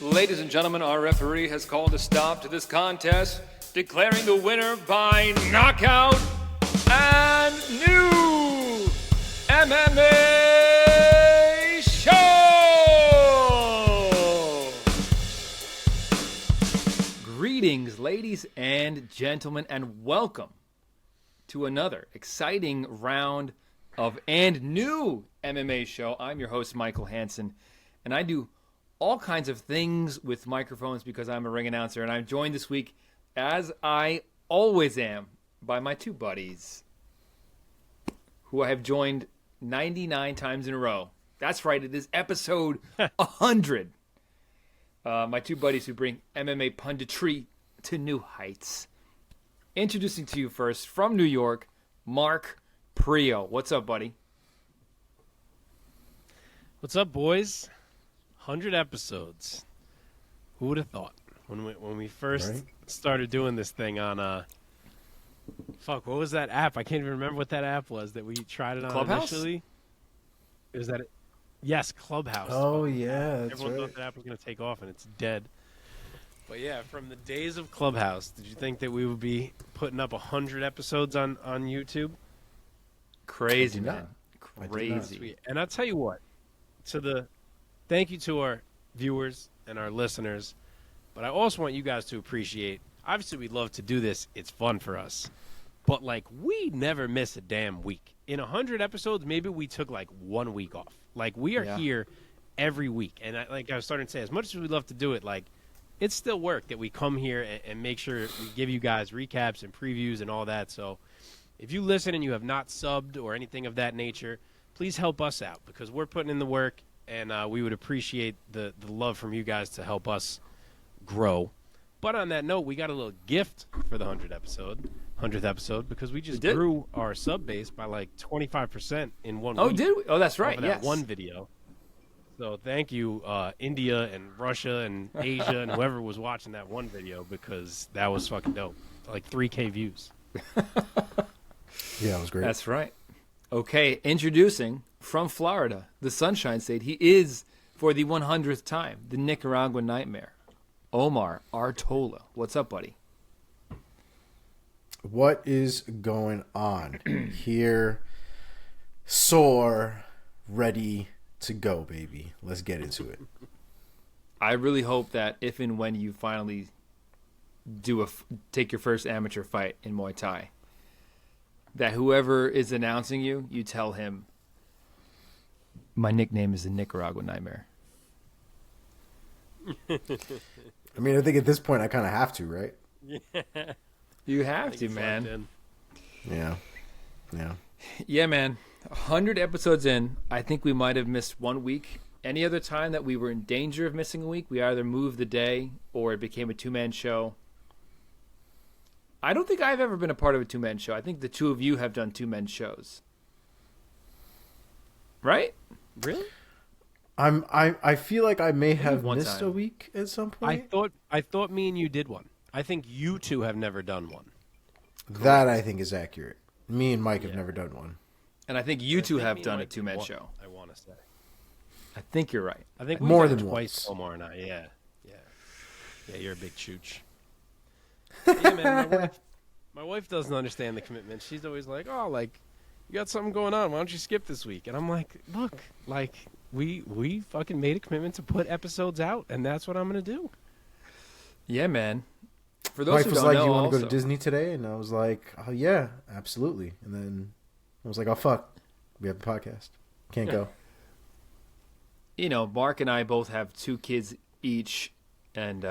Ladies and gentlemen, our referee has called a stop to this contest, declaring the winner by knockout and new MMA show! Greetings, ladies and gentlemen, and welcome to another exciting round of and new MMA show. I'm your host, Michael Hansen, and I do all kinds of things with microphones because I'm a ring announcer, and I'm joined this week, as I always am, by my two buddies, who I have joined 99 times in a row. That's right, it is episode 100. My two buddies who bring MMA punditry to new heights. Introducing to you first, from New York, Mark Priaulx. What's up, buddy? What's up, boys? 100 episodes. Who would have thought? When we first started doing this thing on what was that app? I can't even remember what that app was that we tried it on Clubhouse? initially. Is that it? Yes, Clubhouse. Oh yeah, that's Everyone right. thought that app was going to take off and it's dead. But yeah, from the days of Clubhouse, did you think that we would be putting up 100 episodes on YouTube? Crazy, I did man. not. Crazy. Sweet. And I'll tell you what, thank you to our viewers and our listeners, but I also want you guys to appreciate, obviously we love to do this, it's fun for us, but like we never miss a damn week. In 100 episodes, maybe we took like 1 week off. Like we are here every week, and I was starting to say, as much as we love to do it, like it's still work that we come here and make sure we give you guys recaps and previews and all that. So if you listen and you have not subbed or anything of that nature, please help us out because we're putting in the work, and we would appreciate the love from you guys to help us grow. But on that note, we got a little gift for the 100th episode, because we just grew our sub base by like 25% in 1 week. Oh, did we? Oh, that's right. Yes. That one video. So thank you, India and Russia and Asia and whoever was watching that one video, because that was fucking dope. Like 3K views. Yeah, it was great. That's right. Okay, introducing from Florida, the Sunshine State. He is, for the 100th time, the Nicaraguan Nightmare, Omar Artola. What's up, buddy? What is going on? Here, sore, ready to go, baby. Let's get into it. I really hope that if and when you finally take your first amateur fight in Muay Thai, that whoever is announcing you, you tell him, my nickname is the Nicaraguan Nightmare. I mean, I think at this point I kind of have to, right? Yeah. You have to, man. Yeah. Yeah, man. 100 episodes in, I think we might have missed 1 week. Any other time that we were in danger of missing a week, we either moved the day or it became a two-man show. I don't think I've ever been a part of a two-man show. I think the two of you have done two-man shows. Right? Really? I feel like I may have one missed time. a week at some point. I thought me and you did one. I think you two have never done one. That I think is accurate. Me and Mike have never done one. And I think you two have me and done a Mike two-man won, show. I want to say. I think you're right. I think More we've than done it twice, once. Omar and I. Yeah. Yeah, you're a big chooch. Yeah, man, my wife doesn't understand the commitment. She's always like, oh, like, you got something going on. Why don't you skip this week? And I'm like, look, like, we fucking made a commitment to put episodes out, and that's what I'm going to do. Yeah, man. For those Mike who was don't like, know, you want to go also- to Disney today? And I was like, oh, yeah, absolutely. And then I was like, oh, fuck. We have a podcast. Can't go. You know, Mark and I both have 2 kids each, and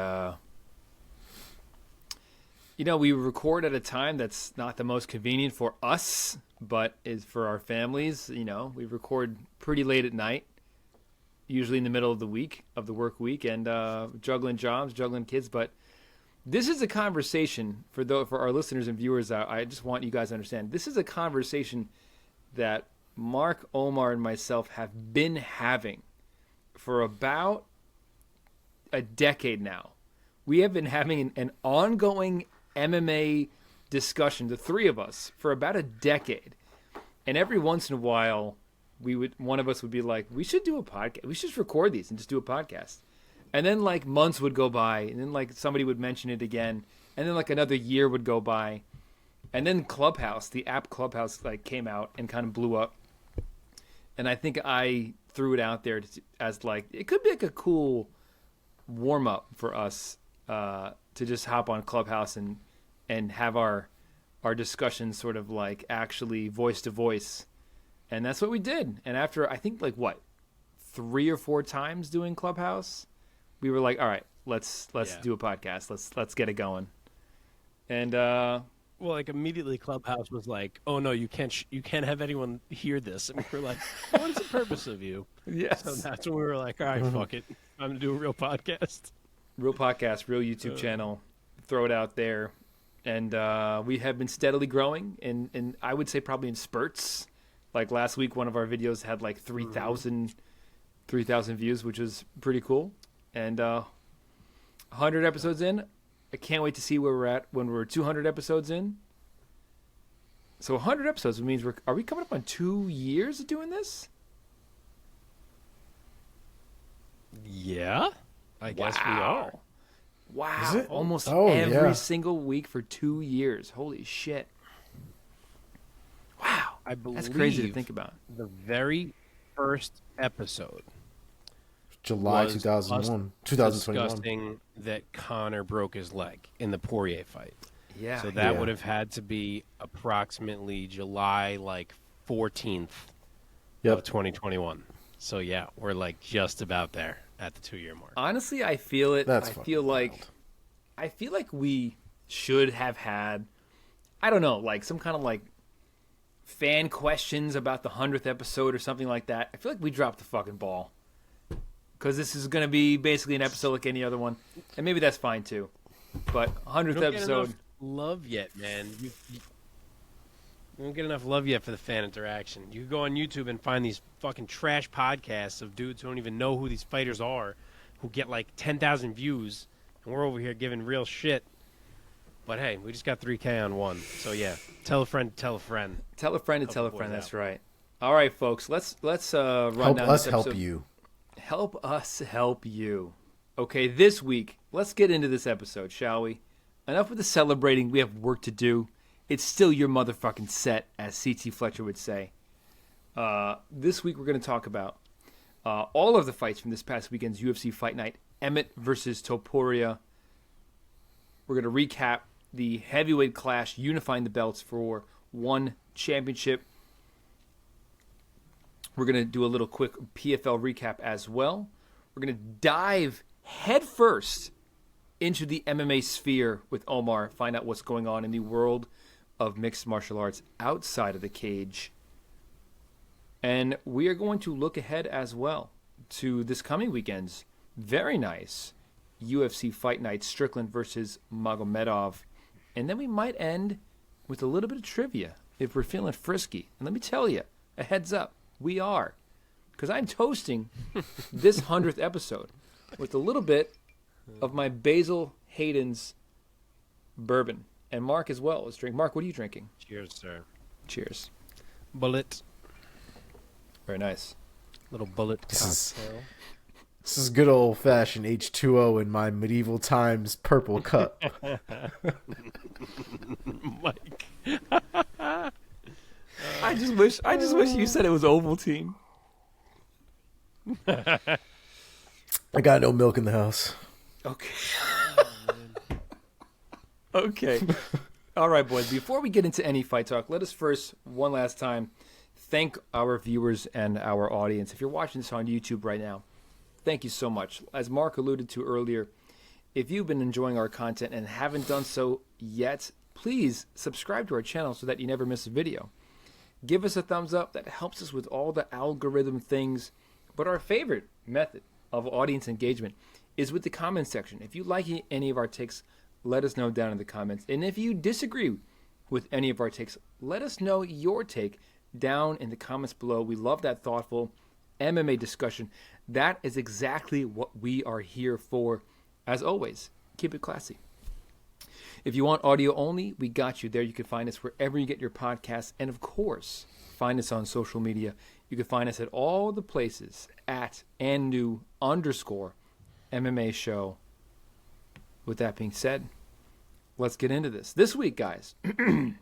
you know, we record at a time that's not the most convenient for us, but is for our families. You know, we record pretty late at night, usually in the middle of the week, of the work week, and juggling jobs, juggling kids. But this is a conversation for our listeners and viewers. I just want you guys to understand. This is a conversation that Mark, Omar, and myself have been having for about a decade now. We have been having an ongoing MMA discussion, the three of us, for about a decade. And every once in a while, one of us would be like, we should do a podcast. We should just record these and just do a podcast. And then like months would go by, and then like somebody would mention it again, and then like another year would go by, and then Clubhouse, the app Clubhouse, like came out and kind of blew up. And I think I threw it out there as like it could be like a cool warm up for us to just hop on Clubhouse and have our discussions sort of like actually voice to voice, and that's what we did. And after I think like 3 or 4 times doing Clubhouse, we were like, all right, let's do a podcast. Let's get it going. And well, like immediately Clubhouse was like, oh no, you can't have anyone hear this. And we were like, what is the purpose of you? yes, So that's when we were like, all right, fuck it, I'm gonna do a real podcast. Real podcast, real YouTube channel. Throw it out there. And we have been steadily growing, and I would say probably in spurts. Like last week, one of our videos had like 3,000 views, which was pretty cool. And 100 episodes in, I can't wait to see where we're at when we're 200 episodes in. So 100 episodes means are we coming up on 2 years of doing this? Yeah, I guess we are. Wow. Is it? Almost Oh, every yeah. single week for 2 years. Holy shit. Wow. I believe That's crazy to think about. the very first episode July was 2001, us 2021. discussing that Connor broke his leg in the Poirier fight. Yeah. So that Yeah. would have had to be approximately July 14th Yep. of 2021. So yeah, we're like just about there at the 2-year mark. Honestly, I feel it. That's I fucking feel like wild. I feel like we should have had, I don't know, like some kind of like fan questions about the 100th episode or something like that. I feel like we dropped the fucking ball. Because this is going to be basically an episode like any other one. And maybe that's fine too. But 100th You don't get episode. enough love yet, man. You don't get enough love yet for the fan interaction. You can go on YouTube and find these fucking trash podcasts of dudes who don't even know who these fighters are, who get like 10,000 views, and we're over here giving real shit. But hey, we just got 3K on one. So yeah, tell a friend to tell a friend. Tell a friend to Help tell a the friend. boys That's out. right. All right, folks. Let's run Help down us this help episode. you. Help us help you. Okay, this week, let's get into this episode, shall we? Enough with the celebrating. We have work to do. It's still your motherfucking set, as C.T. Fletcher would say. This week, we're going to talk about all of the fights from this past weekend's UFC Fight Night. Emmett versus Topuria. We're going to recap the heavyweight clash unifying the belts for one championship. We're going to do a little quick PFL recap as well. We're going to dive headfirst into the MMA sphere with Omar, find out what's going on in the world of mixed martial arts outside of the cage. And we are going to look ahead as well to this coming weekend's very nice UFC Fight Night, Strickland versus Magomedov. And then we might end with a little bit of trivia if we're feeling frisky. And let me tell you, a heads up, we are. Because I'm toasting this 100th episode with a little bit of my Basil Hayden's bourbon. And Mark as well is drinking. Mark, what are you drinking? Cheers, sir. Cheers. Bullet. Very nice. Little bullet This cocktail. This is good old fashioned H2O in my medieval times purple cup. Mike. I just wish you said it was Ovaltine. I got no milk in the house. Okay. Okay. All right, boys. Before we get into any fight talk, let us first, one last time, thank our viewers and our audience. If you're watching this on YouTube right now, thank you so much. As Mark alluded to earlier, if you've been enjoying our content and haven't done so yet, please subscribe to our channel so that you never miss a video. Give us a thumbs up. That helps us with all the algorithm things. But our favorite method of audience engagement is with the comment section. If you like any of our takes, let us know down in the comments. And if you disagree with any of our takes, let us know your take down in the comments below. We love that thoughtful MMA discussion. That is exactly what we are here for. As always, keep it classy. If you want audio only, we got you there. You can find us wherever you get your podcasts. And of course, find us on social media. You can find us at all the places at @ANDNEW_MMA. MMA show. With that being said, let's get into this. This week, guys, the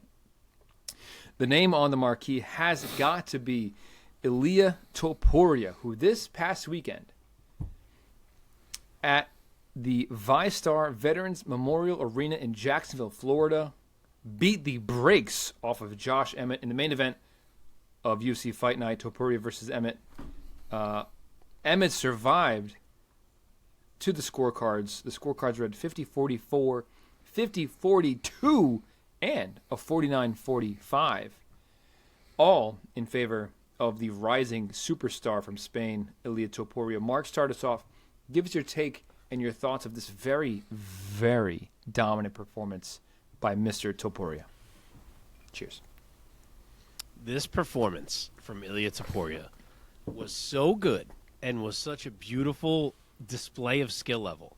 name on the marquee has got to be Ilia Topuria, who this past weekend at the ViStar Veterans Memorial Arena in Jacksonville, Florida, beat the brakes off of Josh Emmett in the main event of UFC Fight Night, Topuria versus Emmett. Emmett survived to the scorecards. The scorecards read 50-44, 50-42, and a 49-45. All in favor of the rising superstar from Spain, Ilia Topuria. Mark, start us off. Give us your take and your thoughts of this very, very dominant performance by Mr. Topuria. Cheers. This performance from Ilia Topuria was so good and was such a beautiful display of skill level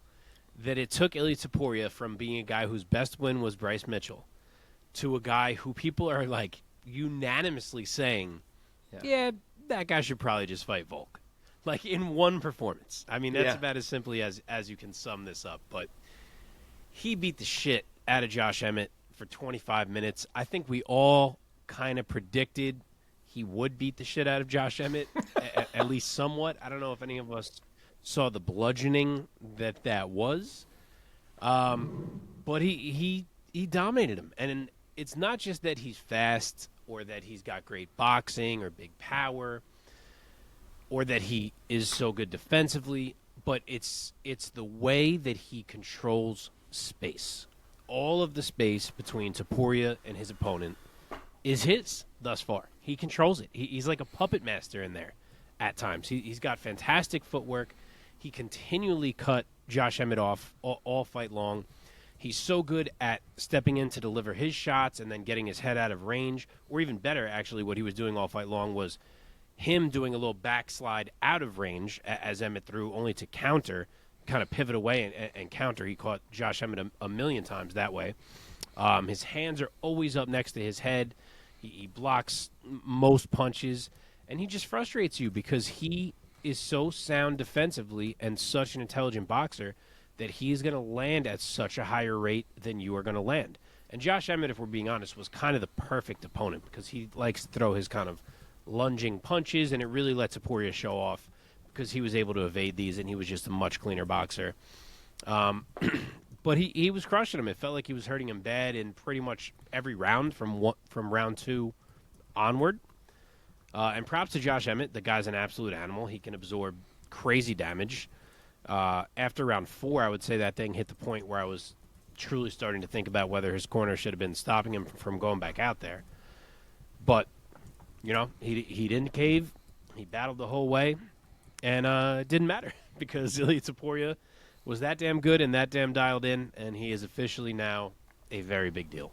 that it took Ilia Topuria from being a guy whose best win was Bryce Mitchell to a guy who people are like unanimously saying, yeah, that guy should probably just fight Volk. Like in one performance. I mean, that's about as simply as you can sum this up. But he beat the shit out of Josh Emmett for 25 minutes. I think we all kind of predicted he would beat the shit out of Josh Emmett, at least somewhat. I don't know if any of us saw the bludgeoning that was. But he dominated him. And it's not just that he's fast or that he's got great boxing or big power or that he is so good defensively, but it's the way that he controls space. All of the space between Topuria and his opponent is his thus far. He controls it. He's like a puppet master in there at times. He's got fantastic footwork. He continually cut Josh Emmett off all fight long. He's so good at stepping in to deliver his shots and then getting his head out of range. Or even better, actually, what he was doing all fight long was him doing a little backslide out of range as Emmett threw, only to counter, kind of pivot away and counter. He caught Josh Emmett a million times that way. His hands are always up next to his head. He blocks most punches, and he just frustrates you because he is so sound defensively and such an intelligent boxer that he's going to land at such a higher rate than you are going to land. And Josh Emmett, if we're being honest, was kind of the perfect opponent because he likes to throw his kind of lunging punches, and it really let Topuria show off because he was able to evade these, and he was just a much cleaner boxer. But he was crushing him. It felt like he was hurting him bad in pretty much every round from round 2 onward. And props to Josh Emmett. The guy's an absolute animal. He can absorb crazy damage. After round 4, I would say that thing hit the point where I was truly starting to think about whether his corner should have been stopping him from going back out there. But, you know, he didn't cave. He battled the whole way. And it didn't matter because Ilia Topuria was that damn good and that damn dialed in, and he is officially now a very big deal.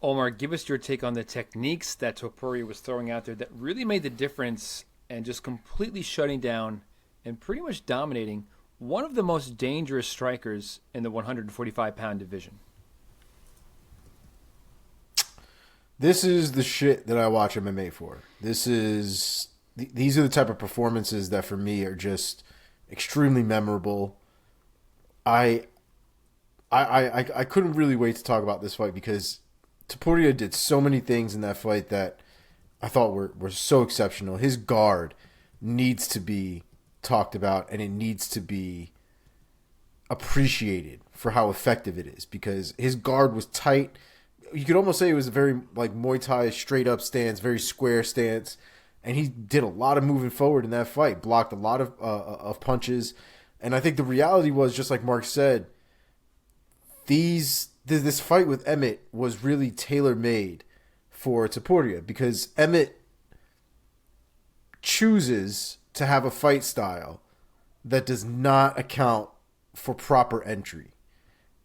Omar, give us your take on the techniques that Topuria was throwing out there that really made the difference and just completely shutting down and pretty much dominating one of the most dangerous strikers in the 145-pound division. This is the shit that I watch MMA for. These are the type of performances that for me are just extremely memorable. I couldn't really wait to talk about this fight because Topuria did so many things in that fight that I thought were so exceptional. His guard needs to be talked about, and it needs to be appreciated for how effective it is because his guard was tight. You could almost say it was a very like Muay Thai straight up stance, very square stance. And he did a lot of moving forward in that fight, blocked a lot of punches. And I think the reality was, just like Mark said, this fight with Emmett was really tailor-made for Topuria because Emmett chooses to have a fight style that does not account for proper entry.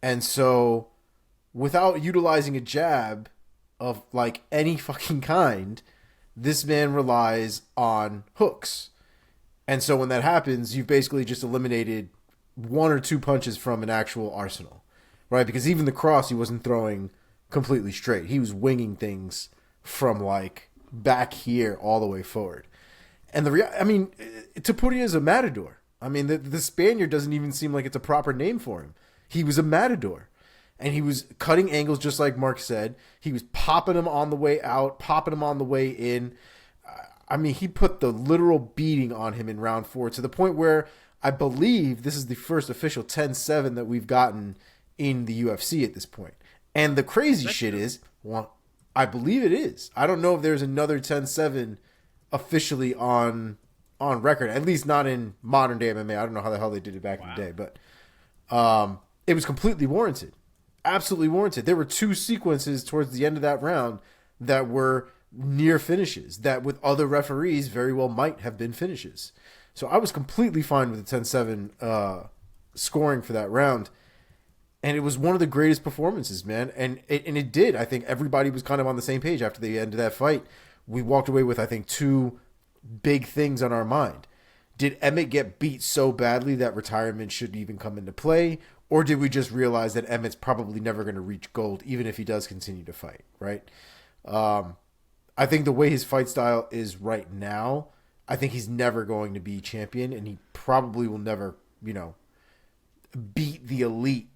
And so without utilizing a jab of like any fucking kind, this man relies on hooks. And so when that happens, you've basically just eliminated 1 or 2 punches from an actual arsenal, right? Because even the cross, he wasn't throwing completely straight. He was winging things from like back here all the way forward. And Topuria is a matador. I mean, the Spaniard doesn't even seem like it's a proper name for him. He was a matador. And he was cutting angles just like Mark said. He was popping him on the way out, popping him on the way in. I mean, he put the literal beating on him in round 4 to the point where I believe this is the first official 10-7 that we've gotten in the UFC at this point. And the crazy shit is, well, I believe it is. I don't know if there's another 10-7 officially on record, at least not in modern day MMA. I don't know how the hell they did it back in the day, but it was completely warranted. Absolutely warranted. There were 2 sequences towards the end of that round that were near finishes that with other referees very well might have been finishes. So I was completely fine with the 10-7 scoring for that round. And it was one of the greatest performances, man. And it did. I think everybody was kind of on the same page after the end of that fight. We walked away with, I think, 2 big things on our mind. Did Emmett get beat so badly that retirement shouldn't even come into play? Or did we just realize that Emmett's probably never going to reach gold, even if he does continue to fight, right? I think the way his fight style is right now, I think he's never going to be champion, and he probably will never, beat the elite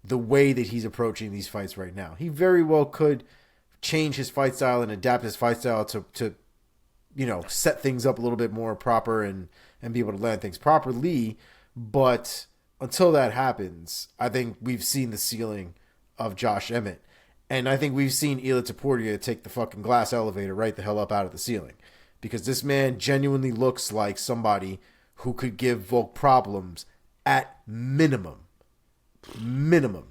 the way that he's approaching these fights right now. He very well could change his fight style and adapt his fight style to set things up a little bit more proper and be able to land things properly. But until that happens, I think we've seen the ceiling of Josh Emmett. And I think we've seen Ilia Topuria take the fucking glass elevator right the hell up out of the ceiling. Because this man genuinely looks like somebody who could give Volk problems at minimum. Minimum.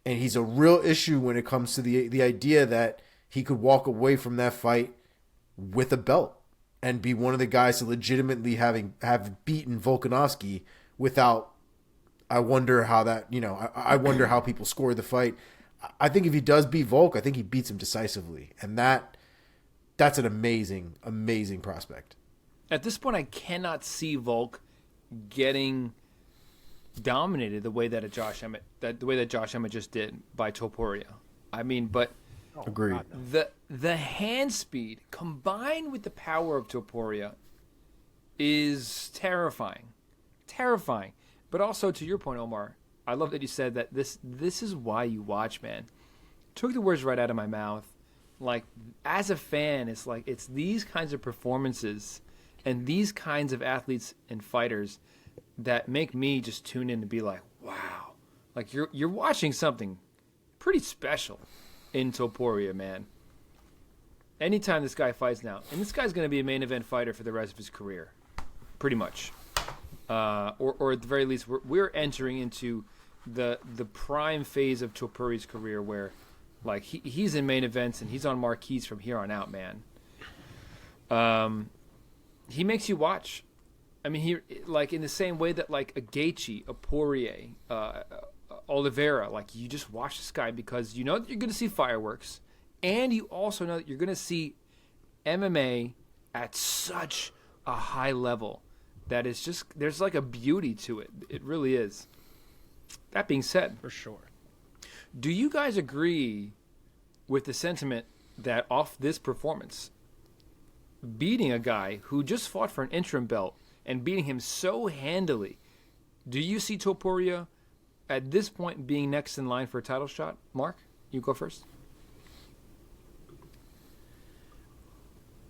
And he's a real issue when it comes to the idea that he could walk away from that fight with a belt and be one of the guys to legitimately have beaten Volkanovski without, I wonder how that, I wonder how people score the fight. I think if he does beat Volk, I think he beats him decisively. And that's an amazing, amazing prospect. At this point, I cannot see Volk getting dominated the way that Josh Emmett just did by Topuria. I mean, but agreed. The hand speed combined with the power of Topuria is terrifying. Terrifying. But also, to your point, Omar, I love that you said that this is why you watch, man. Took the words right out of my mouth. Like, as a fan, it's these kinds of performances and these kinds of athletes and fighters that make me just tune in and be like, wow. Like, you're watching something pretty special in Topuria, man. Anytime this guy fights now, and this guy's going to be a main event fighter for the rest of his career, pretty much. Or at the very least, we're entering into the prime phase of Topuria's career where, like, he's in main events and he's on marquees from here on out, man. He makes you watch. I mean, he, like, in the same way that, like, a Gaethje, a Poirier, Oliveira, like, you just watch this guy because you know that you're going to see fireworks, and you also know that you're going to see MMA at such a high level that it's just, there's like a beauty to it. It really is. That being said, For sure. do you guys agree with the sentiment that off this performance, beating a guy who just fought for an interim belt and beating him so handily, do you see Topuria at this point being next in line for a title shot? Mark, you go first.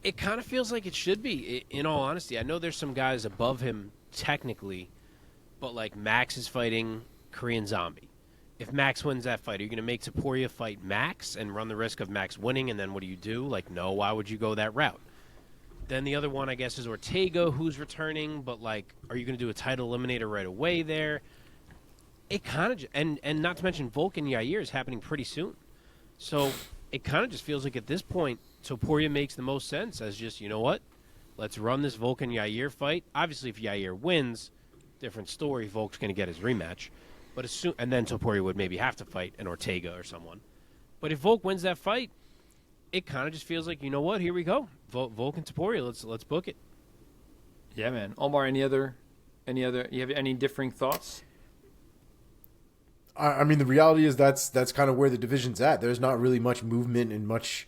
It kind of feels like it should be, in all honesty. I know there's some guys above him technically, but like Max is fighting Korean Zombie. If Max wins that fight, are you going to make Topuria fight Max and run the risk of Max winning, and then what do you do? Like, no, why would you go that route? Then the other one, I guess, is Ortega, who's returning, but, like, are you going to do a title eliminator right away there? It kind of, and not to mention Volk and Yair is happening pretty soon. So it kind of just feels like at this point, Topuria makes the most sense as just, you know what? Let's run this Volk and Yair fight. Obviously, if Yair wins, different story. Volk's going to get his rematch. But and then Topuria would maybe have to fight an Ortega or someone. But if Volk wins that fight, it kind of just feels like, you know what? Here we go. Volk and Topuria. Let's book it. Yeah, man. Omar, any other? You have any differing thoughts? I mean, the reality is that's kind of where the division's at. There's not really much movement and much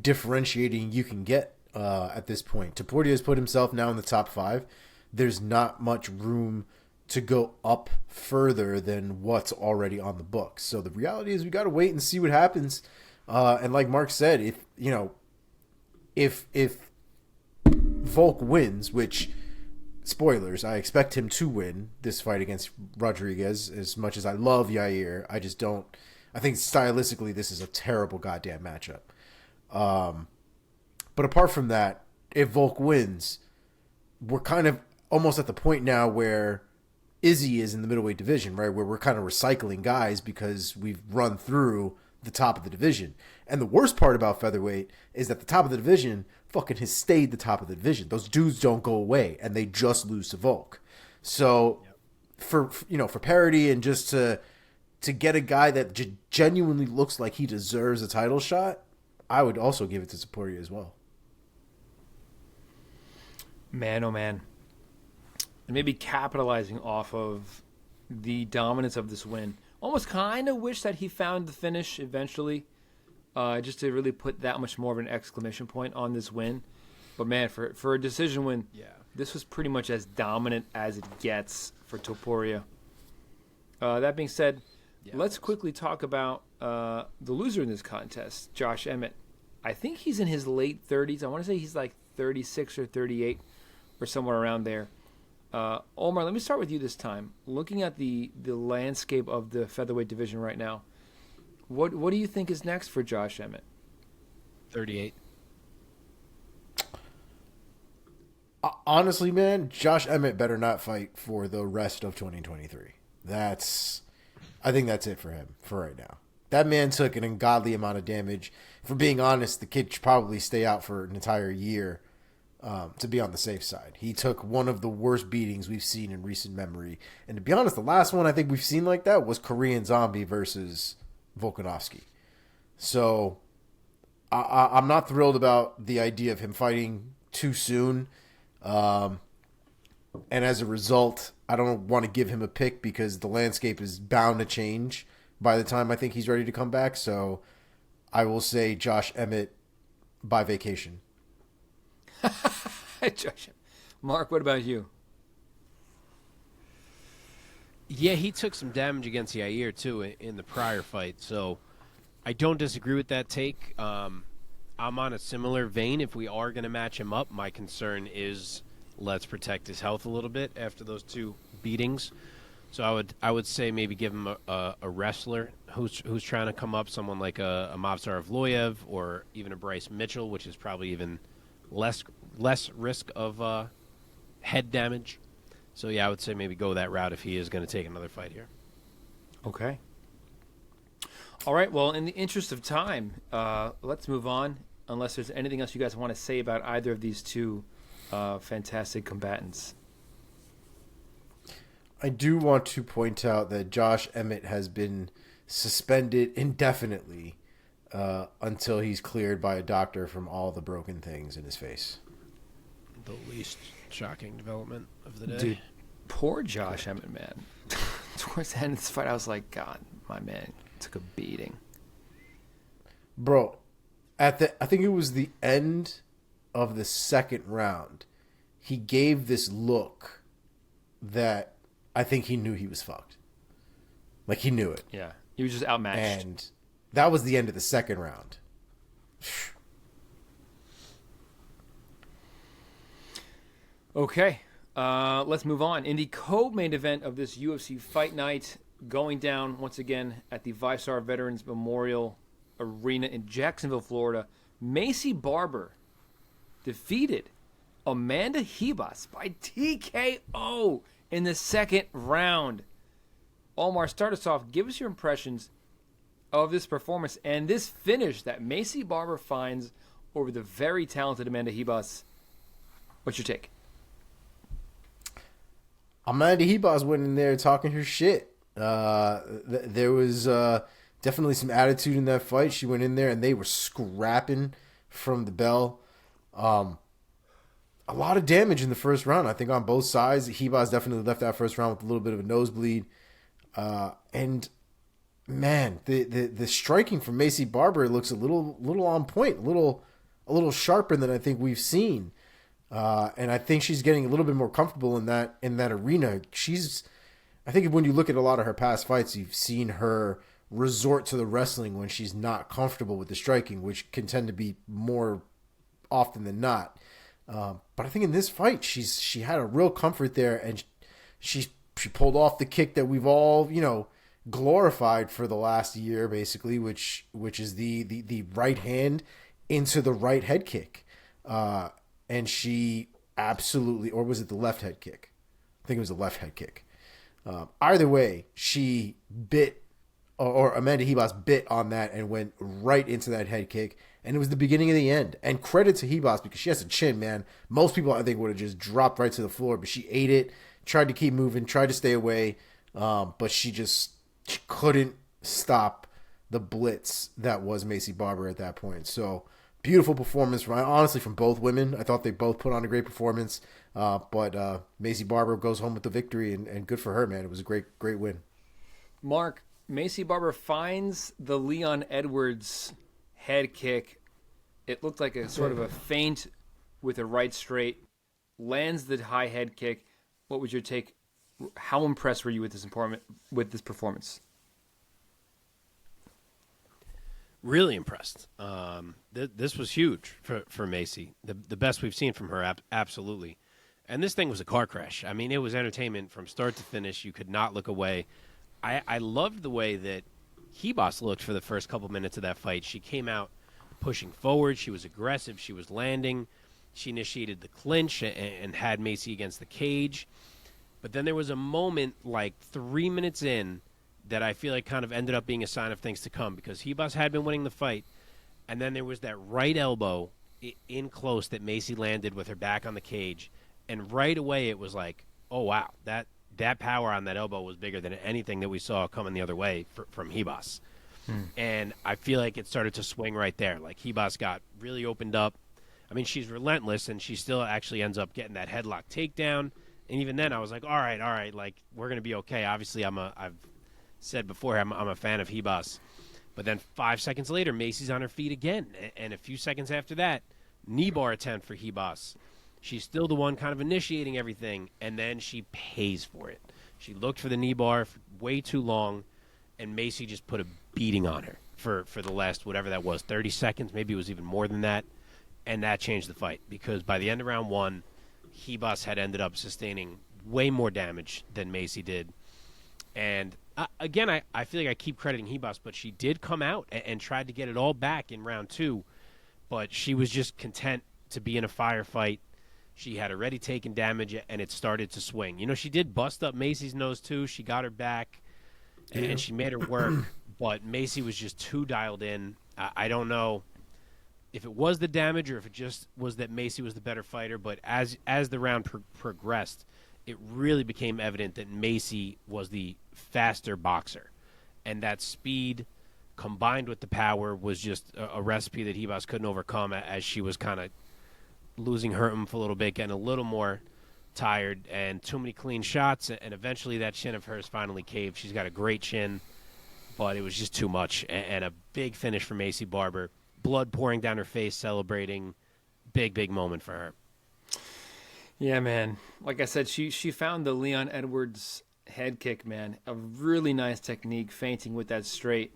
differentiating you can get at this point. Topuria has put himself now in the top 5. there's not much room to go up further than what's already on the books. So the reality is we got to wait and see what happens. And like Mark said, if Volk wins, which, spoilers, I expect him to win this fight against Rodriguez. As much as I love Yair, I just don't. I think stylistically this is a terrible goddamn matchup. But apart from that, if Volk wins, we're kind of almost at the point now where Izzy is in the middleweight division, right? Where we're kind of recycling guys because we've run through the top of the division. And the worst part about featherweight is that the top of the division fucking has stayed the top of the division. Those dudes don't go away, and they just lose to Volk. So for parity and just to get a guy that genuinely looks like he deserves a title shot, I would also give it to Topuria as well. Man, oh man. And maybe capitalizing off of the dominance of this win. Almost kind of wish that he found the finish eventually, just to really put that much more of an exclamation point on this win. But man, for a decision win, this was pretty much as dominant as it gets for Topuria. That being said, let's quickly talk about the loser in this contest, Josh Emmett. I think he's in his late 30s. I want to say he's like 36 or 38 or somewhere around there. Omar, let me start with you this time. Looking at the landscape of the featherweight division right now, what do you think is next for Josh Emmett? 38. Honestly, man, Josh Emmett better not fight for the rest of 2023. I think that's it for him for right now. That man took an ungodly amount of damage. For being honest, the kid should probably stay out for an entire year to be on the safe side. He took one of the worst beatings we've seen in recent memory. And to be honest, the last one I think we've seen like that was Korean Zombie versus Volkanovski. So I'm not thrilled about the idea of him fighting too soon. And as a result, I don't want to give him a pick because the landscape is bound to change by the time I think he's ready to come back. So I will say Josh Emmett by vacation. Josh. Mark, what about you? Yeah, he took some damage against Yair, too, in the prior fight. So I don't disagree with that take. I'm on a similar vein. If we are going to match him up, my concern is let's protect his health a little bit after those two beatings. So I would say maybe give him a wrestler who's trying to come up, someone like a Movsar Evloev or even a Bryce Mitchell, which is probably even less risk of head damage. So yeah, I would say maybe go that route if he is going to take another fight here. Okay. All right. Well, in the interest of time, let's move on. Unless there's anything else you guys want to say about either of these two fantastic combatants. I do want to point out that Josh Emmett has been suspended indefinitely until he's cleared by a doctor from all the broken things in his face. The least shocking development of the day. Dude, poor Josh Emmett, man. Towards the end of this fight, I was like, God, my man took a beating. Bro, I think it was the end of the second round, he gave this look that I think he knew he was fucked. Like, he knew it. Yeah, he was just outmatched. And that was the end of the second round. Okay, let's move on. In the co-main event of this UFC Fight Night, going down once again at the Vistar Veterans Memorial Arena in Jacksonville, Florida, Maycee Barber defeated Amanda Ribas by TKO in the second round. Omar, start us off. Give us your impressions of this performance and this finish that Maycee Barber finds over the very talented Amanda Ribas. What's your take? Amanda Ribas went in there talking her shit. There was definitely some attitude in that fight. She went in there and they were scrapping from the bell. A lot of damage in the first round, I think, on both sides. Ribas definitely left that first round with a little bit of a nosebleed. And man, the striking from Maycee Barber looks a little on point, a little sharper than I think we've seen. And I think she's getting a little bit more comfortable in that arena. I think when you look at a lot of her past fights, you've seen her resort to the wrestling when she's not comfortable with the striking, which can tend to be more often than not. But I think in this fight, she had a real comfort there, and she pulled off the kick that we've all glorified for the last year, basically, which is the right hand into the right head kick. And she absolutely, or was it the left head kick? I think it was the left head kick. Either way, she bit, or Amanda Ribas bit on that and went right into that head kick. And it was the beginning of the end. And credit to Ribas, because she has a chin, man. Most people, I think, would have just dropped right to the floor. But she ate it, tried to keep moving, tried to stay away. But she couldn't stop the blitz that was Maycee Barber at that point. So beautiful performance, from both women. I thought they both put on a great performance. But Maycee Barber goes home with the victory, and good for her, man. It was a great win. Mark, Maycee Barber finds the Leon Edwards head kick. It looked like a sort of a feint with a right straight. Lands the high head kick. What was your take? How impressed were you with this performance? Really impressed. This was huge for Maycee. The best we've seen from her, absolutely. And this thing was a car crash. I mean, it was entertainment from start to finish. You could not look away. I loved the way that Ribas looked for the first couple minutes of that fight. She came out pushing forward. She was aggressive. She was landing. She initiated the clinch and had Maycee against the cage. But then there was a moment like 3 minutes in that I feel like kind of ended up being a sign of things to come, because Ribas had been winning the fight. And then there was that right elbow in close that Maycee landed with her back on the cage. And right away it was like, oh, wow, that power on that elbow was bigger than anything that we saw coming the other way from Ribas. And I feel like it started to swing right there. Like Ribas got really opened up. I mean, she's relentless, and she still actually ends up getting that headlock takedown. And even then I was like, all right, like we're going to be okay. Obviously, I've said before, I'm a fan of Ribas. But then 5 seconds later, Maycee's on her feet again. And a few seconds after that, knee bar attempt for Ribas. She's still the one kind of initiating everything, and then she pays for it. She looked for the knee bar for way too long, and Maycee just put a beating on her for the last, whatever that was, 30 seconds. Maybe it was even more than that. And that changed the fight, because by the end of round one, Ribas had ended up sustaining way more damage than Maycee did. And again, I feel like I keep crediting Ribas, but she did come out and tried to get it all back in round two. But she was just content to be in a firefight. She had already taken damage, and it started to swing. She did bust up Maycee's nose, too. She got her back, and she made her work. But Maycee was just too dialed in. I don't know if it was the damage or if it just was that Maycee was the better fighter. But as the round progressed, it really became evident that Maycee was the faster boxer. And that speed combined with the power was just a recipe that Ribas couldn't overcome, as she was kind of losing her oomph a little bit, getting a little more tired, and too many clean shots, and eventually that chin of hers finally caved. She's got a great chin, but it was just too much, and a big finish for Maycee Barber. Blood pouring down her face, celebrating. Big moment for her. Yeah, man. Like I said, she found the Leon Edwards head kick, man. A really nice technique, feinting with that straight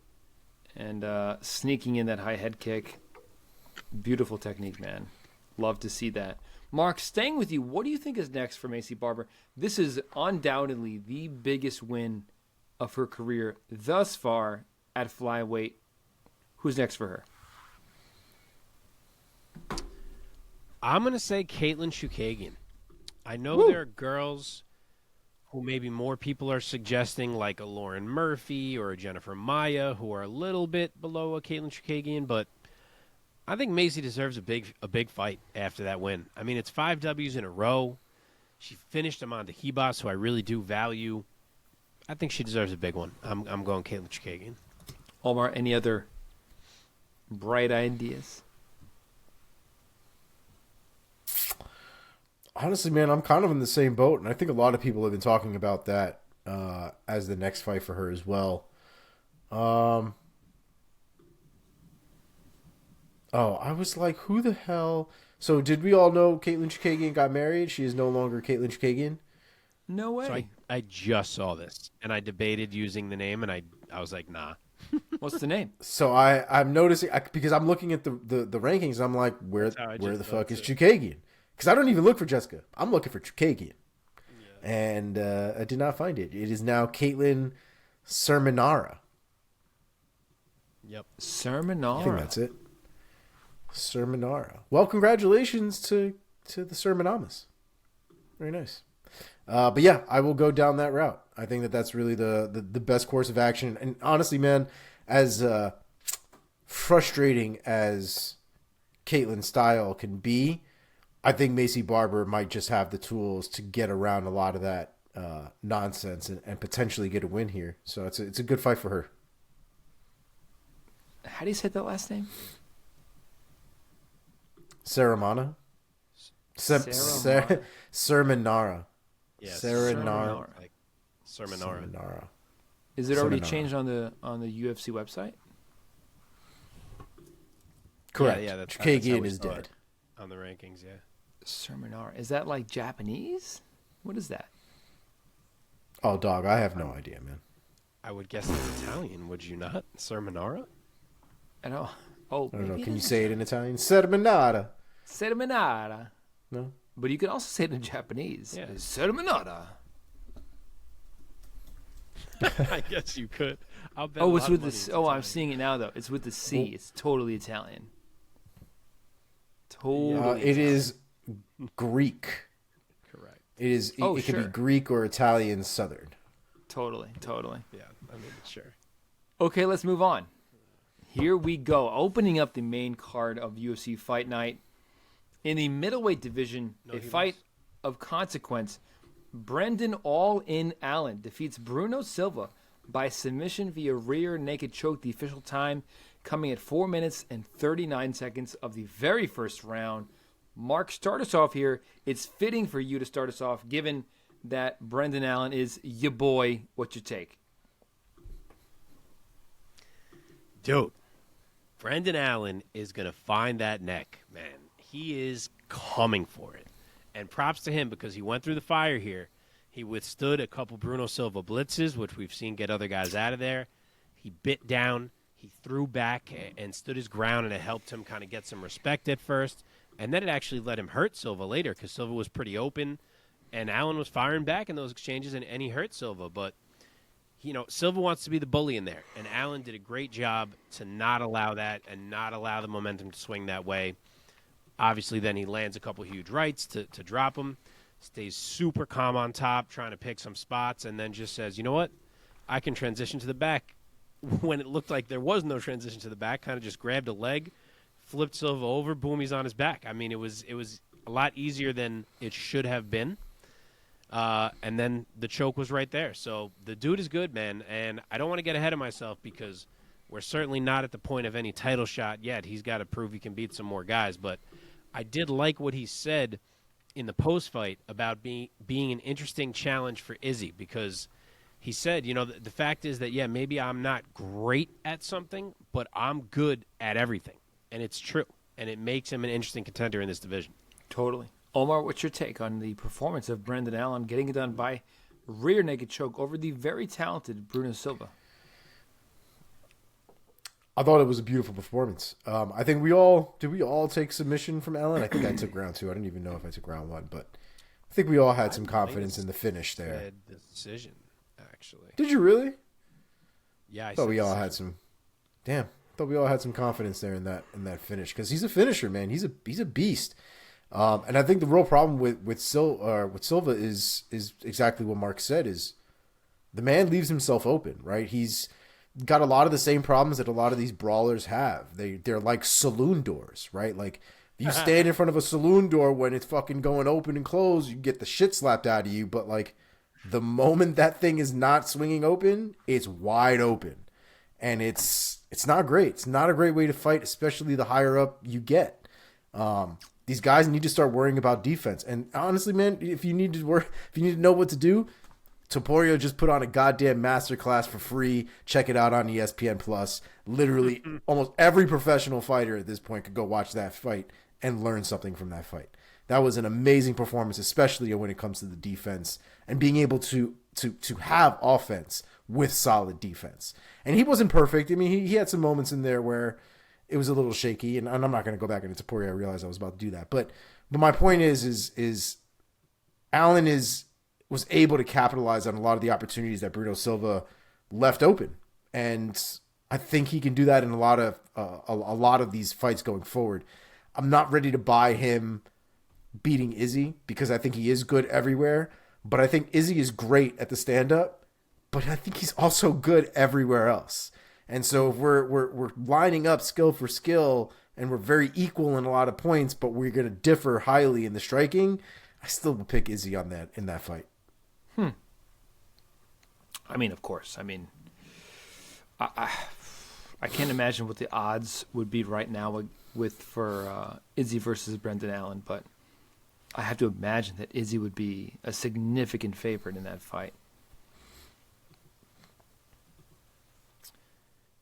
and sneaking in that high head kick. Beautiful technique, man. Love to see that. Mark, staying with you, what do you think is next for Maycee Barber? This is undoubtedly the biggest win of her career thus far at flyweight. Who's next for her? I'm going to say Caitlin Chookagian. I know there are girls who maybe more people are suggesting, like a Lauren Murphy or a Jennifer Maia, who are a little bit below a Caitlin Chookagian, but I think Maycee deserves a big fight after that win. I mean, it's 5 W's in a row. She finished Amanda Ribas, who I really do value. I think she deserves a big one. I'm going Caitlin Chookagian. Omar, any other bright ideas? Honestly, man, I'm kind of in the same boat, and I think a lot of people have been talking about that as the next fight for her as well. I was like, who the hell So did we all know Caitlin Chukagian got married? She is no longer Caitlin Chukagian. No way. So I just saw this, and I debated using the name, and I was like, nah. What's the name? So I'm noticing because I'm looking at the rankings. And I'm like, where the fuck is Chukagian? Because I don't even look for Jessica. I'm looking for Chukagian, and I did not find it. It is now Caitlin Sermonara. Yep. Sermonara. I think that's it. Sermonara. Well, congratulations to the Sermonamas. Very nice. But yeah, I will go down that route. I think that's really the best course of action. And honestly, man, as frustrating as Caitlin's style can be, I think Maycee Barber might just have the tools to get around a lot of that nonsense and potentially get a win here. So it's a good fight for her. How do you say that last name? Sermonara? Sermonara. Yeah, Sermonara. Like Sermonara. Sermonara. Is it already Sermonara. changed on the UFC website? Correct. Yeah, that's how Chukagian we is saw dead. it on the rankings, yeah. Sermonara. Is that like Japanese? What is that? Oh, dog, I have no idea, man. I would guess it's Italian, would you not? Sermonara? I don't. Oh, I don't know. maybe Can you is say it in Italian? Sermonara. Sermonara. No? But you can also say it in Japanese. Yeah. Sermonara. I guess you could. I'll bet Oh, a it's lot with of money the. it's Oh, I'm Italian. seeing it now though. It's with the C. It's totally Italian. Totally. It Italian. is Greek. Correct. It is. Oh, it can be sure. Greek or Italian Southern. Totally. Yeah, I mean, sure. Okay, let's move on. Here we go. Opening up the main card of UFC Fight Night. In the middleweight division, a fight of consequence. Brendan All-In Allen defeats Bruno Silva by submission via rear naked choke. The official time coming at 4 minutes and 39 seconds of the very first round. Mark, start us off here. It's fitting for you to start us off, given that Brendan Allen is your boy. What's your take? Dude, Brendan Allen is going to find that neck, man. He is coming for it. And props to him because he went through the fire here. He withstood a couple Bruno Silva blitzes, which we've seen get other guys out of there. He bit down. He threw back and stood his ground, and it helped him kind of get some respect at first. And then it actually let him hurt Silva later because Silva was pretty open. And Allen was firing back in those exchanges, and he hurt Silva. But, you know, Silva wants to be the bully in there. And Allen did a great job to not allow that and not allow the momentum to swing that way. Obviously, then he lands a couple huge rights to drop him. Stays super calm on top, trying to pick some spots, and then just says, you know what? I can transition to the back. When it looked like there was no transition to the back, kind of just grabbed a leg, flipped Silva over, boom, he's on his back. I mean, it was a lot easier than it should have been. And then the choke was right there. So the dude is good, man. And I don't want to get ahead of myself because we're certainly not at the point of any title shot yet. He's got to prove he can beat some more guys. But I did like what he said in the post-fight about being an interesting challenge for Izzy because he said, you know, the fact is that, yeah, maybe I'm not great at something, but I'm good at everything. And it's true. And it makes him an interesting contender in this division. Totally. Omar, what's your take on the performance of Brendan Allen getting it done by rear naked choke over the very talented Bruno Silva? I thought it was a beautiful performance. I think we all take submission from Allen. I think I took round 2. I don't even know if I took round 1, but I think we all had some confidence in the finish there. The decision, actually. Did you really? Yeah, I thought we said all had some. Damn, thought we all had some confidence there in that finish because he's a finisher, man. He's a beast. And I think the real problem with Silva is exactly what Mark said: is the man leaves himself open, right? He's got a lot of the same problems that a lot of these brawlers have. They're like saloon doors, right? Like if you stand in front of a saloon door when it's fucking going open and closed, you get the shit slapped out of you. But like the moment that thing is not swinging open, it's wide open, and it's not great. It's not a great way to fight, especially the higher up you get. These guys need to start worrying about defense. And honestly, man, if you need to know what to do, Topuria just put on a goddamn masterclass for free. Check it out on ESPN Plus. Literally, almost every professional fighter at this point could go watch that fight and learn something from that fight. That was an amazing performance, especially when it comes to the defense and being able to have offense with solid defense. And he wasn't perfect. I mean, he had some moments in there where it was a little shaky, and I'm not going to go back into Topuria. I realized I was about to do that. But my point is Allen was able to capitalize on a lot of the opportunities that Bruno Silva left open. And I think he can do that in a lot of these fights going forward. I'm not ready to buy him beating Izzy because I think he is good everywhere. But I think Izzy is great at the stand-up, but I think he's also good everywhere else. And so if we're lining up skill for skill and we're very equal in a lot of points, but we're going to differ highly in the striking, I still will pick Izzy on that in that fight. I mean, of course. I mean, I can't imagine what the odds would be right now for Izzy versus Brendan Allen, but I have to imagine that Izzy would be a significant favorite in that fight.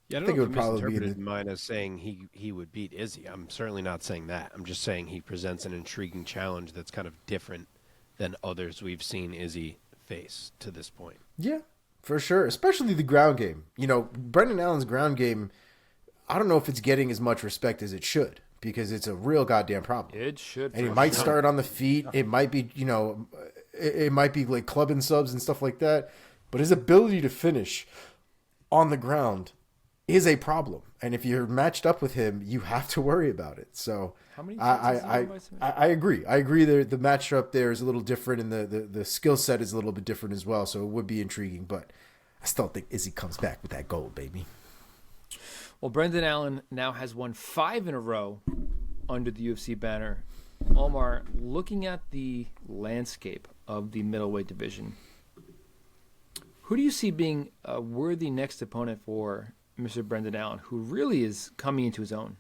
Yeah, I think it would probably be mine as saying he would beat Izzy. I'm certainly not saying that. I'm just saying he presents an intriguing challenge that's kind of different than others we've seen Izzy face to this point. Yeah, for sure. Especially the ground game. You know, Brendan Allen's ground game, I don't know if it's getting as much respect as it should because it's a real goddamn problem. It should. And it might start on the feet. It might be, it might be like clubbing subs and stuff like that. But his ability to finish on the ground is a problem, and if you're matched up with him, you have to worry about it. So I agree. I agree that the matchup there is a little different, and the skill set is a little bit different as well. So it would be intriguing, but I still think Izzy comes back with that gold, baby. Well, Brendan Allen now has won 5 in a row under the UFC banner. Omar, looking at the landscape of the middleweight division, who do you see being a worthy next opponent for Mr. Brendan Allen, who really is coming into his own?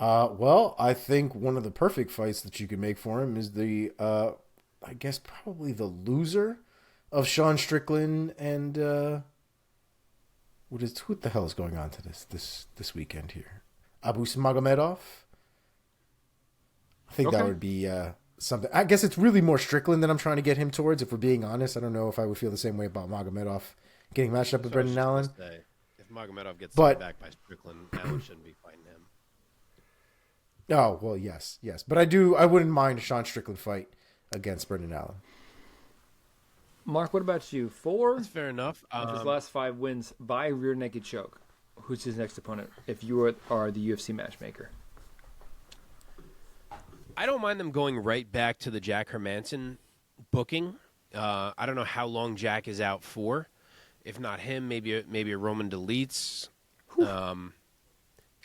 Well, I think one of the perfect fights that you could make for him is I guess probably the loser of Sean Strickland and what the hell is going on to this weekend here? Magomedov. I think that would be something. I guess it's really more Strickland that I'm trying to get him towards. If we're being honest, I don't know if I would feel the same way about Magomedov getting matched up with Brendan Allen. If Magomedov gets sent back by Strickland, Allen shouldn't be fighting him. Oh well, yes, but I wouldn't mind a Sean Strickland fight against Brendan Allen. Mark, what about you? 4? That's fair enough. Of his last 5 wins by rear naked choke. Who's his next opponent? If you are the UFC matchmaker. I don't mind them going right back to the Jack Hermanson booking. I don't know how long Jack is out for. If not him, maybe a Roman Delites. Could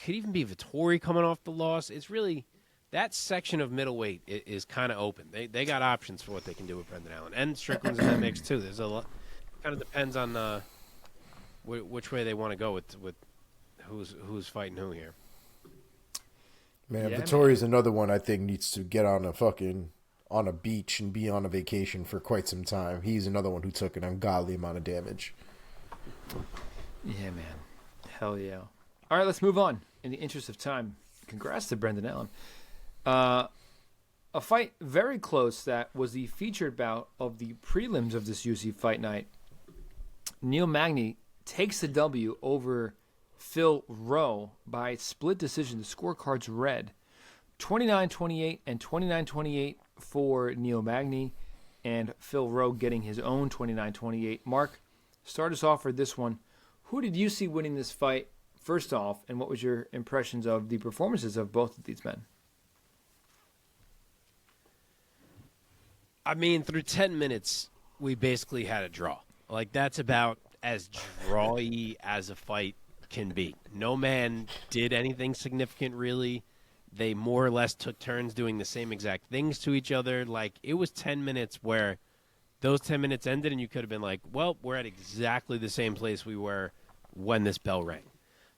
even be Vettori coming off the loss. It's really that section of middleweight is kind of open. They got options for what they can do with Brendan Allen, and Strickland's in that mix too. There's a lot. Kind of depends on which way they want to go with who's fighting who here. Man, Vittori's another one I think needs to get on a beach and be on a vacation for quite some time. He's another one who took an ungodly amount of damage. Yeah, man. Hell yeah. All right, let's move on. In the interest of time, congrats to Brendan Allen. A fight very close that was the featured bout of the prelims of this UFC fight night. Neil Magny takes the W over Phil Rowe by split decision. The scorecards read 29-28 and 29-28 for Neil Magny, and Phil Rowe getting his own 29-28. Mark, start us off for this one. Who did you see winning this fight first off, and what was your impressions of the performances of both of these men? I mean, through 10 minutes, we basically had a draw. Like, that's about as drawy as a fight can be. No man did anything significant, really. They more or less took turns doing the same exact things to each other. Like, it was 10 minutes where those 10 minutes ended and you could have been like, well, we're at exactly the same place we were when this bell rang.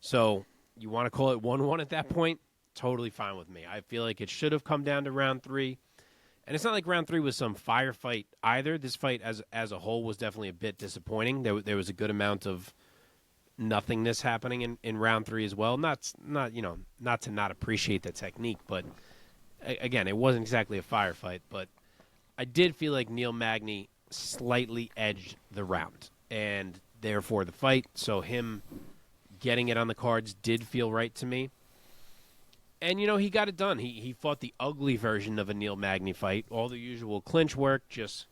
So you want to call it 1-1 at that point? Totally fine with me. I feel like it should have come down to round 3. And it's not like round 3 was some firefight either. This fight as a whole was definitely a bit disappointing. There was a good amount of nothingness happening in round 3 as well. Not to not appreciate the technique, but again, it wasn't exactly a firefight. But I did feel like Neil Magny slightly edged the round, and therefore the fight. So him getting it on the cards did feel right to me. And, he got it done. He fought the ugly version of a Neil Magny fight. All the usual clinch work, just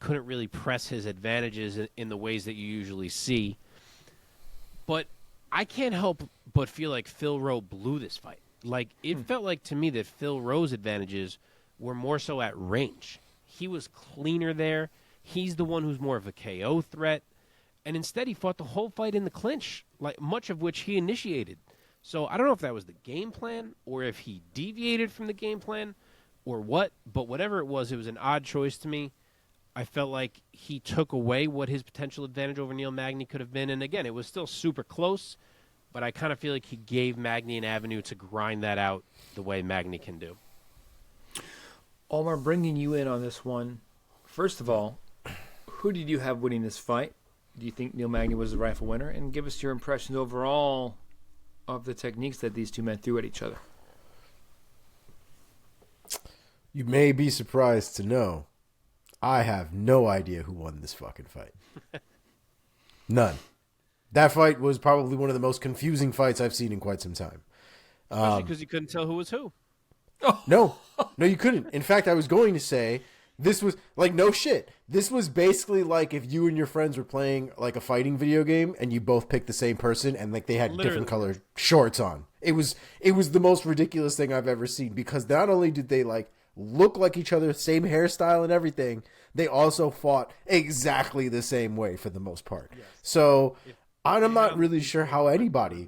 couldn't really press his advantages in the ways that you usually see. But I can't help but feel like Phil Rowe blew this fight. Like, it felt like to me that Phil Rowe's advantages were more so at range. He was cleaner there. He's the one who's more of a KO threat. And instead, he fought the whole fight in the clinch, like much of which he initiated. So I don't know if that was the game plan or if he deviated from the game plan or what, but whatever it was an odd choice to me. I felt like he took away what his potential advantage over Neil Magny could have been. And again, it was still super close, but I kind of feel like he gave Magny an avenue to grind that out the way Magny can do. Omar, bringing you in on this one. First of all, who did you have winning this fight? Do you think Neil Magny was the rightful winner? And give us your impressions overall of the techniques that these two men threw at each other. You may be surprised to know I have no idea who won this fucking fight. None. That fight was probably one of the most confusing fights I've seen in quite some time. Especially because you couldn't tell who was who. No, you couldn't. In fact, I was going to say this was like no shit. This was basically like if you and your friends were playing like a fighting video game and you both picked the same person and like they had different colored shorts on. It was the most ridiculous thing I've ever seen because not only did they like look like each other, same hairstyle and everything, they also fought exactly the same way for the most part. Yes. So I'm not really sure how anybody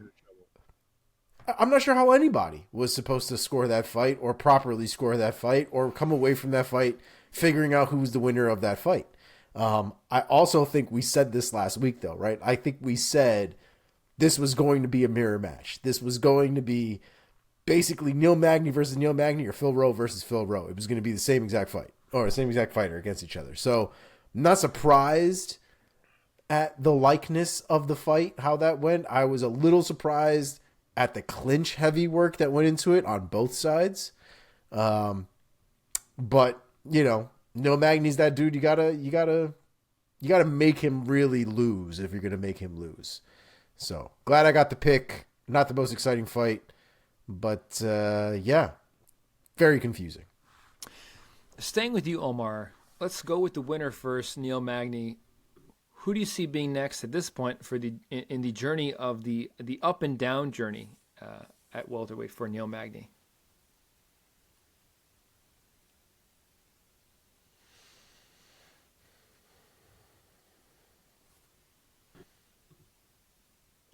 was supposed to score that fight or properly score that fight or come away from that fight figuring out who was the winner of that fight. I also think we said this last week, though, right? I think we said this was going to be a mirror match. This was going to be basically Neil Magny versus Neil Magny or Phil Rowe versus Phil Rowe. It was going to be the same exact fight or the same exact fighter against each other. So I'm not surprised at the likeness of the fight, how that went. I was a little surprised at the clinch heavy work that went into it on both sides. But Neil Magny's that dude. You gotta make him really lose if you're gonna make him lose. So glad I got the pick. Not the most exciting fight, but yeah, very confusing. Staying with you, Omar. Let's go with the winner first, Neil Magny. Who do you see being next at this point for in the journey of the up and down journey at welterweight for Neil Magny?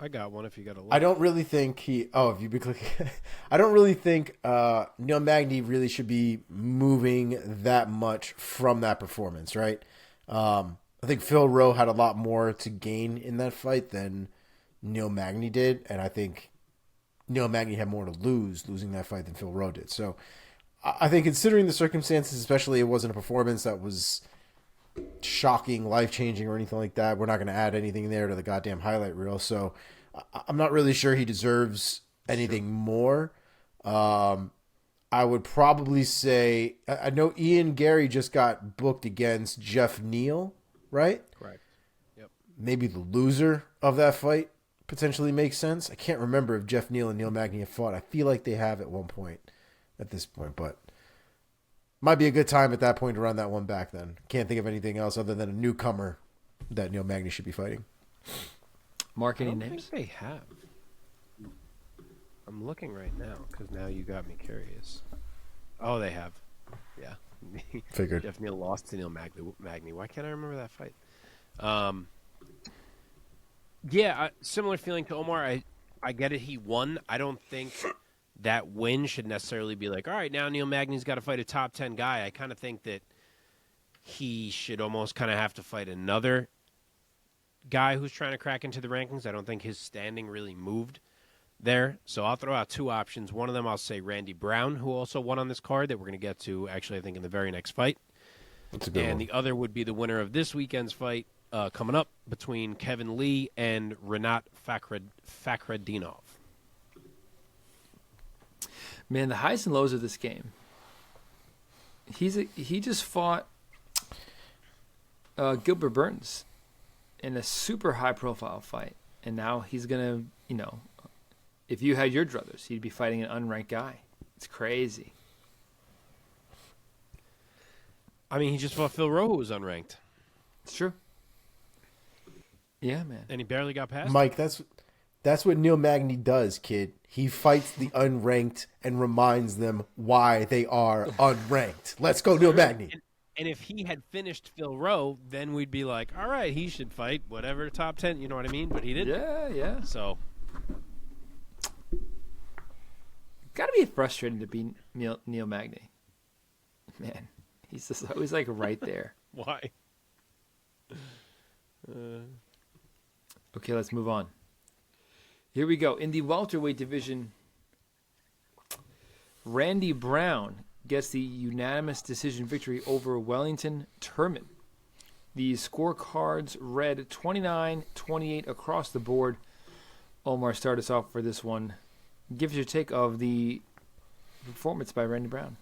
I got one if you got a look. I don't really think if you be clicking, I don't really think Neil Magny really should be moving that much from that performance, right? I think Phil Rowe had a lot more to gain in that fight than Neil Magny did, and I think Neil Magny had more to losing that fight than Phil Rowe did. So I think considering the circumstances, especially it wasn't a performance that was shocking, life-changing, or anything like that. We're not going to add anything there to the goddamn highlight reel, so I'm not really sure he deserves anything more. I would probably say I know Ian Gary just got booked against Jeff Neal, right? Correct. Yep. Maybe the loser of that fight potentially makes sense. I can't remember if Jeff Neal and Neil Magny have fought. I feel like they have at one point at this point, but might be a good time at that point to run that one back then. Can't think of anything else other than a newcomer that Neil Magny should be fighting. Mark, any I don't names? think they have. I'm looking right now because now you got me curious. Oh, they have. Yeah. Figured. Jeff Neal lost to Neil Magny. Why can't I remember that fight? Yeah, similar feeling to Omar. I get it. He won. I don't think that win should necessarily be like, all right, now Neil Magny's got to fight a top 10 guy. I kind of think that he should almost kind of have to fight another guy who's trying to crack into the rankings. I don't think his standing really moved there. So I'll throw out two options. One of them I'll say Randy Brown, who also won on this card that we're going to get to actually I think in the very next fight. That's a good and one. the other would be the winner of this weekend's fight, coming up between Kevin Lee and Rinat Fakhretdinov. Man, the highs and lows of this game. He just fought Gilbert Burns in a super high-profile fight, and now he's gonna, if you had your druthers, he'd be fighting an unranked guy. It's crazy. I mean, he just fought Phil Rowe, who was unranked. It's true. Yeah, man. And he barely got past Mike, that's what Neil Magny does, kid. He fights the unranked and reminds them why they are unranked. Let's go, Neil Magny. And if he had finished Phil Rowe, then we'd be like, all right, he should fight whatever top 10, you know what I mean? But he didn't. Yeah. So. Gotta be frustrating to be Neil Magny. Man, he's just always like right there. Why? Okay, let's move on. Here we go. In the welterweight division, Randy Brown gets the unanimous decision victory over Wellington Turman. The scorecards read 29-28 across the board. Omar, start us off for this one. Give us your take of the performance by Randy Brown.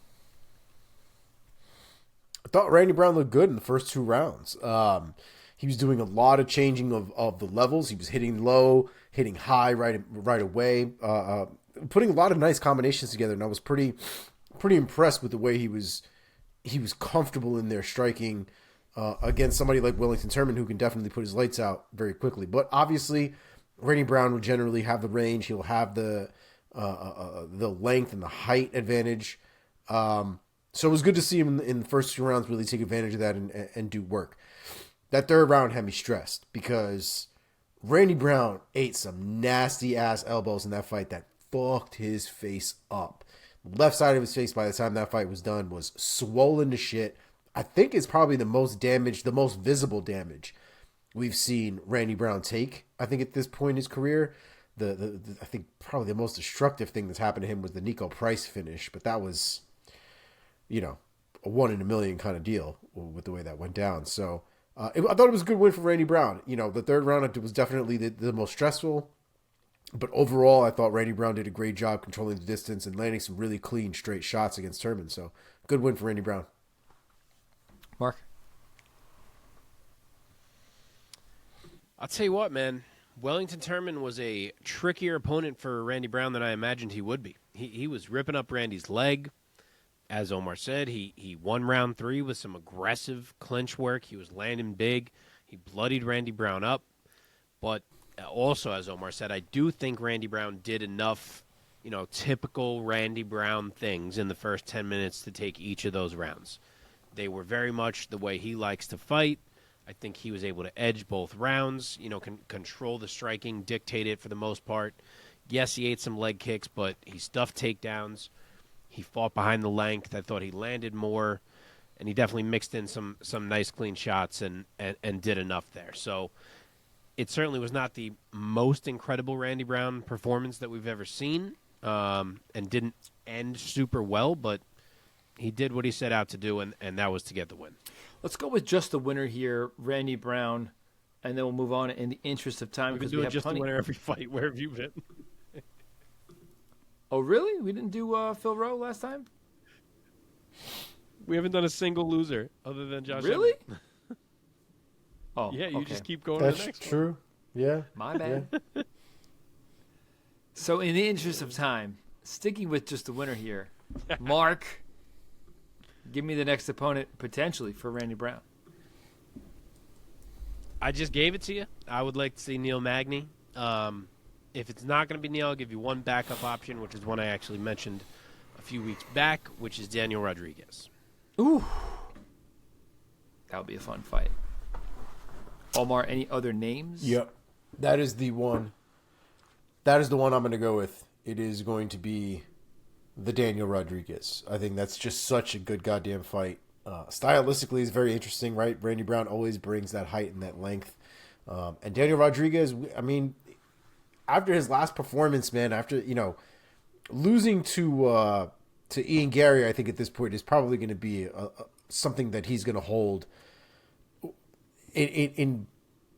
I thought Randy Brown looked good in the first 2 rounds. He was doing a lot of changing of the levels. He was hitting low, hitting high right away, putting a lot of nice combinations together. And I was pretty impressed with the way he was comfortable in there striking against somebody like Wellington Turman, who can definitely put his lights out very quickly. But obviously, Randy Brown will generally have the range. He'll have the length and the height advantage. So it was good to see him in the first 2 rounds really take advantage of that and do work. That 3rd round had me stressed because Randy Brown ate some nasty-ass elbows in that fight that fucked his face up. The left side of his face by the time that fight was done was swollen to shit. I think it's probably the most damage, the most visible damage we've seen Randy Brown take. I think at this point in his career, I think probably the most destructive thing that's happened to him was the Nico Price finish, but that was, a 1 in a million kind of deal with the way that went down. So I thought it was a good win for Randy Brown. The 3rd round was definitely the most stressful, but overall I thought Randy Brown did a great job controlling the distance and landing some really clean, straight shots against Turman. So good win for Randy Brown. Mark? I'll tell you what, man. Wellington Turman was a trickier opponent for Randy Brown than I imagined he would be. He was ripping up Randy's leg. As Omar said, he won round 3 with some aggressive clinch work. He was landing big. He bloodied Randy Brown up. But also, as Omar said, I do think Randy Brown did enough, typical Randy Brown things in the first 10 minutes to take each of those rounds. They were very much the way he likes to fight. I think he was able to edge both rounds, control the striking, dictate it for the most part. Yes, he ate some leg kicks, but he stuffed takedowns. He fought behind the length. I thought he landed more, and he definitely mixed in some nice clean shots and did enough there. So it certainly was not the most incredible Randy Brown performance that we've ever seen, and didn't end super well, but he did what he set out to do, and that was to get the win. Let's go with just the winner here, Randy Brown, and then we'll move on in the interest of time. We've been doing just the winner every fight. Where have you been? Oh, really? We didn't do Phil Rowe last time? We haven't done a single loser other than Josh. Really? Emmett. Oh, yeah, you okay. just keep going That's to the next true. one. Yeah. My bad. Yeah. So in the interest of time, sticking with just the winner here, Mark, give me the next opponent potentially for Randy Brown. I just gave it to you. I would like to see Neil Magny. If it's not going to be Neil, I'll give you one backup option, which is one I actually mentioned a few weeks back, which is Daniel Rodriguez. Ooh. That would be a fun fight. Omar, any other names? Yep. That is the one. That is the one I'm going to go with. It is going to be the Daniel Rodriguez. I think that's just such a good goddamn fight. Stylistically, it's very interesting, right? Randy Brown always brings that height and that length. And Daniel Rodriguez, I mean, after his last performance, man, after, losing to Ian Gary, I think at this point is probably going to be something that he's going to hold in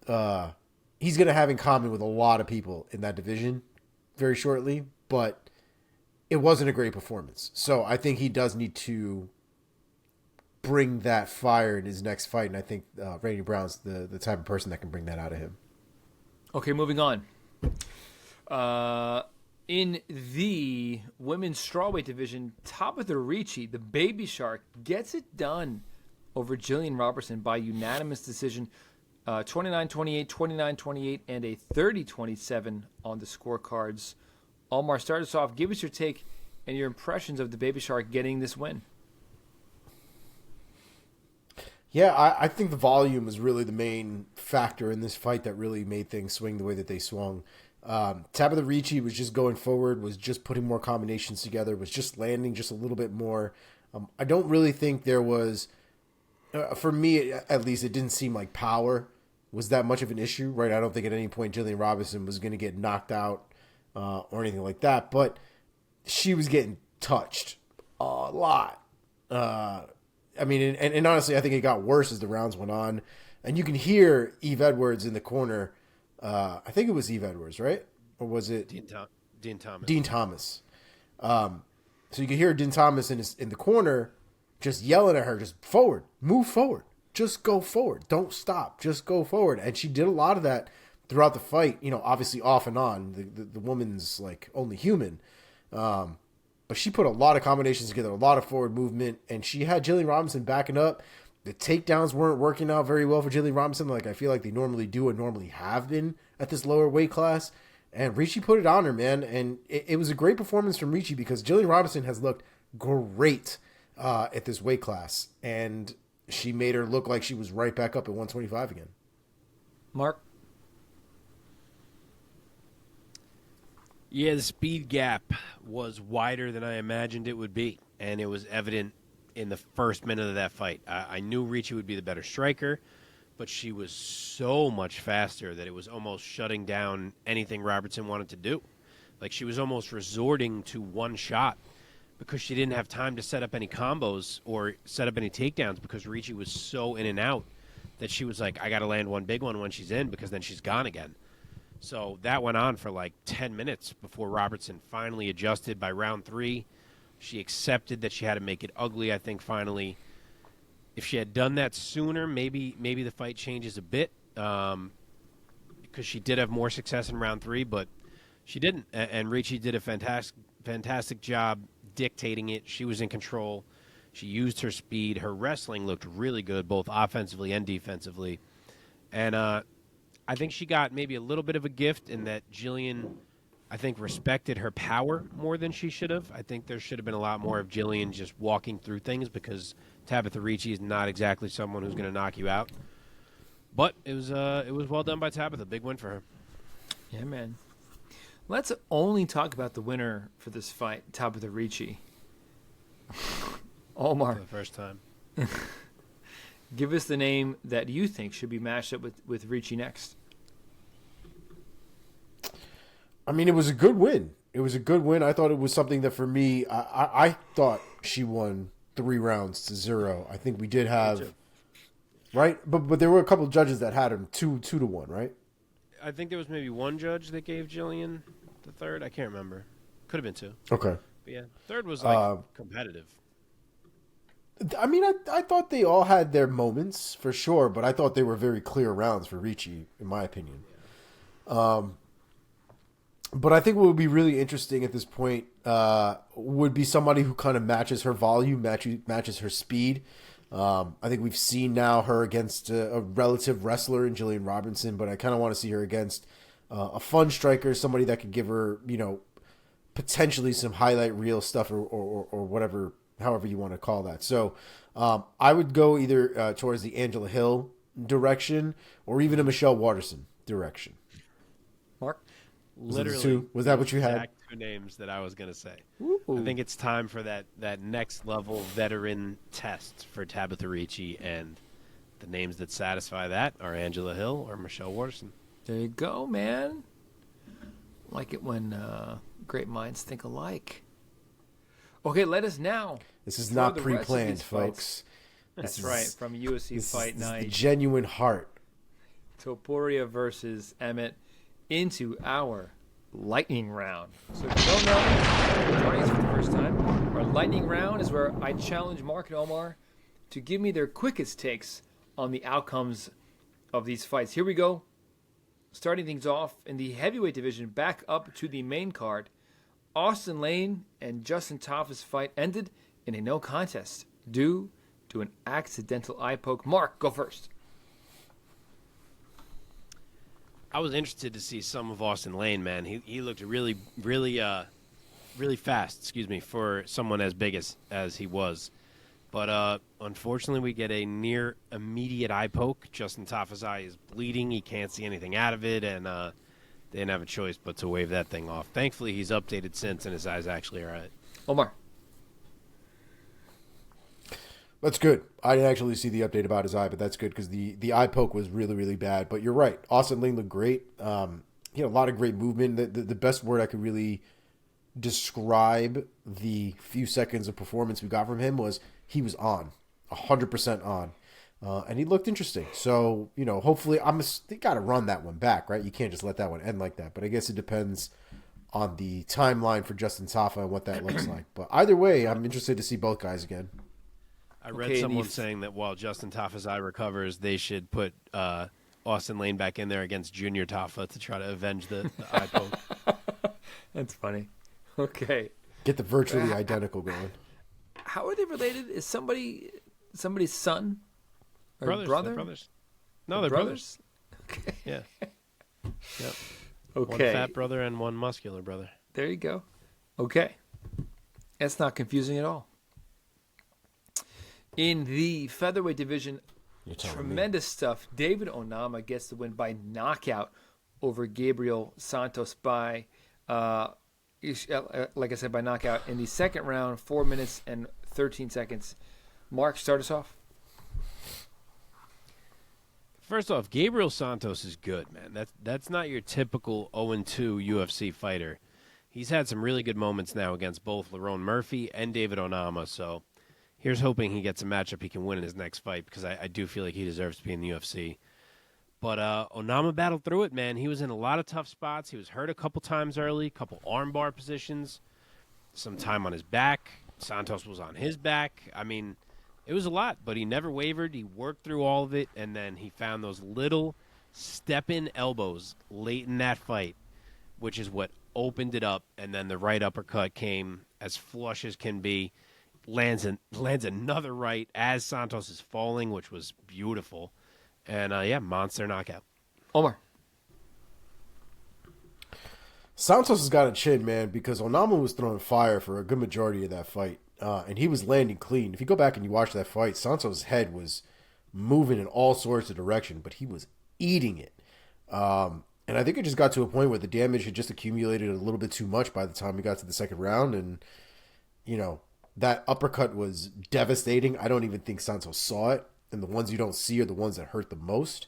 he's going to have in common with a lot of people in that division very shortly, but it wasn't a great performance. So I think he does need to bring that fire in his next fight, and I think Randy Brown's the type of person that can bring that out of him. Okay, moving on. In the women's strawweight division, Tabatha Ricci, the baby shark, gets it done over Gillian Robertson by unanimous decision, 29-28, 29-28, and a 30-27 on the scorecards. Omar, start us off. Give us your take and your impressions of the baby shark getting this win. Yeah, I think the volume was really the main factor in this fight that really made things swing the way that they swung. Tabatha Ricci was just going forward, was just putting more combinations together, was just landing just a little bit more. I don't really think there was, for me at least, it didn't seem like power was that much of an issue, right? I don't think at any point Gillian Robertson was going to get knocked out or anything like that, but she was getting touched a lot. I mean, and honestly, I think it got worse as the rounds went on. And you can hear Eve Edwards in the corner. I think it was Eve Edwards, right? Or was it Dean Thomas? Dean Thomas. So you can hear Dean Thomas in the corner just yelling at her, just forward, move forward, just go forward. Don't stop, just go forward. And she did a lot of that throughout the fight, obviously off and on. The woman's like only human. But she put a lot of combinations together, a lot of forward movement, and she had Gillian Robinson backing up. The takedowns weren't working out very well for Gillian Robinson, like I feel like they normally do and normally have been at this lower weight class. And Ricci put it on her, man. And it was a great performance from Ricci because Gillian Robinson has looked great at this weight class. And she made her look like she was right back up at 125 again. Mark? Yeah, the speed gap was wider than I imagined it would be, and it was evident in the first minute of that fight. I knew Ricci would be the better striker, but she was so much faster that it was almost shutting down anything Robertson wanted to do. Like, she was almost resorting to one shot because she didn't have time to set up any combos or set up any takedowns because Ricci was so in and out that she was like, I got to land one big one when she's in because then she's gone again. So that went on for like 10 minutes before Robertson finally adjusted by round 3. She accepted that she had to make it ugly, I think, finally. If she had done that sooner, maybe the fight changes a bit because she did have more success in round 3, but she didn't. And Ricci did a fantastic job dictating it. She was in control. She used her speed. Her wrestling looked really good, both offensively and defensively. And I think she got maybe a little bit of a gift in that Gillian, I think, respected her power more than she should have. I think there should have been a lot more of Gillian just walking through things because Tabatha Ricci is not exactly someone who's going to knock you out. But it was well done by Tabatha. Big win for her. Yeah, man. Let's only talk about the winner for this fight, Tabatha Ricci. Omar. For the first time. Give us the name that you think should be matched up with Ricci next. I mean, it was a good win. It was a good win. I thought it was something that for me, I thought she won 3 rounds to 0. I think we did have, right? But there were a couple of judges that had him 2-1, right? I think there was maybe one judge that gave Gillian the third. I can't remember. Could have been 2. Okay. But yeah, third was like competitive. I mean, I thought they all had their moments for sure, but I thought they were very clear rounds for Ricci, in my opinion. Yeah. But I think what would be really interesting at this point would be somebody who kind of matches her volume, matches her speed. I think we've seen now her against a relative wrestler in Gillian Robinson, but I kind of want to see her against a fun striker, somebody that could give her, potentially some highlight reel stuff or whatever, however you want to call that. So I would go either towards the Angela Hill direction or even a Michelle Waterson direction. Mark? Literally, was that what you had? Exact 2 names that I was going to say. Ooh. I think it's time for that next level veteran test for Tabatha Ricci, and the names that satisfy that are Angela Hill or Michelle Waterson. There you go, man. Like it when great minds think alike. Okay, let us now. This is not pre-planned, folks. That's right, from UFC Fight Night. The genuine heart Topuria versus Emmett into our lightning round. So if you don't know, joining us for the first time, our lightning round is where I challenge Mark and Omar to give me their quickest takes on the outcomes of these fights. Here we go. Starting things off in the heavyweight division, back up to the main card. Austin Lane and Justin Tafa's fight ended in a no contest due to an accidental eye poke. Mark, go first. I was interested to see some of Austin Lane, man. He looked really fast, for someone as big as he was. But unfortunately, we get a near immediate eye poke. Justin Tafa's eye is bleeding. He can't see anything out of it, and they didn't have a choice but to wave that thing off. Thankfully, he's updated since, and his eye's actually all right. Omar. That's good. I didn't actually see the update about his eye, but that's good because the eye poke was really, really bad. But you're right. Austin Lane looked great. He had a lot of great movement. The best word I could really describe the few seconds of performance we got from him was he was on, 100% on. And he looked interesting. So, hopefully they got to run that one back, right? You can't just let that one end like that. But I guess it depends on the timeline for Justin Tafa and what that looks like. But either way, I'm interested to see both guys again. I read someone saying that while Justin Tafa's eye recovers, they should put Austin Lane back in there against Junior Tafa to try to avenge the eye poke. That's funny. Okay. Get the virtually identical going. How are they related? Is somebody's son or brothers, brother? They're brothers. No, they're brothers. Okay. Yeah. Yep. Okay. One fat brother and one muscular brother. There you go. Okay. That's not confusing at all. In the featherweight division, tremendous stuff. David Onama gets the win by knockout over Gabriel Santos by, like I said, by knockout in the second round, 4 minutes and 13 seconds. Mark, start us off. First off, Gabriel Santos is good, man. That's not your typical 0-2 UFC fighter. He's had some really good moments now against both Lerone Murphy and David Onama, so here's hoping he gets a matchup he can win in his next fight because I do feel like he deserves to be in the UFC. But Onama battled through it, man. He was in a lot of tough spots. He was hurt a couple times early, couple armbar positions, some time on his back. Santos was on his back. I mean, it was a lot, but he never wavered. He worked through all of it, and then he found those little step-in elbows late in that fight, which is what opened it up, and then the right uppercut came as flush as can be. Lands another right as Santos is falling, which was beautiful. And, monster knockout. Omar. Santos has got a chin, man, because Onama was throwing fire for a good majority of that fight. And he was landing clean. If you go back and you watch that fight, Santos' head was moving in all sorts of direction, but he was eating it. And I think it just got to a point where the damage had just accumulated a little bit too much by the time we got to the second round. And, that uppercut was devastating. I don't even think Santos saw it. And the ones you don't see are the ones that hurt the most.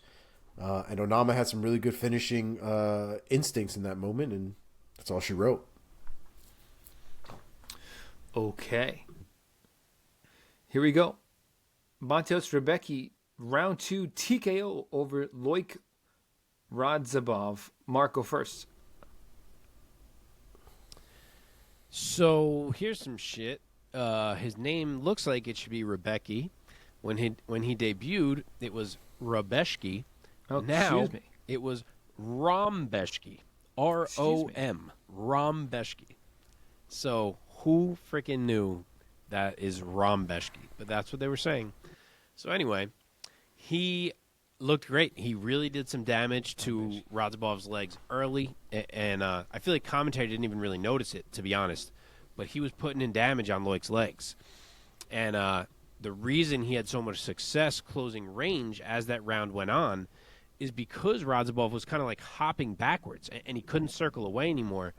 And Onama had some really good finishing instincts in that moment, and that's all she wrote. Okay. Here we go. Montios Rebecki, round 2, TKO over Loik Radzhabov. Marco first. So here's some shit. His name looks like it should be Rebecki. When he debuted, it was Rabeshki. Oh, now excuse me. it was Rombeshki. R-O-M. Rombeshki. So who freaking knew that is Rombeshki? But that's what they were saying. So anyway, he looked great. He really did some damage to Radzhabov's legs early, and I feel like commentary didn't even really notice it, to be honest. But he was putting in damage on Loik's legs. And the reason he had so much success closing range as that round went on is because Radzhabov was kind of like hopping backwards, and he couldn't circle away anymore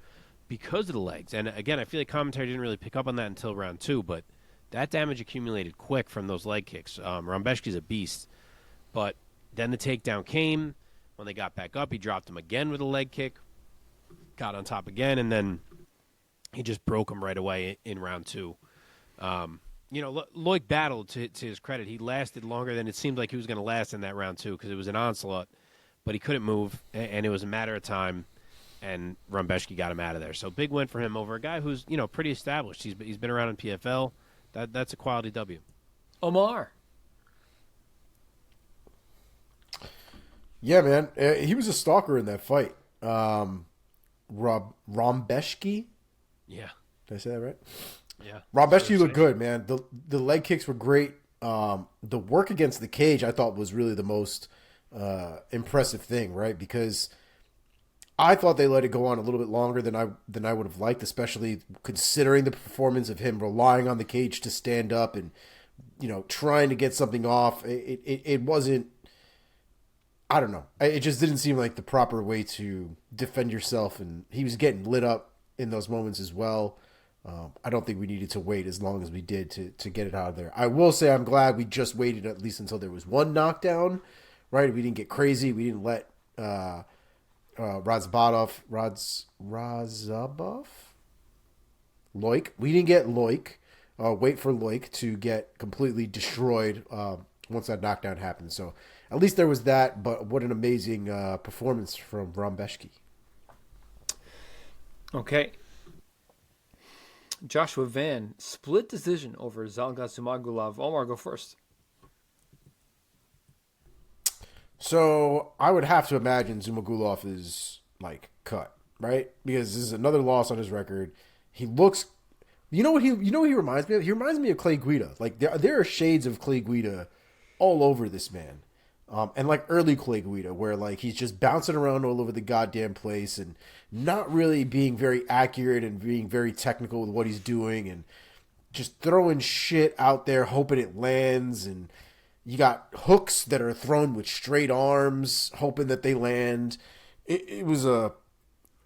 because of the legs. And again, I feel like commentary didn't really pick up on that until round 2, but that damage accumulated quick from those leg kicks. Rombeshki's a beast. But then the takedown came. When they got back up, he dropped him again with a leg kick, got on top again, and then he just broke him right away in round 2. Loik battled, to his credit. He lasted longer than it seemed like he was going to last in that round 2 because it was an onslaught. but he couldn't move, and it was a matter of time, and Rumbeshki got him out of there. So big win for him over a guy who's, pretty established. He's been around in PFL. That's a quality W. Omar. Yeah, man. He was a stalker in that fight. Rombeshki? Yeah. Did I say that right? Yeah. Rombeshki looked good, man. The leg kicks were great. The work against the cage I thought was really the most impressive thing, right? Because I thought they let it go on a little bit longer than I would have liked, especially considering the performance of him relying on the cage to stand up and trying to get something off. It wasn't. I don't know. It just didn't seem like the proper way to defend yourself, and he was getting lit up in those moments as well. I don't think we needed to wait as long as we did to get it out of there. I will say I'm glad we just waited at least until there was one knockdown, right? We didn't get crazy. We didn't let Razabov, Loik. We didn't get Loik. Wait for Loik to get completely destroyed once that knockdown happened. So at least there was that, but what an amazing performance from Rombeshki. Okay. Joshua Van, split decision over Zalga Zumagulov. Omar, go first. So I would have to imagine Zumagulov is cut, right? Because this is another loss on his record. He looks, what he reminds me of? He reminds me of Clay Guida. There are shades of Clay Guida all over this man. And early Clay Guida, where he's just bouncing around all over the goddamn place and not really being very accurate and being very technical with what he's doing and just throwing shit out there, hoping it lands. And you got hooks that are thrown with straight arms, hoping that they land. It was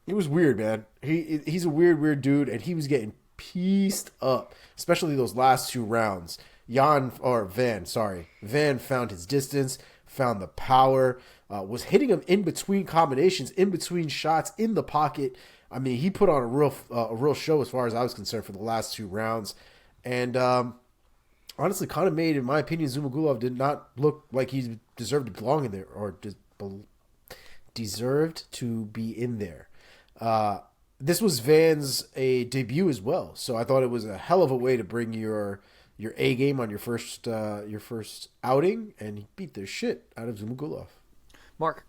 weird, man. He's a weird dude, and he was getting pieced up, especially those last two rounds. Van found his distance, found the power, was hitting him in between combinations, in between shots, in the pocket. I mean, he put on a real show as far as I was concerned for the last two rounds. And honestly, kind of made, in my opinion, Zumagulov did not look like he deserved to belong in there or deserved to be in there. This was Van's debut as well, so I thought it was a hell of a way to bring your A game on your first outing, and he beat the shit out of Zumagulov. Mark.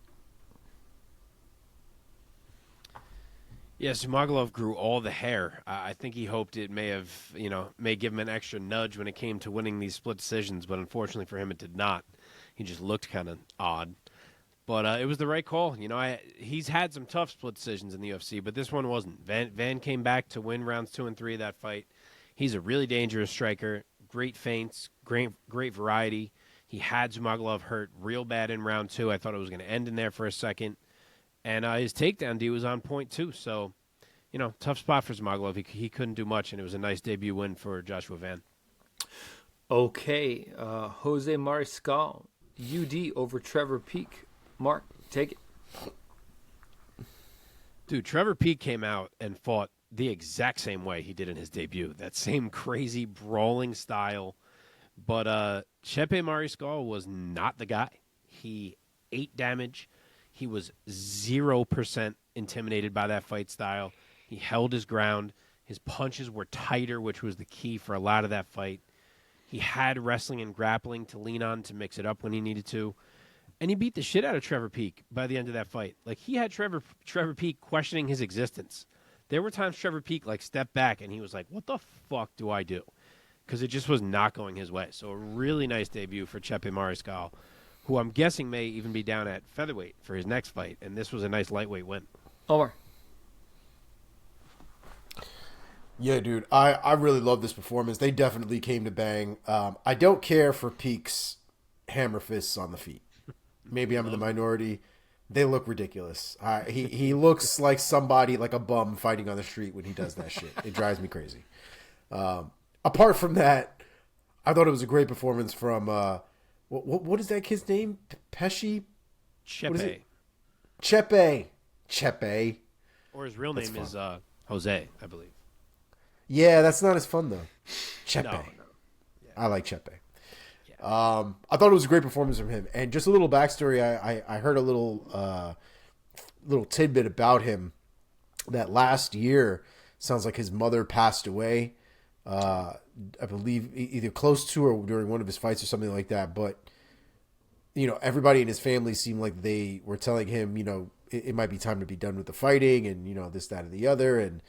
Yeah, Zumagulov grew all the hair. I think he hoped it may give him an extra nudge when it came to winning these split decisions, but unfortunately for him, it did not. He just looked kind of odd. But it was the right call. He's had some tough split decisions in the UFC, but this one wasn't. Van came back to win rounds 2 and 3 of that fight. He's a really dangerous striker. Great feints, great variety. He had Zumagulov hurt real bad in round 2. I thought it was going to end in there for a second. And his takedown D was on point, too. So, tough spot for Zumagulov. He couldn't do much, and it was a nice debut win for Joshua Van. Okay. Jose Mariscal, UD over Trevor Peek. Mark, take it. Dude, Trevor Peek came out and fought the exact same way he did in his debut. That same crazy brawling style. But Chepe Mariscal was not the guy. He ate damage. He was 0% intimidated by that fight style. He held his ground. His punches were tighter, which was the key for a lot of that fight. He had wrestling and grappling to lean on to mix it up when he needed to. And he beat the shit out of Trevor Peek by the end of that fight. He had Trevor Peek questioning his existence. There were times Trevor Peek stepped back and he was like, what the fuck do I do? Because it just was not going his way. So a really nice debut for Chepe Mariscal, who I'm guessing may even be down at featherweight for his next fight. And this was a nice lightweight win. Omar. Yeah, dude. I really love this performance. They definitely came to bang. I don't care for Peek's hammer fists on the feet. Maybe I'm in the minority. They look ridiculous. He looks like somebody, like a bum fighting on the street when he does that shit. It drives me crazy. Apart from that, I thought it was a great performance from what is that kid's name? Pesci? Chepe. Chepe. Or his real name is Jose, I believe. Yeah, that's not as fun though. Chepe. No. Yeah. I like Chepe. Yeah. I thought it was a great performance from him. And just a little backstory, I heard a little tidbit about him that last year, sounds like his mother passed away. I believe either close to or during one of his fights or something like that. But, everybody in his family seemed like they were telling him, it might be time to be done with the fighting and, this, that, and the other. And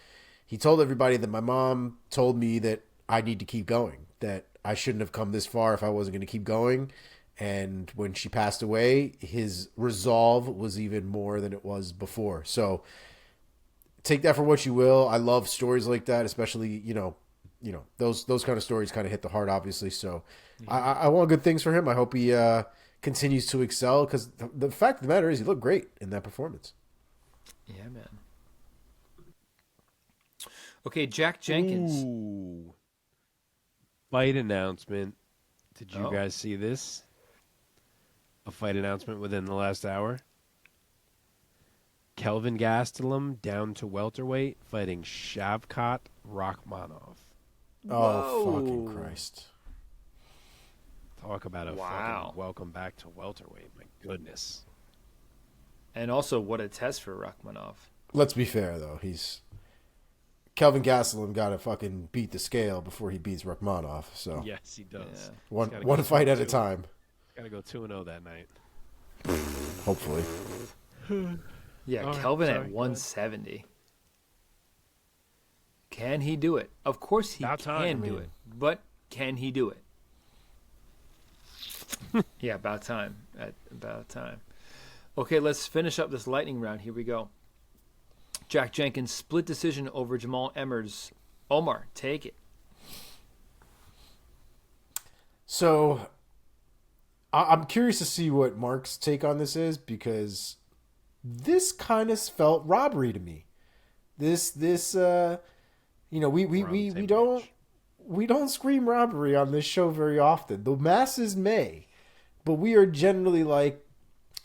he told everybody that my mom told me that I need to keep going, that I shouldn't have come this far if I wasn't going to keep going. And when she passed away, his resolve was even more than it was before. So take that for what you will. I love stories like that, especially, those kind of stories kind of hit the heart, obviously. So I want good things for him. I hope he continues to excel, because the fact of the matter is he looked great in that performance. Yeah, man. Okay, Jack Jenkins. Ooh. Fight announcement. Did you guys see this? A fight announcement within the last hour. Kelvin Gastelum down to welterweight, fighting Shavkat Rakhmonov. Oh, fucking Christ. Talk about a fucking welcome back to welterweight. My goodness. And also, what a test for Rakhmonov. Let's be fair, though. Kelvin Gastelum got to fucking beat the scale before he beats Rakhmonov. So yes, he does. Yeah. One fight at a time. Got to go 2-0 that night. Hopefully. Yeah, Kelvin at 170. Can he do it? Of course he can do it. But can he do it? Yeah, about time. About time. Okay, let's finish up this lightning round. Here we go. Jack Jenkins split decision over Jamal Emmers. Omar, take it. So I'm curious to see what Mark's take on this is, because this kind of felt robbery to me. We don't scream robbery on this show very often. The masses may, but we are generally like,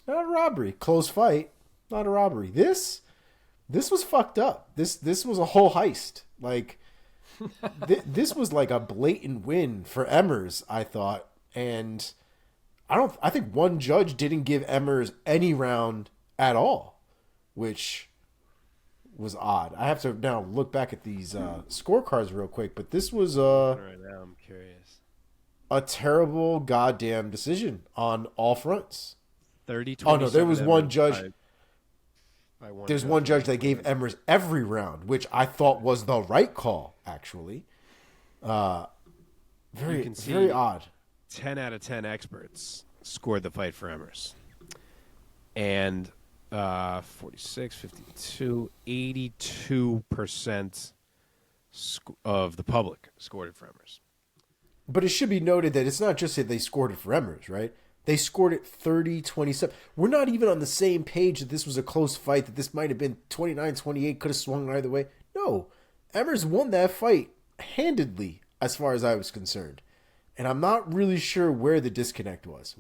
not a robbery, close fight, not a robbery. This was fucked up. This was a whole heist. Like, this was like a blatant win for Emmers, I thought. And I think one judge didn't give Emmers any round at all, which was odd. I have to now look back at these scorecards real quick, but this was right now I'm curious. A terrible goddamn decision on all fronts. 30-27. Oh no, there was one judge. There's one judge that gave Emmers every round, which I thought was the right call, actually. Very odd. 10 out of 10 experts scored the fight for Emmers. And 46, 52, 82% of the public scored it for Emmers. But it should be noted that it's not just that they scored it for Emmers, right? They scored it 30-27. We're not even on the same page that this was a close fight, that this might have been 29-28, could have swung either way. No, Emmers won that fight handedly as far as I was concerned. And I'm not really sure where the disconnect was.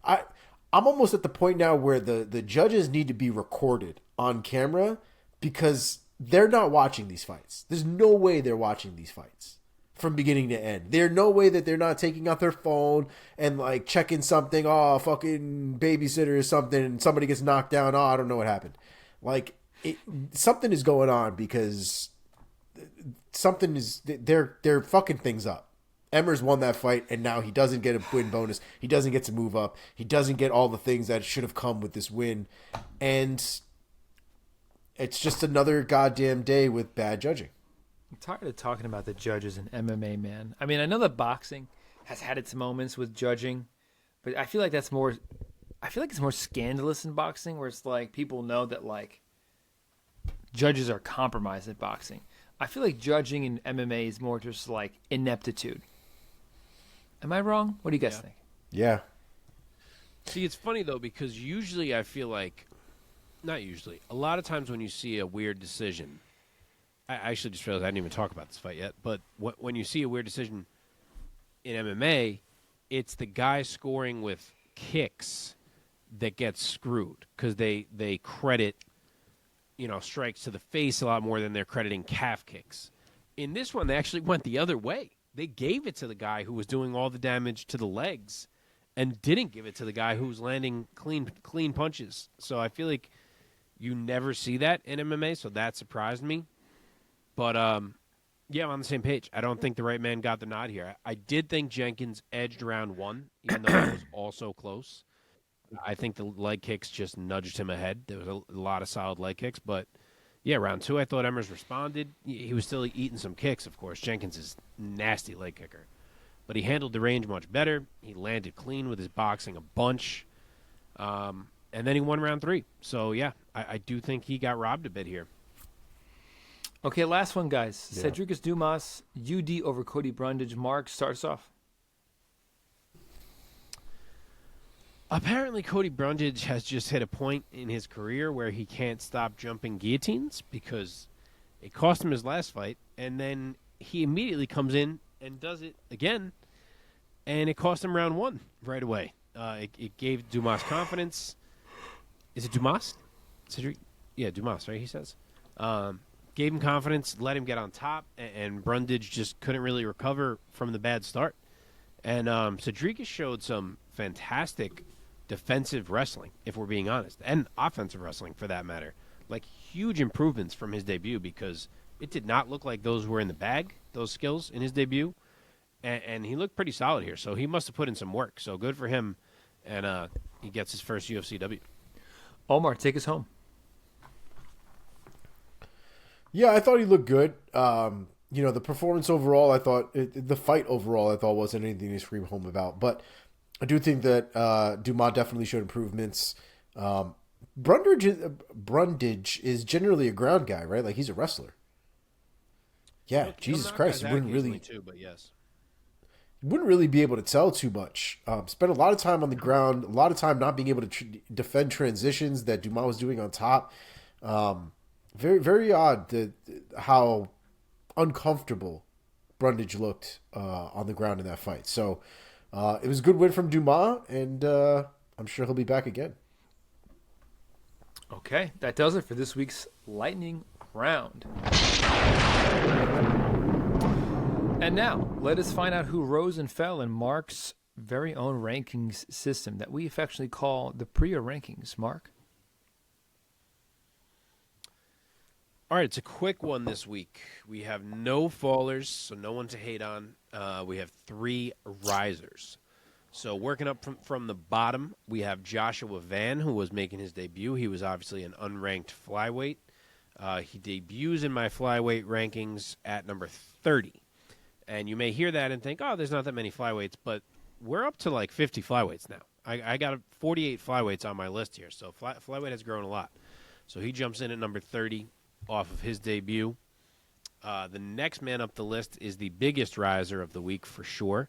I'm almost at the point now where the judges need to be recorded on camera, because they're not watching these fights. There's no way they're watching these fights from beginning to end. There's no way that they're not taking out their phone and like checking something. Oh, fucking babysitter or something, and somebody gets knocked down. Oh, I don't know what happened. Like, something is going on, because they're fucking things up. Emmers won that fight, and now he doesn't get a win bonus. He doesn't get to move up. He doesn't get all the things that should have come with this win. And it's just another goddamn day with bad judging. I'm tired of talking about the judges in MMA, man. I mean, I know that boxing has had its moments with judging, but I feel like it's more scandalous in boxing, where it's like people know that like judges are compromised at boxing. I feel like judging in MMA is more just like ineptitude. Am I wrong? What do you guys think? Yeah. See, it's funny, though, because usually I feel like, not usually, a lot of times when you see a weird decision, I actually just realized I didn't even talk about this fight yet, but when you see a weird decision in MMA, it's the guy scoring with kicks that gets screwed, because they credit, strikes to the face a lot more than they're crediting calf kicks. In this one, they actually went the other way. they gave it to the guy who was doing all the damage to the legs and didn't give it to the guy who was landing clean punches. So I feel like you never see that in MMA, so that surprised me. But, yeah, I'm on the same page. I don't think the right man got the nod here. I did think Jenkins edged round 1, even though it was also close. I think the leg kicks just nudged him ahead. There was a lot of solid leg kicks. But, yeah, round 2, I thought Emmers responded. He was still eating some kicks, of course. Jenkins is nasty leg kicker. But he handled the range much better. He landed clean with his boxing a bunch. And then he won round 3. So, yeah, I do think he got robbed a bit here. Okay, last one, guys. Yeah. Cedricus Dumas, UD over Cody Brundage. Mark starts off. Apparently, Cody Brundage has just hit a point in his career where he can't stop jumping guillotines because it cost him his last fight, and then he immediately comes in and does it again, and it cost him round 1 right away. It gave Dumas confidence. Is it Dumas? Cedric? Yeah, Dumas, right? He says. Gave him confidence, let him get on top, and Brundage just couldn't really recover from the bad start. And Cedricus showed some fantastic defensive wrestling, if we're being honest, and offensive wrestling for that matter. Like, huge improvements from his debut because it did not look like those were in the bag, those skills in his debut. And he looked pretty solid here, so he must have put in some work. So good for him, and he gets his first UFC W. Omar, take us home. Yeah, I thought he looked good. The performance overall, I thought the fight overall, I thought wasn't anything to scream home about. But I do think that Dumas definitely showed improvements. Brundage is generally a ground guy, right? Like, he's a wrestler. Yeah, Jesus Christ, he wouldn't really too, but yes. Wouldn't really be able to tell too much. Spent a lot of time on the ground, a lot of time not being able to defend transitions that Dumas was doing on top. Very, very odd how uncomfortable Brundage looked on the ground in that fight. So it was a good win from Dumas, and I'm sure he'll be back again. Okay, that does it for this week's Lightning Round. And now, let us find out who rose and fell in Mark's very own rankings system that we affectionately call the Priaulx Rankings. Mark? All right, it's a quick one this week. We have no fallers, so no one to hate on. We have 3 risers. So working up from the bottom, we have Joshua Van, who was making his debut. He was obviously an unranked flyweight. He debuts in my flyweight rankings at number 30. And you may hear that and think, oh, there's not that many flyweights, but we're up to like 50 flyweights now. I got 48 flyweights on my list here, so flyweight has grown a lot. So he jumps in at number 30 off of his debut. The next man up the list is the biggest riser of the week for sure,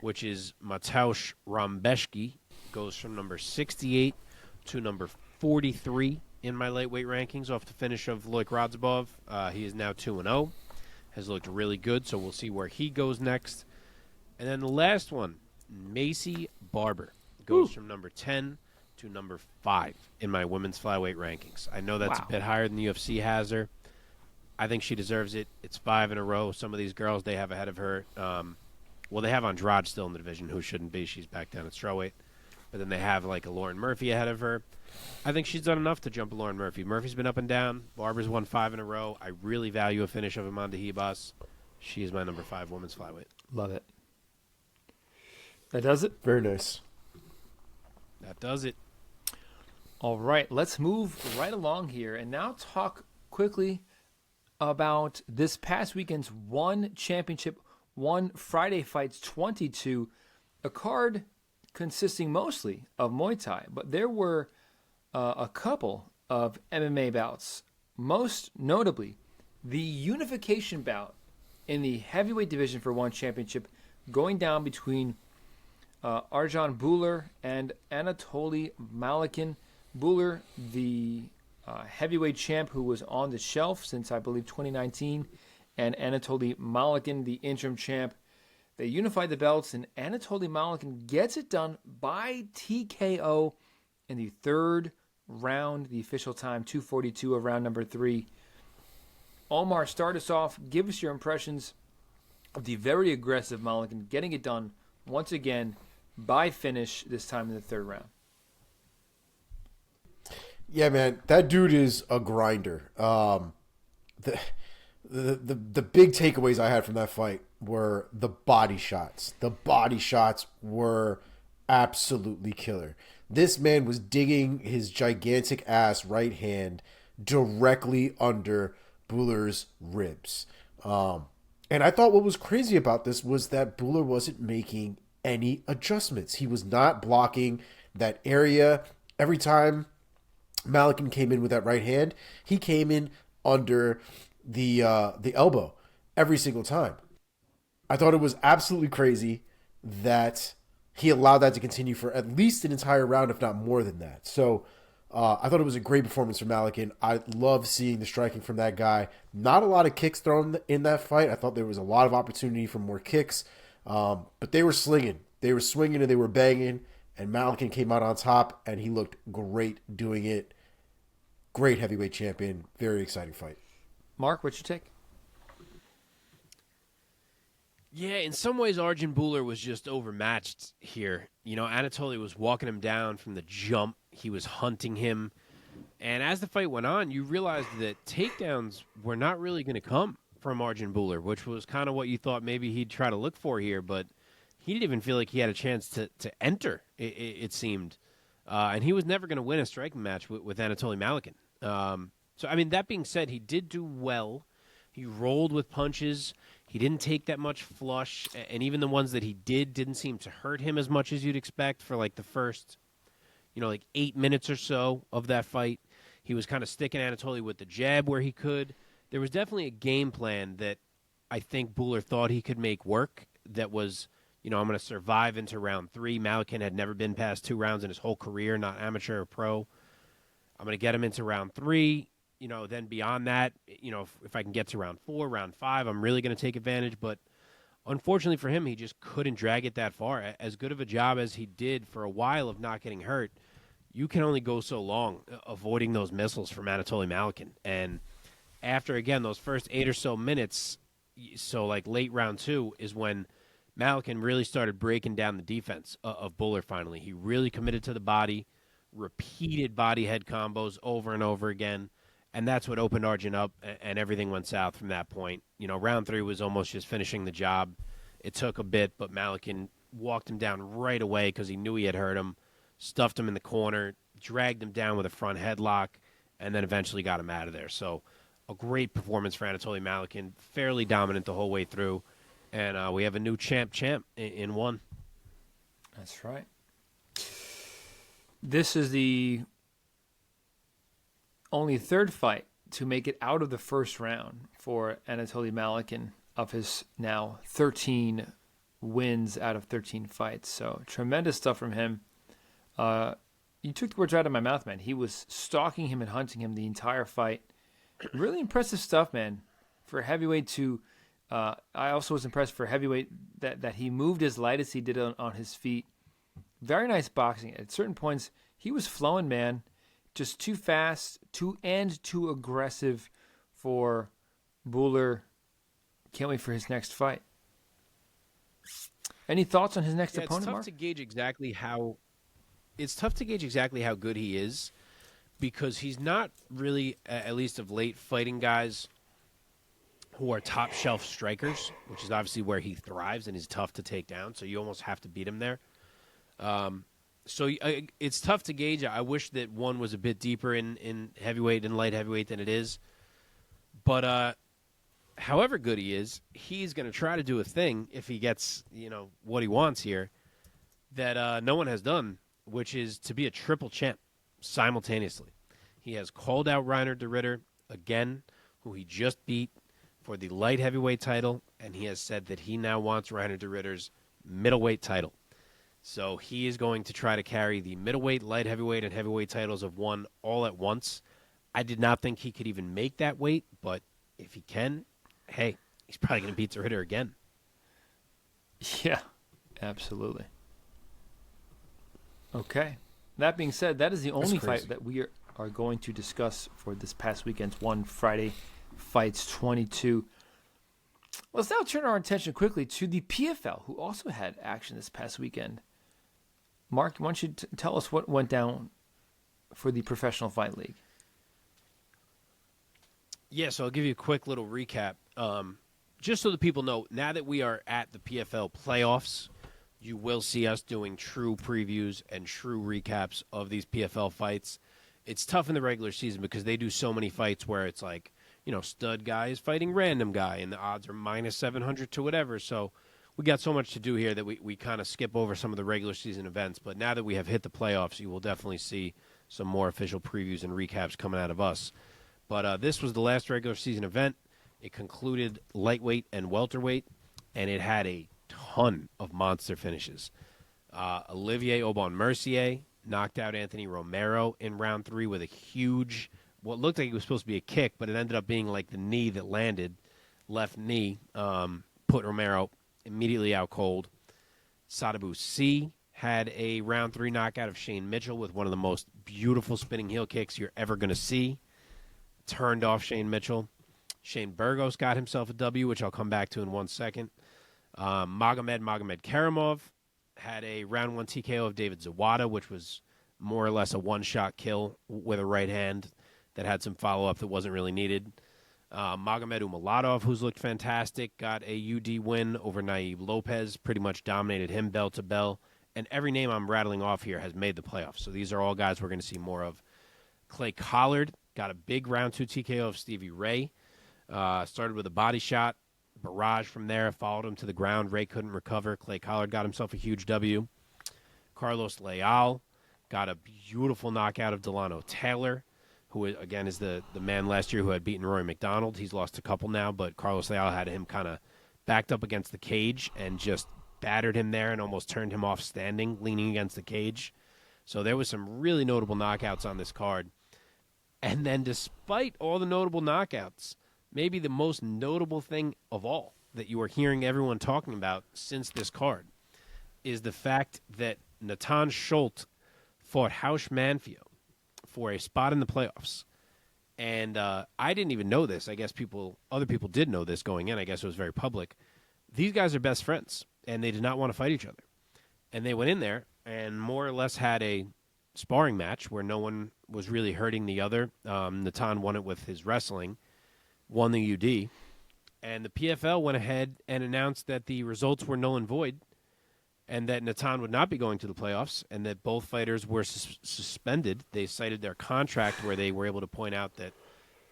which is Mateusz Rambeszki. Goes from number 68 to number 43 in my lightweight rankings off the finish of Loic Radzhabov. He is now 2-0. Has looked really good, so we'll see where he goes next. And then the last one, Maycee Barber, goes from number 10 to number 5 in my women's flyweight rankings. I know that's a bit higher than the UFC has her. I think she deserves it. It's 5 in a row. Some of these girls they have ahead of her. They have Andrade still in the division, who shouldn't be. She's back down at strawweight. But then they have like a Lauren Murphy ahead of her. I think she's done enough to jump a Lauren Murphy. Murphy's been up and down. Barber's won 5 in a row. I really value a finish of Amanda Ribas. She is my number 5 women's flyweight. Love it. That does it? Very nice. That does it. All right, let's move right along here and now talk quickly about this past weekend's One Championship, One Friday Fights 22, a card consisting mostly of Muay Thai, but there were a couple of MMA bouts, most notably the unification bout in the heavyweight division for One Championship going down between Arjan Bhullar and Anatoly Malykhin. Bhullar, the heavyweight champ who was on the shelf since, I believe, 2019, and Anatoly Malykhin, the interim champ. They unified the belts, and Anatoly Malykhin gets it done by TKO in the 3rd round, the official time, 2:42 of round number 3. Omar, start us off. Give us your impressions of the very aggressive Malykhin, getting it done once again by finish, this time in the third round. Yeah, man, that dude is a grinder. The big takeaways I had from that fight were the body shots. The body shots were absolutely killer. This man was digging his gigantic ass right hand directly under Bhullar's ribs. And I thought what was crazy about this was that Bhullar wasn't making any adjustments. He was not blocking that area. Every time Malykhin came in with that right hand, he came in under the elbow every single time. I thought it was absolutely crazy that he allowed that to continue for at least an entire round, if not more than that. So I thought it was a great performance from Malykhin. I love seeing the striking from that guy. Not a lot of kicks thrown in that fight. I thought there was a lot of opportunity for more kicks, but they were slinging. They were swinging and they were banging, and Malykhin came out on top, and he looked great doing it. Great heavyweight champion. Very exciting fight. Mark, what's your take? Yeah, in some ways, Arjan Bhullar was just overmatched here. You know, Anatoly was walking him down from the jump. He was hunting him. And as the fight went on, you realized that takedowns were not really going to come from Arjan Bhullar, which was kind of what you thought maybe he'd try to look for here. But he didn't even feel like he had a chance to enter, it seemed. And he was never going to win a striking match with Anatoly Malykhin. So, I mean, that being said, he did do well. He rolled with punches. He didn't take that much flush, and even the ones that he didn't seem to hurt him as much as you'd expect for, like, the first, 8 minutes or so of that fight. He was kind of sticking Anatoly with the jab where he could. There was definitely a game plan that I think Bhullar thought he could make work that was, I'm going to survive into round 3. Malykhin had never been past 2 rounds in his whole career, not amateur or pro. I'm going to get him into round 3. Then beyond that, if I can get to round 4, round 5, I'm really going to take advantage. But unfortunately for him, he just couldn't drag it that far. As good of a job as he did for a while of not getting hurt, you can only go so long avoiding those missiles from Anatoly Malykhin. And after, again, those first 8 or so minutes, so like late round 2 is when Malykhin really started breaking down the defense of Bhullar finally. He really committed to the body, repeated body head combos over and over again. And that's what opened Arjan up, and everything went south from that point. Round 3 was almost just finishing the job. It took a bit, but Malykhin walked him down right away because he knew he had hurt him, stuffed him in the corner, dragged him down with a front headlock, and then eventually got him out of there. So a great performance for Anatoly Malykhin, fairly dominant the whole way through. And we have a new champ in 1. That's right. This is the only third fight to make it out of the first round for Anatoly Malykhin of his now 13 wins out of 13 fights. So tremendous stuff from him. You took the words right out of my mouth, man. He was stalking him and hunting him the entire fight. Really impressive stuff, man. For heavyweight to, I also was impressed for heavyweight that he moved as light as he did on his feet. Very nice boxing. At certain points, he was flowing, man. Just too fast, too aggressive for Bhullar. Can't wait for his next fight. Any thoughts on his next opponent, It's tough Mark? to gauge exactly how. It's tough to gauge exactly how good he is, because he's not really, at least of late, fighting guys who are top shelf strikers, which is obviously where he thrives and is tough to take down. So you almost have to beat him there. So it's tough to gauge. I wish that one was a bit deeper in heavyweight and light heavyweight than it is. But however good he is, he's going to try to do a thing if he gets what he wants here that no one has done, which is to be a triple champ simultaneously. He has called out Reiner de Ridder again, who he just beat for the light heavyweight title, and he has said that he now wants Reiner de Ridder's middleweight title. So he is going to try to carry the middleweight, light heavyweight, and heavyweight titles of one all at once. I did not think he could even make that weight, but if he can, hey, he's probably going to beat de Ridder again. Yeah, absolutely. Okay. That being said, that is the only fight that we are going to discuss for this past weekend's One Friday Fights 22. Let's now turn our attention quickly to the PFL, who also had action this past weekend. Mark, why don't you tell us what went down for the Professional Fight League? Yeah, so I'll give you a quick little recap. Just so the people know, now that we are at the PFL playoffs, you will see us doing true previews and true recaps of these PFL fights. It's tough in the regular season because they do so many fights where it's like, stud guy is fighting random guy, and the odds are minus 700 to whatever. So we got so much to do here that we kind of skip over some of the regular season events. But now that we have hit the playoffs, you will definitely see some more official previews and recaps coming out of us. But this was the last regular season event. It concluded lightweight and welterweight, and it had a ton of monster finishes. Olivier Aubin-Mercier knocked out Anthony Romero in round 3 with a huge, what looked like it was supposed to be a kick, but it ended up being like the knee that landed, left knee, put Romero immediately out cold. Sadibou C had a round 3 knockout of Shane Mitchell with one of the most beautiful spinning heel kicks you're ever going to see. Turned off Shane Mitchell. Shane Burgos got himself a W, which I'll come back to in 1 second. Magomed Karamov had a round 1 TKO of David Zawada, which was more or less a one-shot kill with a right hand that had some follow-up that wasn't really needed. Magomed Umalatov, who's looked fantastic, got a UD win over Naib Lopez, pretty much dominated him bell to bell. And every name I'm rattling off here has made the playoffs. So these are all guys we're going to see more of. Clay Collard got a big round 2 TKO of Stevie Ray. Started with a body shot. Barrage from there, followed him to the ground. Ray couldn't recover. Clay Collard got himself a huge W. Carlos Leal got a beautiful knockout of Delano Taylor, who, again, is the man last year who had beaten Rory McDonald. He's lost a couple now, but Carlos Leal had him kind of backed up against the cage and just battered him there and almost turned him off standing, leaning against the cage. So there was some really notable knockouts on this card. And then despite all the notable knockouts, maybe the most notable thing of all that you are hearing everyone talking about since this card is the fact that Natan Schultz fought Hausch Manfio for a spot in the playoffs. And I didn't even know this. I guess other people did know this going in. I guess it was very public. These guys are best friends, and they did not want to fight each other. And they went in there and more or less had a sparring match where no one was really hurting the other. Natan won it with his wrestling, won the UD, and the PFL went ahead and announced that the results were null and void and that Natan would not be going to the playoffs and that both fighters were suspended. They cited their contract where they were able to point out that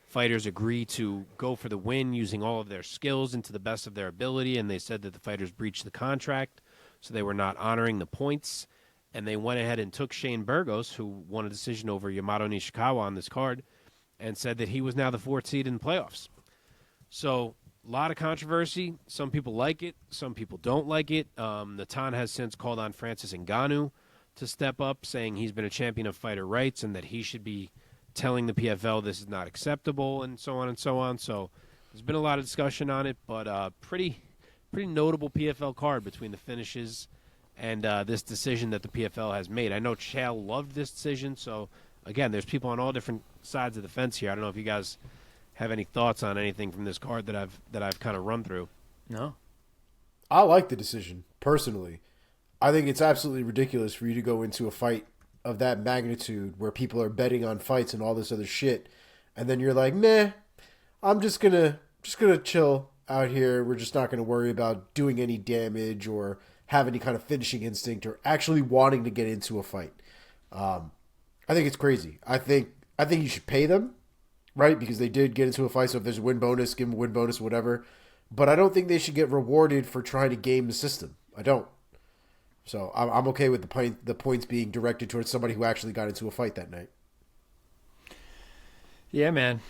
fighters agree to go for the win using all of their skills and to the best of their ability, and they said that the fighters breached the contract, so they were not honoring the points. And they went ahead and took Shane Burgos, who won a decision over Yamato Nishikawa on this card, and said that he was now the 4th seed in the playoffs. So a lot of controversy. Some people like it. Some people don't like it. Natan has since called on Francis Ngannou to step up, saying he's been a champion of fighter rights and that he should be telling the PFL this is not acceptable and so on and so on. So there's been a lot of discussion on it, but pretty notable PFL card between the finishes and this decision that the PFL has made. I know Chael loved this decision, so again, there's people on all different sides of the fence here. I don't know if you guys have any thoughts on anything from this card that I've kind of run through. No. I like the decision, personally. I think it's absolutely ridiculous for you to go into a fight of that magnitude where people are betting on fights and all this other shit, and then you're like, meh, I'm just gonna chill out here. We're just not gonna worry about doing any damage or have any kind of finishing instinct or actually wanting to get into a fight. I think it's crazy. I think you should pay them, right? Because they did get into a fight. So if there's a win bonus, give them a win bonus, whatever. But I don't think they should get rewarded for trying to game the system. I don't. So I'm okay with the points being directed towards somebody who actually got into a fight that night. Yeah, man.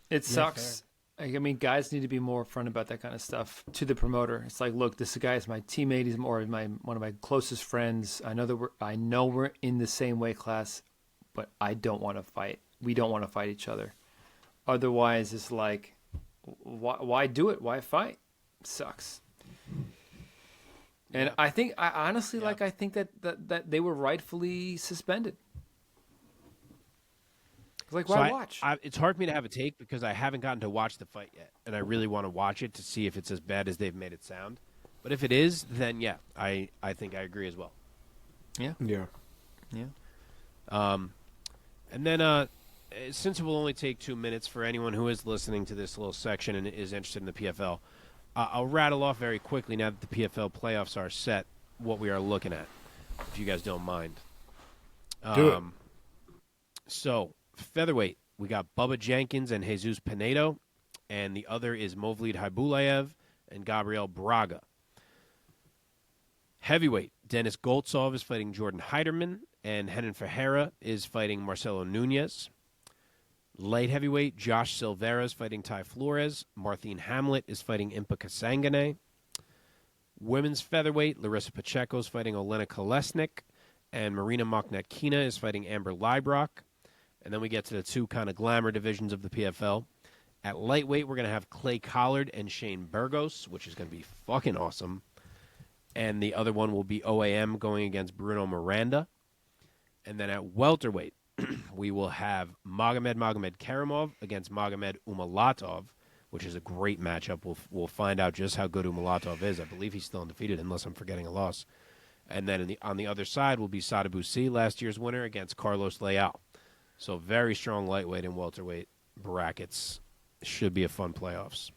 It sucks. I mean, guys need to be more upfront about that kind of stuff to the promoter. It's like, look, this guy is my teammate. He's one of my closest friends. I know we're in the same weight class, but I don't want to fight. We don't want to fight each other. Otherwise, it's like, why do it? Why fight? It sucks. And I think, I think that they were rightfully suspended. Like, So why watch? it's hard for me to have a take because I haven't gotten to watch the fight yet, and I really want to watch it to see if it's as bad as they've made it sound. But if it is, then yeah, I think I agree as well. Yeah. Yeah. And then since it will only take 2 minutes for anyone who is listening to this little section and is interested in the PFL, I'll rattle off very quickly now that the PFL playoffs are set what we are looking at, if you guys don't mind. Do it. So, featherweight, we got Bubba Jenkins and Jesus Pinedo, and the other is Movlid Habulaev and Gabriel Braga. Heavyweight, Dennis Goltsov is fighting Jordan Heiderman, and Henan Ferreira is fighting Marcelo Nunez. Light heavyweight, Josh Silveira is fighting Ty Flores. Martine Hamlet is fighting Impa Kasangane. Women's featherweight, Larissa Pacheco is fighting Olena Kolesnik, and Marina Moknatkina is fighting Amber Leibrock. And then we get to the two kind of glamour divisions of the PFL. At lightweight, we're going to have Clay Collard and Shane Burgos, which is going to be fucking awesome. And the other one will be OAM going against Bruno Miranda. And then at welterweight, we will have Magomed Karamov against Magomed Umalatov, which is a great matchup. We'll find out just how good Umalatov is. I believe he's still undefeated, unless I'm forgetting a loss. And then on the other side will be Sadabusi, last year's winner, against Carlos Leal. So very strong lightweight and welterweight brackets. Should be a fun playoffs.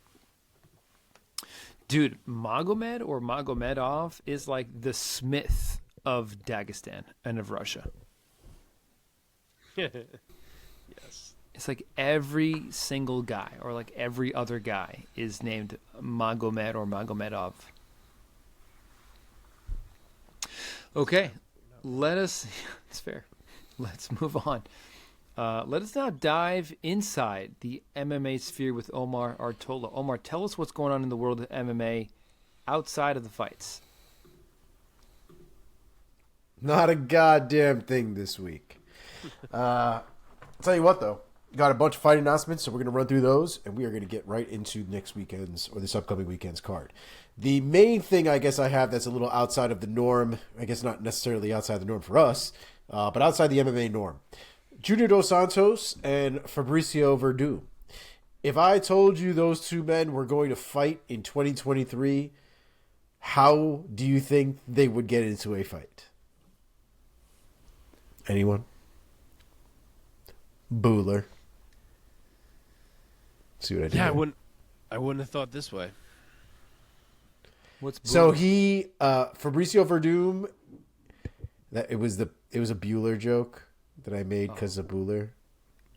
Dude, Magomed or Magomedov is like the Smith of Dagestan and of Russia. Yes. It's like every single guy or like every other guy is named Magomed or Magomedov. Okay, it's fair. Let's move on. Let us now dive inside the MMA sphere with Omar Artola. Omar, tell us what's going on in the world of MMA outside of the fights. Not a goddamn thing this week. I'll tell you what, though. Got a bunch of fight announcements, so we're going to run through those, and we are going to get right into next weekend's or this upcoming weekend's card. The main thing I guess I have that's a little outside of the norm, I guess not necessarily outside the norm for us, but outside the MMA norm. Junior Dos Santos and Fabricio Verdum. If I told you those two men were going to fight in 2023, how do you think they would get into a fight? Anyone? Bhullar. See what I did? Yeah, there? I wouldn't have thought this way. What's So Bhullar? Fabricio Verdum, that it was a Bhullar joke that I made because of Bhullar.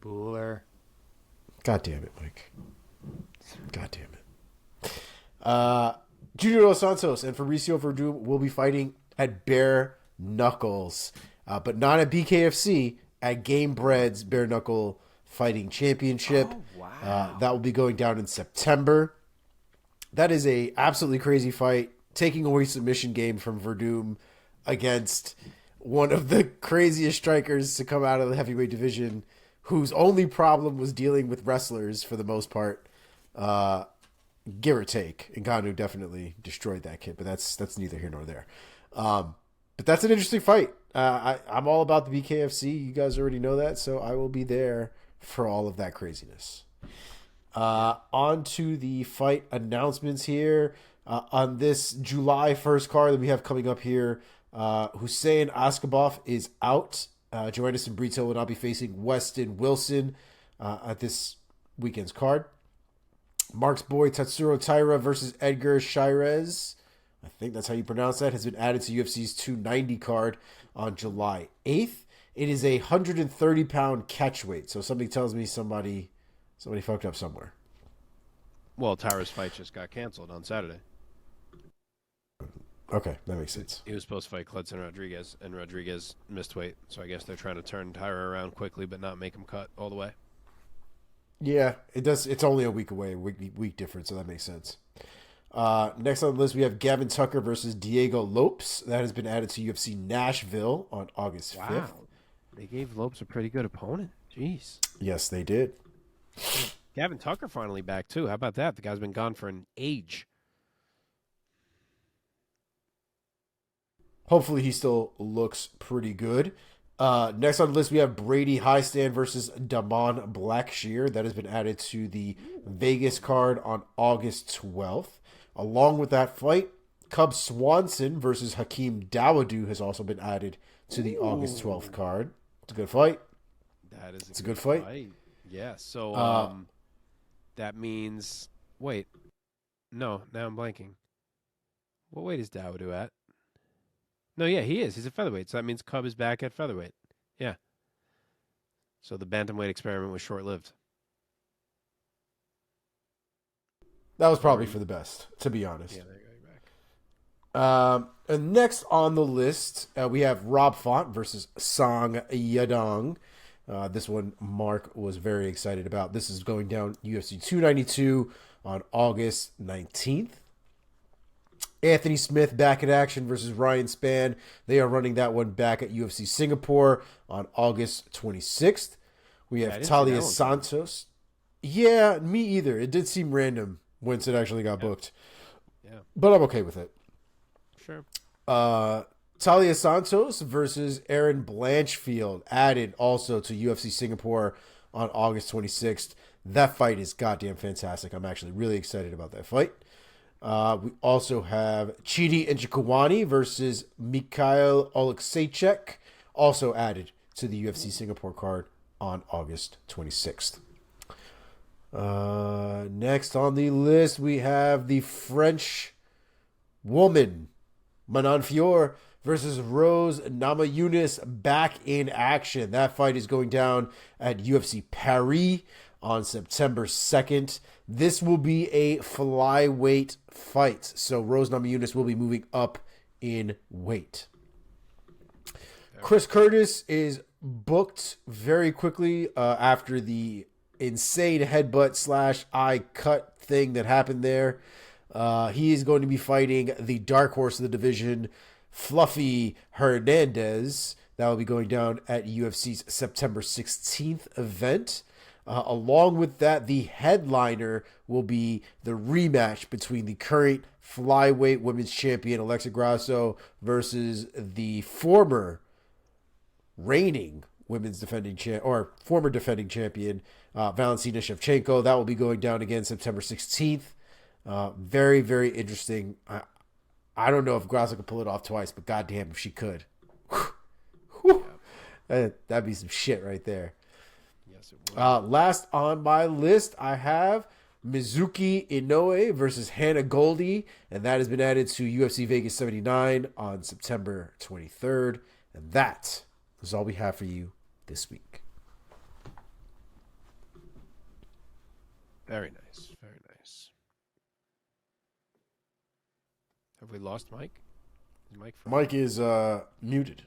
Bhullar. God damn it, Mike. God damn it. Junior Dos Santos and Fabricio Verdum will be fighting at Bare Knuckles, but not at BKFC, at Game Bread's Bare Knuckle Fighting Championship. Oh, wow. That will be going down in September. That is a absolutely crazy fight, taking away submission game from Verdum against one of the craziest strikers to come out of the heavyweight division, whose only problem was dealing with wrestlers for the most part, give or take. Ngannou definitely destroyed that kid, but that's neither here nor there. But that's an interesting fight. I'm all about the BKFC. You guys already know that, so I will be there for all of that craziness. On to the fight announcements here. On this July 1st card that we have coming up here, Hussein Askabov is out. Joanderson Brito will not be facing Weston Wilson at this weekend's card. Mark's boy Tatsuro Taira versus Edgar Shirez, I think that's how you pronounce that, has been added to UFC's 290 card on July 8th. It is a 130-pound catch weight, so something tells me somebody fucked up somewhere. Well, Tyra's fight just got canceled on Saturday. Okay, that makes sense. He was supposed to fight Cledson Rodriguez, and Rodriguez missed weight. So I guess they're trying to turn Tyra around quickly, but not make him cut all the way. Yeah, it does. It's only a week away, week difference, so that makes sense. Next on the list, we have Gavin Tucker versus Diego Lopes. That has been added to UFC Nashville on August 5th. They gave Lopes a pretty good opponent. Jeez. Yes, they did. Gavin Tucker finally back, too. How about that? The guy's been gone for an age. Hopefully he still looks pretty good. Next on the list, we have Brady Highstand versus Damon Blackshear. That has been added to the Vegas card on August 12th. Along with that fight, Cub Swanson versus Hakeem Dawodu has also been added to the August 12th card. It's a good fight. That is it's a good fight. Yeah, so that means... Wait. No, now I'm blanking. What weight is Dawodu at? No, yeah, he is. He's a featherweight, so that means Cub is back at featherweight. Yeah. So the bantamweight experiment was short-lived. That was probably for the best, to be honest. Yeah, there you go. You're back. And next on the list, we have Rob Font versus Sang Yadong. This one Mark was very excited about. This is going down UFC 292 on August 19th. Anthony Smith back in action versus Ryan Spann. They are running that one back at UFC Singapore on August 26th. We have Talia Santos. Yeah, me either. It did seem random once it actually got booked. Yeah. But I'm okay with it. Sure. Talia Santos versus Aaron Blanchfield added also to UFC Singapore on August 26th. That fight is goddamn fantastic. I'm actually really excited about that fight. We also have Chidi Njokuani versus Mikhail Oleksiejczuk, also added to the UFC Singapore card on August 26th. Next on the list, we have the French woman, Manon Fior versus Rose Namajunas back in action. That fight is going down at UFC Paris on September 2nd. This will be a flyweight fight, so Rose Namajunas will be moving up in weight. Chris Curtis is booked very quickly after the insane headbutt / eye cut thing that happened there. He is going to be fighting the dark horse of the division, Fluffy Hernandez. That will be going down at UFC's September 16th event. Along with that, the headliner will be the rematch between the current flyweight women's champion Alexa Grasso versus the former reigning women's former defending champion Valentina Shevchenko. That will be going down again September 16th. Very, very interesting. I don't know if Grasso could pull it off twice, but goddamn if she could. That'd be some shit right there. Yes, it would. Last on my list, I have Mizuki Inoue versus Hannah Goldie, and that has been added to UFC Vegas 79 on September 23rd. And that is all we have for you this week. Very nice. Very nice. Have we lost Mike? Is Mike from? Mike is muted.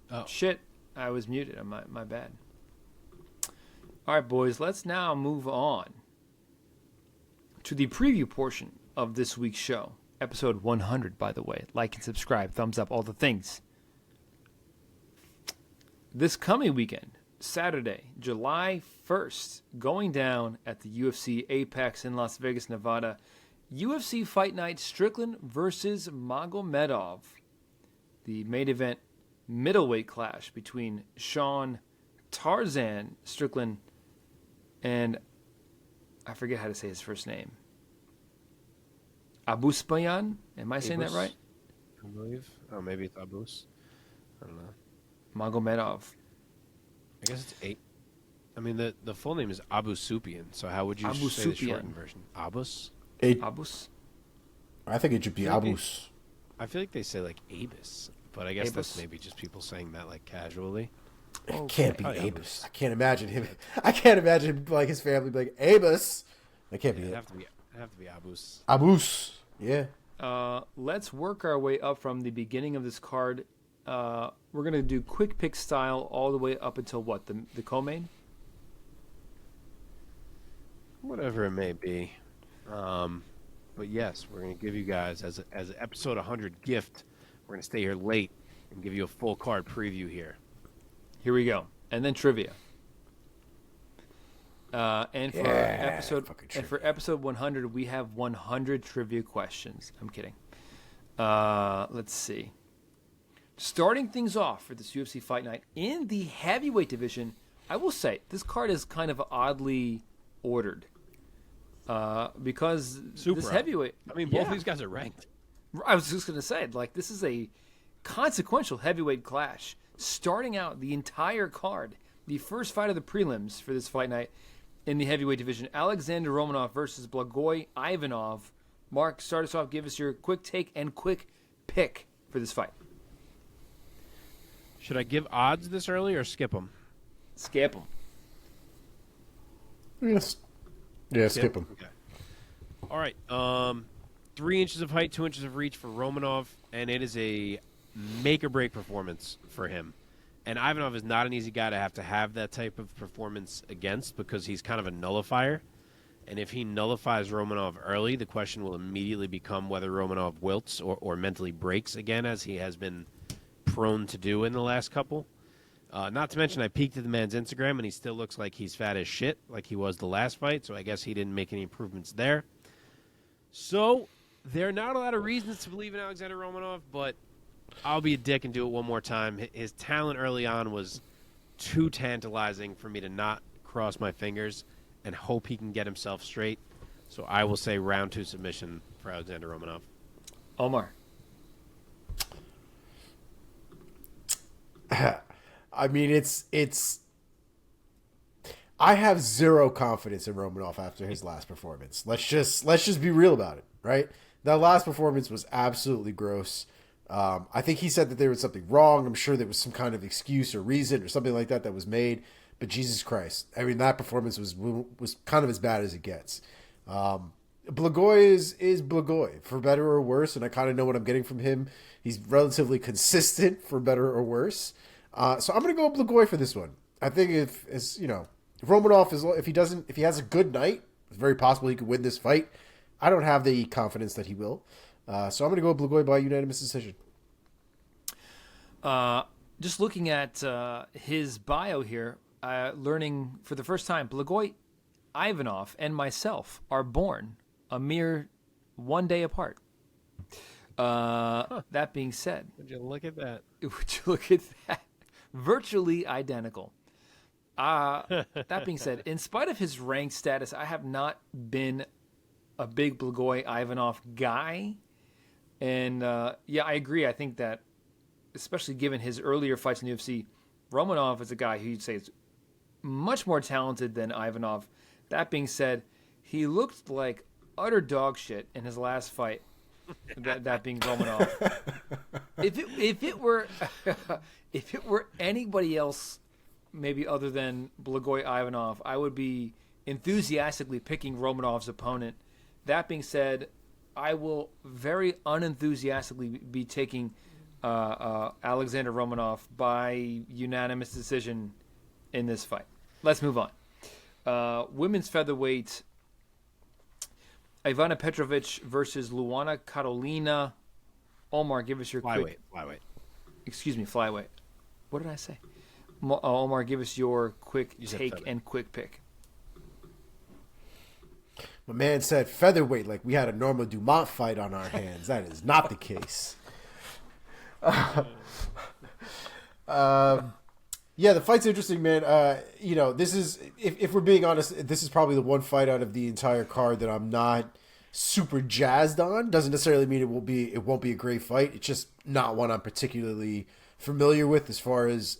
Oh. Shit, I was muted. My bad. All right, boys, let's now move on to the preview portion of this week's show. Episode 100, by the way. Like and subscribe, thumbs up, all the things. This coming weekend, Saturday, July 1st, going down at the UFC Apex in Las Vegas, Nevada, UFC Fight Night Strickland versus Magomedov. The main event middleweight clash between Sean Tarzan Strickland and I forget how to say his first name. Abusbayan? Am I saying that right? I believe. Oh, maybe it's Abus. I don't know. Magomedov. I guess it's 8. I mean, the full name is Abu Supian, so how would you say the shortened version? Abus? Abus? I think it should be Abus. I feel like they say like Abus, but I guess Abus? that's maybe just people saying that like casually. It can't be Okay. Abus. I can't imagine him. I can't imagine like his family being like Abus. That can't be It'd it. have to be Abus. Abus. Yeah. Let's work our way up from the beginning of this card. We're going to do quick pick style all the way up until what? The co-main? Whatever it may be. But yes, we're going to give you guys, as an episode 100 gift, we're going to stay here late and give you a full card preview here. Here we go. And then trivia. And for episode 100, we have 100 trivia questions. I'm kidding. Let's see. Starting things off for this UFC Fight Night in the heavyweight division, I will say this card is kind of oddly ordered because this heavyweight. I mean, both these guys are ranked. I was just going to say, like, this is a consequential heavyweight clash. Starting out the entire card, the first fight of the prelims for this Fight Night in the heavyweight division, Alexandr Romanov versus Blagoy Ivanov. Mark, start us off. Give us your quick take and quick pick for this fight. Should I give odds this early or skip them? Skip them. Yes. Yeah, skip them. Okay. All right. 3 inches of height, 2 inches of reach for Romanov, and it is a make-or-break performance for him. And Ivanov is not an easy guy to have that type of performance against because he's kind of a nullifier. And if he nullifies Romanov early, the question will immediately become whether Romanov wilts or mentally breaks again, as he has been prone to do in the last couple. Not to mention, I peeked at the man's Instagram, and he still looks like he's fat as shit, like he was the last fight, so I guess he didn't make any improvements there. So, there are not a lot of reasons to believe in Alexandr Romanov, but I'll be a dick and do it one more time. His talent early on was too tantalizing for me to not cross my fingers and hope he can get himself straight. So I will say round 2 submission for Alexandr Romanov. Omar. I mean, it's. I have zero confidence in Romanov after his last performance. Let's just be real about it, right? That last performance was absolutely gross. I think he said that there was something wrong. I'm sure there was some kind of excuse or reason or something like that was made. But Jesus Christ, I mean, that performance was kind of as bad as it gets. Blagoy is Blagoy, for better or worse, and I kind of know what I'm getting from him. He's relatively consistent, for better or worse. So I'm going to go Blagoy for this one. I think if Romanov if he has a good night, it's very possible he could win this fight. I don't have the confidence that he will. So I'm going to go Blagoy by unanimous decision. Just looking at his bio here, learning for the first time, Blagoy, Ivanov, and myself are born a mere 1 day apart. That being said, Would you look at that? Virtually identical. That being said, in spite of his ranked status, I have not been a big Blagoy Ivanov guy. And I agree. I think that, especially given his earlier fights in the UFC, Romanov is a guy who you'd say is much more talented than Ivanov. That being said, he looked like utter dog shit in his last fight. That being Romanov. If it were anybody else, maybe other than Blagoy Ivanov, I would be enthusiastically picking Romanov's opponent. That being said, I will very unenthusiastically be taking Alexandr Romanov by unanimous decision in this fight. Let's move on. Women's featherweight, Ivana Petrovic versus Luana Carolina. Omar, give us your flyweight. Excuse me, flyweight. What did I say? Omar, give us your quick take and quick pick. My man said featherweight like we had a Norma Dumont fight on our hands. That is not the case. Yeah, the fight's interesting, man. This is, if we're being honest, this is probably the one fight out of the entire card that I'm not super jazzed on. Doesn't necessarily mean it won't be a great fight. It's just not one I'm particularly familiar with as far as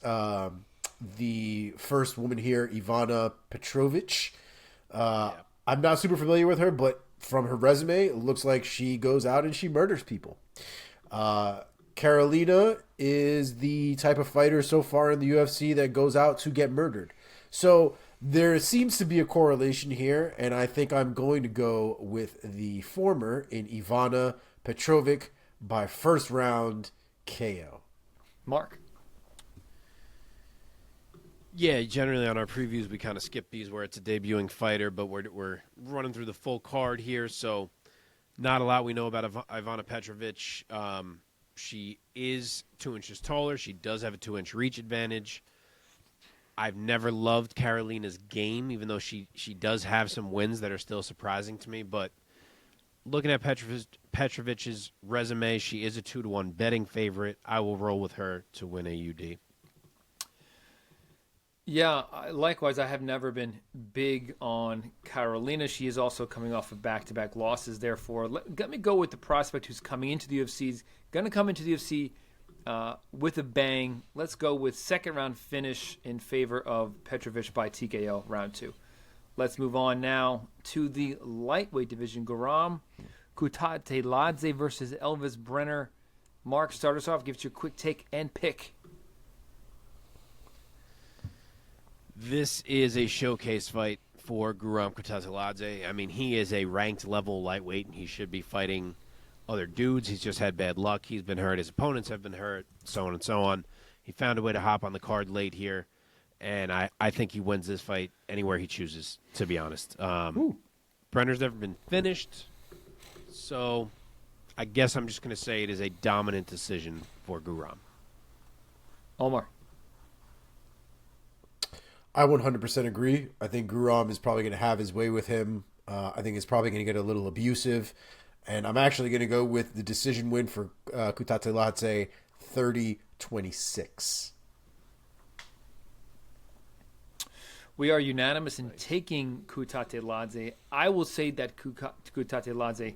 the first woman here, Ivana Petrovic. I'm not super familiar with her, but from her resume, it looks like she goes out and she murders people. Carolina is the type of fighter so far in the UFC that goes out to get murdered. So there seems to be a correlation here, and I think I'm going to go with the former in Ivana Petrovic by first round KO. Mark? Yeah, generally on our previews we kind of skip these where it's a debuting fighter, but we're running through the full card here, so not a lot we know about Ivana Petrovic. She is 2 inches taller. She does have a 2-inch reach advantage. I've never loved Carolina's game, even though she does have some wins that are still surprising to me. But looking at Petrovic's resume, she is a 2-1 betting favorite. I will roll with her to win a UD. Yeah, likewise, I have never been big on Carolina. She is also coming off of back-to-back losses. Therefore, let me go with the prospect who's coming into the UFC. He's going to come into the UFC with a bang. Let's go with second-round finish in favor of Petrovic by TKO, round 2. Let's move on now to the lightweight division. Guram Kutateladze versus Elvis Brenner. Mark, start us off. Give us your quick take and pick. This is a showcase fight for Guram Kutateladze. I mean, he is a ranked level lightweight, and he should be fighting other dudes. He's just had bad luck. He's been hurt. His opponents have been hurt, so on and so on. He found a way to hop on the card late here, and I think he wins this fight anywhere he chooses, to be honest. Brenner's never been finished, so I guess I'm just going to say it is a dominant decision for Guram. Omar. I 100% agree. I think Guram is probably going to have his way with him. I think it's probably going to get a little abusive. And I'm actually going to go with the decision win for Kutateladze, 30-26. We are unanimous in taking Kutateladze. I will say that Kutateladze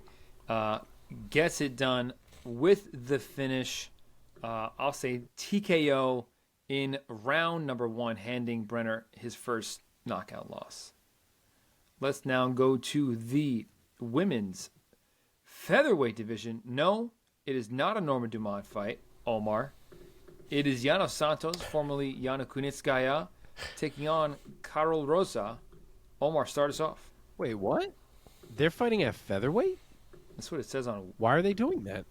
gets it done with the finish. I'll say TKO in round number 1, handing Brenner his first knockout loss. Let's now go to the women's featherweight division. No, it is not a Norma Dumont fight, Omar. It is Yana Santos, formerly Yana Kunitskaya, taking on Karol Rosa. Omar, start us off. Wait, what? They're fighting at featherweight? That's what it says on. Why are they doing that?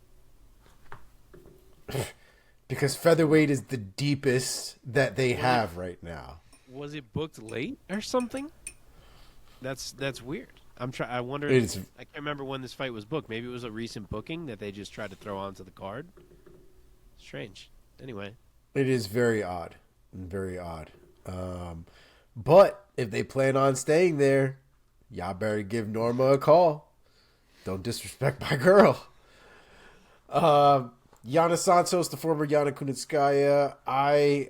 Because featherweight is the deepest that they have right now. Was it booked late or something? That's weird. I wonder. I can't remember when this fight was booked. Maybe it was a recent booking that they just tried to throw onto the card. Strange. Anyway, it is very odd. Very odd. But if they plan on staying there, y'all better give Norma a call. Don't disrespect my girl. Yana Santos, the former Yana Kunitskaya, I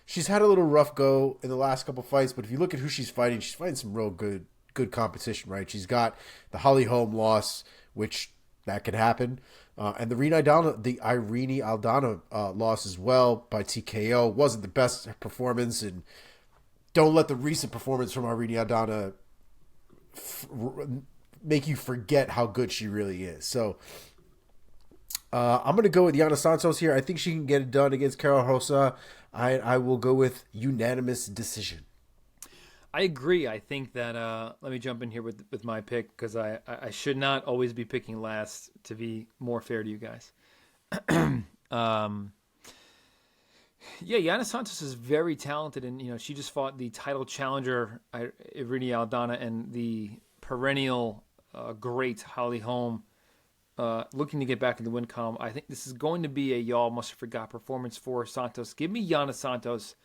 she's had a little rough go in the last couple fights, but if you look at who she's fighting some real good competition, right? She's got the Holly Holm loss, which that could happen, and the Irene Aldana loss as well by TKO wasn't the best performance, and don't let the recent performance from Irene Aldana make you forget how good she really is. So. I'm going to go with Yana Santos here. I think she can get it done against Karol Rosa. I will go with unanimous decision. I agree. I think that let me jump in here with my pick because I should not always be picking last to be more fair to you guys. Yana Santos is very talented, and she just fought the title challenger Irene Aldana and the perennial great Holly Holm. Looking to get back in the win column. I think this is going to be a y'all must have forgot performance for Santos. Give me Yana Santos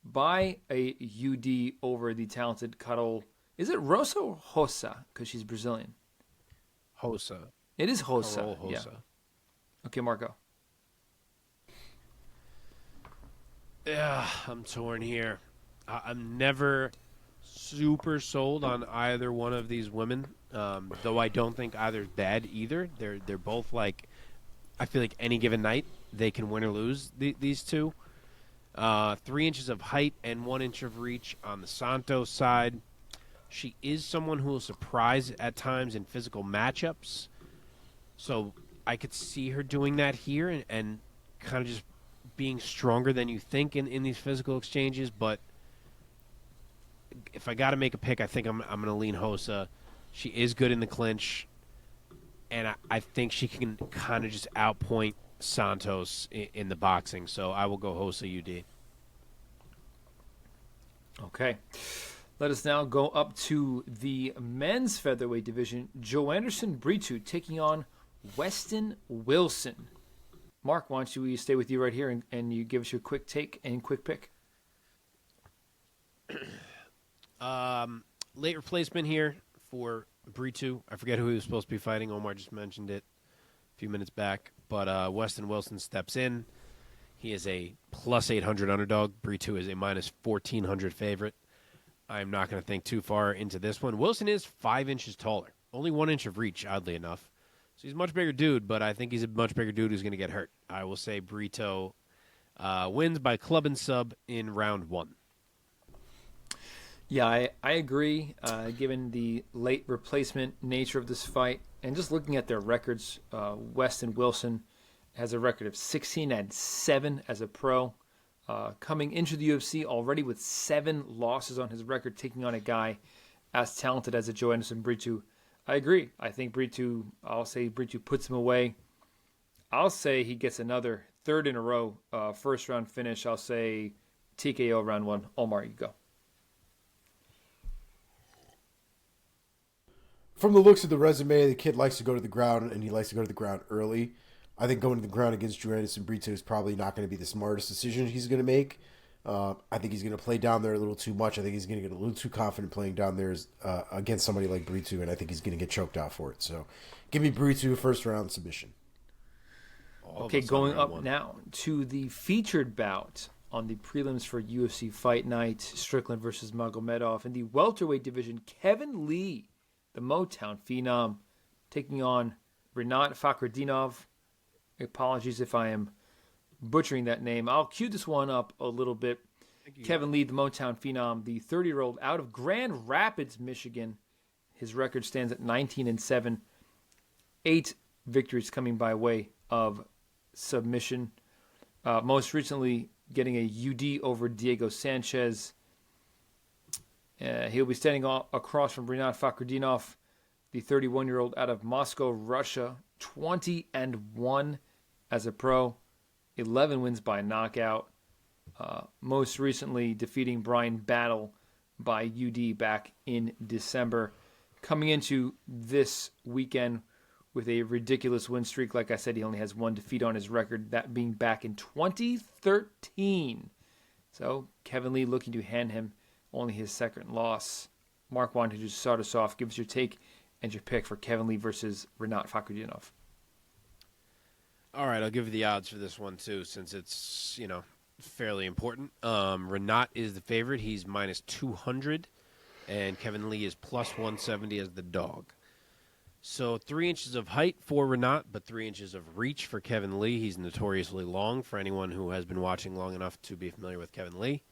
by a UD over the talented Karol. Is it Rosa or Rosa? Because she's Brazilian. Rosa. It is Rosa. Karol Rosa. Yeah. Okay, Marco. Yeah, I'm torn here. I'm never super sold on either one of these women. Though I don't think either's bad either. They're both like, I feel like any given night they can win or lose. These two, 3 inches of height and 1 inch of reach on the Santos side. She is someone who will surprise at times in physical matchups. So I could see her doing that here and kind of just being stronger than you think in these physical exchanges. But if I got to make a pick, I think I'm going to lean Rosa. She is good in the clinch, and I think she can kind of just outpoint Santos in the boxing. So I will go Rosa UD. Okay. Let us now go up to the men's featherweight division. Joe Anderson Brito taking on Weston Wilson. Mark, why don't we stay with you right here and you give us your quick take and quick pick. Late replacement here for Brito. I forget who he was supposed to be fighting. Omar just mentioned it a few minutes back. But Weston Wilson steps in. He is a plus 800 underdog. Brito is a minus 1,400 favorite. I'm not going to think too far into this one. Wilson is 5 inches taller. Only 1 inch of reach, oddly enough. So he's a much bigger dude, but I think he's a much bigger dude who's going to get hurt. I will say Brito wins by club and sub in round 1. Yeah, I agree. Given the late replacement nature of this fight, and just looking at their records, Weston Wilson has a record of 16-7 as a pro. Coming into the UFC already with 7 losses on his record, taking on a guy as talented as a Joanderson Brito. I agree. I think I'll say Brito puts him away. I'll say he gets another third in a row, first round finish. I'll say TKO round 1. Omar, you go. From the looks of the resume, the kid likes to go to the ground, and he likes to go to the ground early. I think going to the ground against Joanderson Brito is probably not going to be the smartest decision he's going to make. I think he's going to play down there a little too much. I think he's going to get a little too confident playing down there against somebody like Brito, and I think he's going to get choked out for it. So give me Brito first round submission. Okay, going up now to the featured bout on the prelims for UFC Fight Night, Strickland versus Magomedov. In the welterweight division, Kevin Lee, the Motown phenom, taking on Rinat Fakhretdinov. Apologies if I am butchering that name. I'll cue this one up a little bit. Kevin Lee, the Motown phenom, the 30-year-old out of Grand Rapids, Michigan. His record stands at 19-7. 8 victories coming by way of submission. Most recently getting a UD over Diego Sanchez. He'll be standing across from Rinat Fakhretdinov, the 31-year-old out of Moscow, Russia. 20-1 as a pro. 11 wins by knockout. Most recently defeating Brian Battle by UD back in December. Coming into this weekend with a ridiculous win streak. Like I said, he only has 1 defeat on his record, that being back in 2013. So Kevin Lee looking to hand him only his second loss. Mark, why don't you just start us off? Give us your take and your pick for Kevin Lee versus Rinat Fakhretdinov. All right, I'll give you the odds for this one, too, since it's, fairly important. Rinat is the favorite. He's minus 200, and Kevin Lee is plus 170 as the dog. So 3 inches of height for Rinat, but 3 inches of reach for Kevin Lee. He's notoriously long for anyone who has been watching long enough to be familiar with Kevin Lee.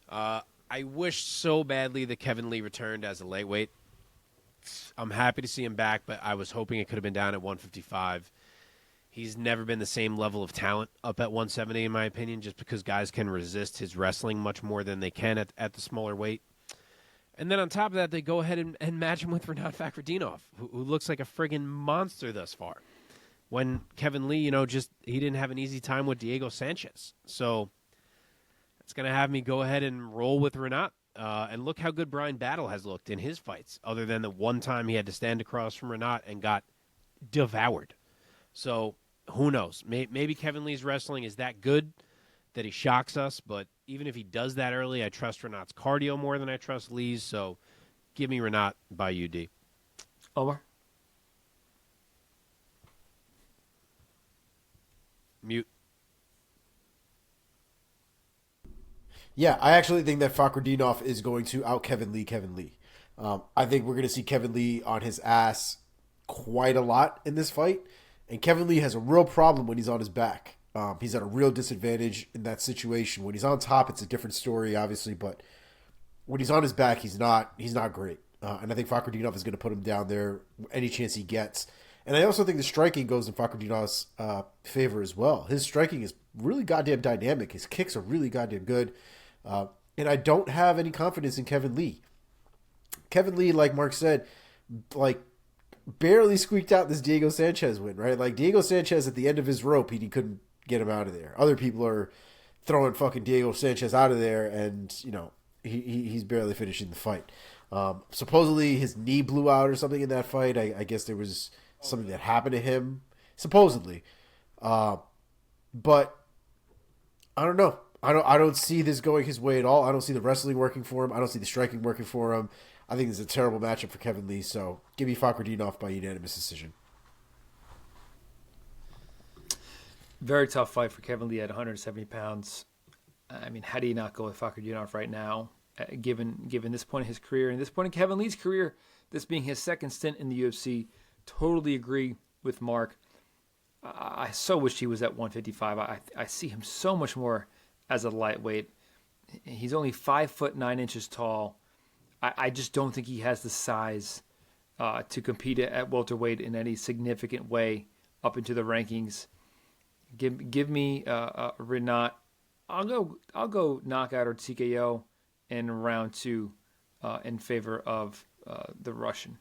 I wish so badly that Kevin Lee returned as a lightweight. I'm happy to see him back, but I was hoping it could have been down at 155. He's never been the same level of talent up at 170, in my opinion, just because guys can resist his wrestling much more than they can at the smaller weight. And then on top of that, they go ahead and match him with Rinat Fakhretdinov, who looks like a friggin' monster thus far. When Kevin Lee, he didn't have an easy time with Diego Sanchez. So it's going to have me go ahead and roll with Rinat. And look how good Brian Battle has looked in his fights, other than the one time he had to stand across from Rinat and got devoured. So who knows? Maybe Kevin Lee's wrestling is that good that he shocks us, but even if he does that early, I trust Renat's cardio more than I trust Lee's, so give me Rinat by UD. Omar? Mute. Yeah, I actually think that Fakhretdinov is going to out Kevin Lee. I think we're going to see Kevin Lee on his ass quite a lot in this fight. And Kevin Lee has a real problem when he's on his back. He's at a real disadvantage in that situation. When he's on top, it's a different story, obviously. But when he's on his back, he's not great. And I think Fakhretdinov is going to put him down there any chance he gets. And I also think the striking goes in Fakhretdinov's favor as well. His striking is really goddamn dynamic. His kicks are really goddamn good. And I don't have any confidence in Kevin Lee. Kevin Lee, like Mark said, barely squeaked out this Diego Sanchez win, right? Like, Diego Sanchez at the end of his rope, he couldn't get him out of there. Other people are throwing fucking Diego Sanchez out of there, and, he's barely finishing the fight. Supposedly his knee blew out or something in that fight. I guess there was something that happened to him, supposedly. But I don't know. I don't see this going his way at all. I don't see the wrestling working for him. I don't see the striking working for him. I think this is a terrible matchup for Kevin Lee. So give me Fakhretdinov by unanimous decision. Very tough fight for Kevin Lee at 170 pounds. I mean, how do you not go with Fakhretdinov right now, given this point in his career and this point in Kevin Lee's career, this being his second stint in the UFC? Totally agree with Mark. I so wish he was at 155. I see him so much more as a lightweight. He's only 5'9" tall. I just don't think he has the size to compete at welterweight in any significant way up into the rankings. Give me Renat. I'll go knockout or TKO in round 2 in favor of the Russian.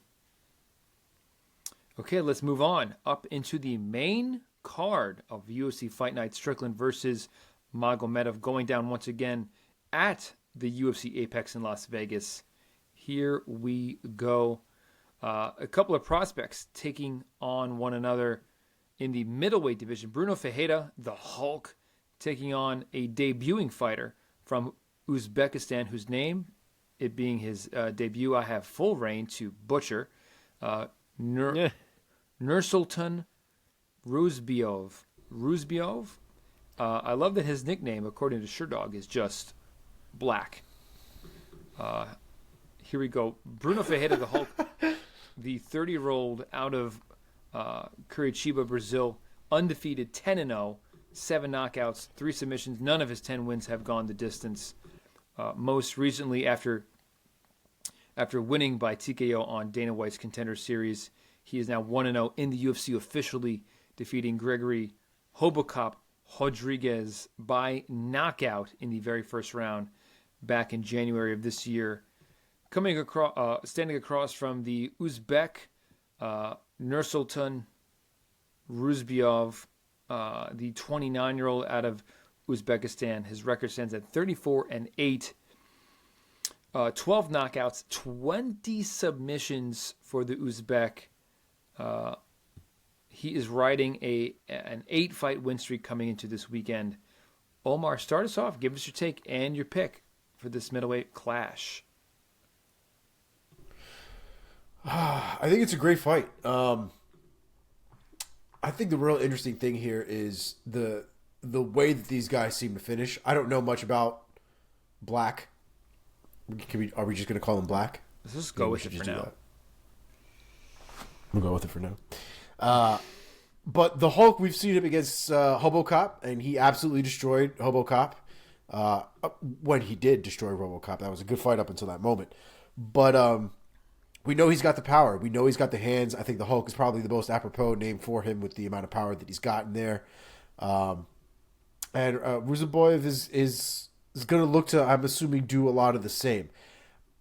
Okay, let's move on up into the main card of UFC Fight Night. Strickland versus Magomedov, going down once again at the UFC Apex in Las Vegas. Here we go. A couple of prospects taking on one another in the middleweight division. Bruno Ferreira, the Hulk, taking on a debuting fighter from Uzbekistan, whose name, it being his debut, I have full reign to butcher. Nursultan Rusbiov. I love that his nickname, according to Sherdog, is just Black. Here we go. Bruno Ferreira, the Hulk, the 30-year-old out of Curitiba, Brazil, undefeated, 10-0, 7 knockouts, 3 submissions. None of his 10 wins have gone the distance. Most recently, after winning by TKO on Dana White's Contender Series, he is now 1-0 in the UFC, officially defeating Gregory Hobokop Rodriguez by knockout in the very first round back in January of this year. Standing across from the Uzbek Nursultan Rusbiov, the 29-year-old out of Uzbekistan. His record stands at 34-8, 12 knockouts, 20 submissions for the Uzbek. He is riding an 8-fight win streak coming into this weekend. Omar, start us off. Give us your take and your pick for this middleweight clash. I think it's a great fight. I think the real interesting thing here is the way that these guys seem to finish. I don't know much about Black. Are we just going to call him Black? Let's just go with it for now. We'll go with it for now. But the Hulk, we've seen him against Hobokop, and he absolutely destroyed Hobokop. When he did destroy Robocop, that was a good fight up until that moment. But we know he's got the power. We know he's got the hands. I think the Hulk is probably the most apropos name for him with the amount of power that he's got in there. And Ruzaboyev is going to look to, I'm assuming, do a lot of the same.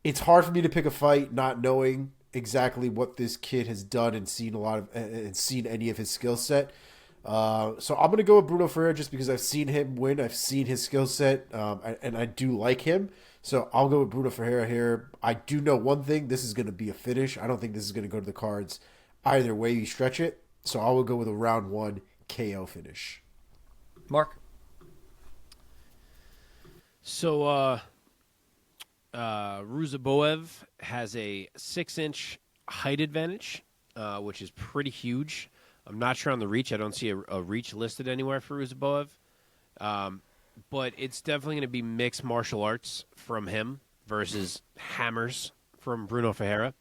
It's hard for me to pick a fight not knowing exactly what this kid has done and seen any of his skill set. So I'm going to go with Bruno Ferreira just because I've seen him win. I've seen his skill set, and I do like him. So I'll go with Bruno Ferreira here. I do know one thing. This is going to be a finish. I don't think this is going to go to the cards either way you stretch it. So I will go with a round 1 KO finish. Mark? So Ruzaboyev has a 6-inch height advantage, which is pretty huge. I'm not sure on the reach. I don't see a reach listed anywhere for Ruzaboyev. But it's definitely going to be mixed martial arts from him versus hammers from Bruno Ferreira.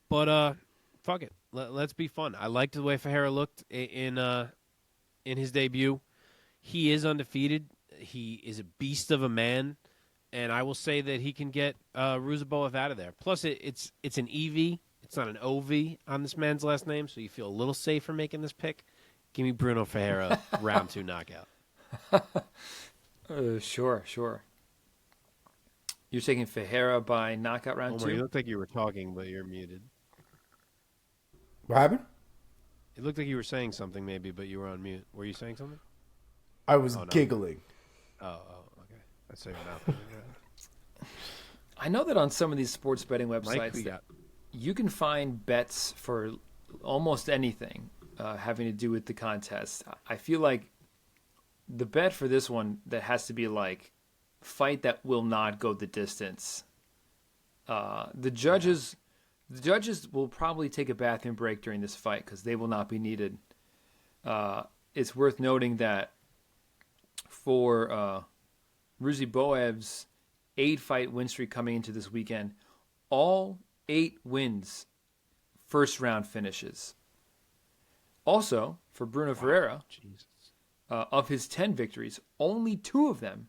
But fuck it. Let's be fun. I liked the way Ferreira looked in his debut. He is undefeated. He is a beast of a man. And I will say that he can get Ruzaboyev out of there. Plus, it's an EV. It's not an OV on this man's last name, so you feel a little safer making this pick. Give me Bruno Ferreira, round 2 knockout. Sure. You're taking Ferreira by knockout round 2? You looked like you were talking, but you're muted. What happened? It looked like you were saying something maybe, but you were on mute. Were you saying something? I was giggling. Oh, okay. I saw your mouth. I know that on some of these sports betting websites you can find bets for almost anything having to do with the contest. I feel like the bet for this one that has to be like fight that will not go the distance. The judges will probably take a bathroom break during this fight because they will not be needed. It's worth noting that for Ruziboev's 8-fight win streak coming into this weekend, all 8 wins, first-round finishes. Also, for Bruno Ferreira, of his 10 victories, only 2 of them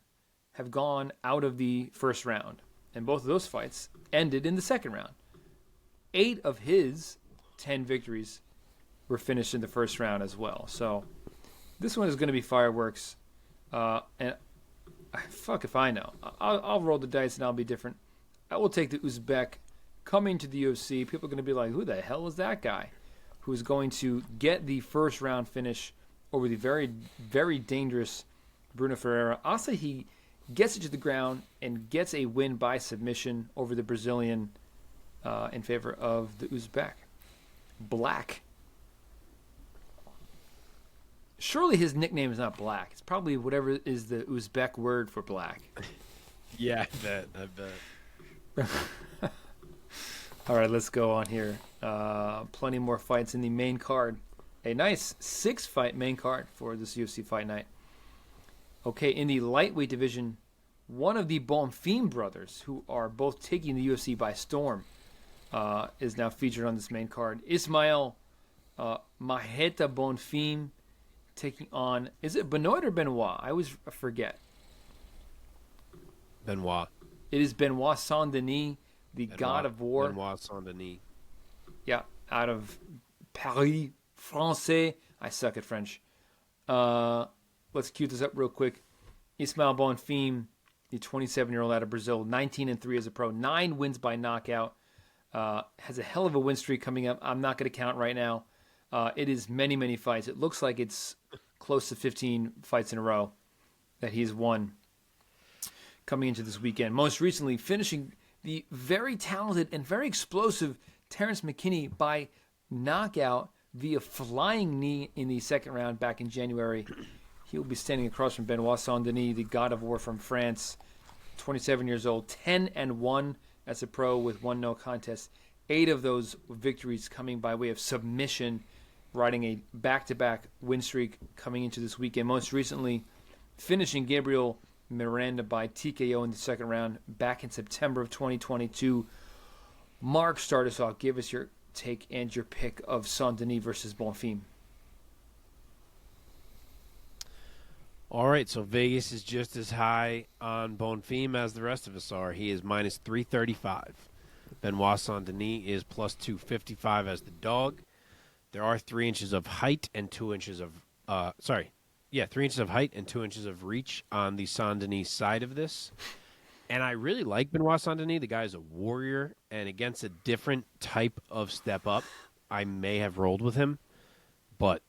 have gone out of the first round. And both of those fights ended in the second round. 8 of his 10 victories were finished in the first round as well. So this one is going to be fireworks. And fuck if I know. I'll roll the dice and I'll be different. I will take the Uzbek coming to the UFC. People are going to be like, who the hell is that guy? Who is going to get the first round finish over the very, very dangerous Bruno Ferreira. I'll say he gets it to the ground and gets a win by submission over the Brazilian in favor of the Uzbek. Black. Surely his nickname is not Black. It's probably whatever is the Uzbek word for black. Yeah, I bet. All right, let's go on here. Plenty more fights in the main card. A nice 6-fight main card for this UFC Fight Night. Okay, in the lightweight division, one of the Bonfim brothers, who are both taking the UFC by storm, is now featured on this main card. Ismael Maheta Bonfim taking on, is it Benoit or Benoit? I always forget. Benoit. It is Benoit Saint-Denis, the God of War. Benoit Saint-Denis. Yeah, out of Paris, Francais. I suck at French. Let's cue this up real quick. Ismael Bonfim, the 27-year-old out of Brazil, 19-3 as a pro, 9 wins by knockout. Has a hell of a win streak coming up. I'm not going to count right now. It is many, many fights. It looks like it's close to 15 fights in a row that he's won coming into this weekend. Most recently, finishing the very talented and very explosive Terrence McKinney by knockout via flying knee in the second round back in January. He will be standing across from Benoit Saint-Denis, the God of War from France, 27 years old, 10-1 as a pro with 1 no contest. 8 of those victories coming by way of submission, riding a back-to-back win streak coming into this weekend. Most recently, finishing Gabriel Miranda by TKO in the second round back in September of 2022. Mark, start us off. Give us your take and your pick of Saint-Denis versus Bonfim. All right, so Vegas is just as high on Bonfim as the rest of us are. He is minus 335. Benoit Saint-Denis is plus 255 as the dog. There are 3 inches of height and 2 inches of 3 inches of height and 2 inches of reach on the Saint-Denis side of this. And I really like Benoit Saint-Denis. The guy is a warrior, and against a different type of step up, I may have rolled with him, but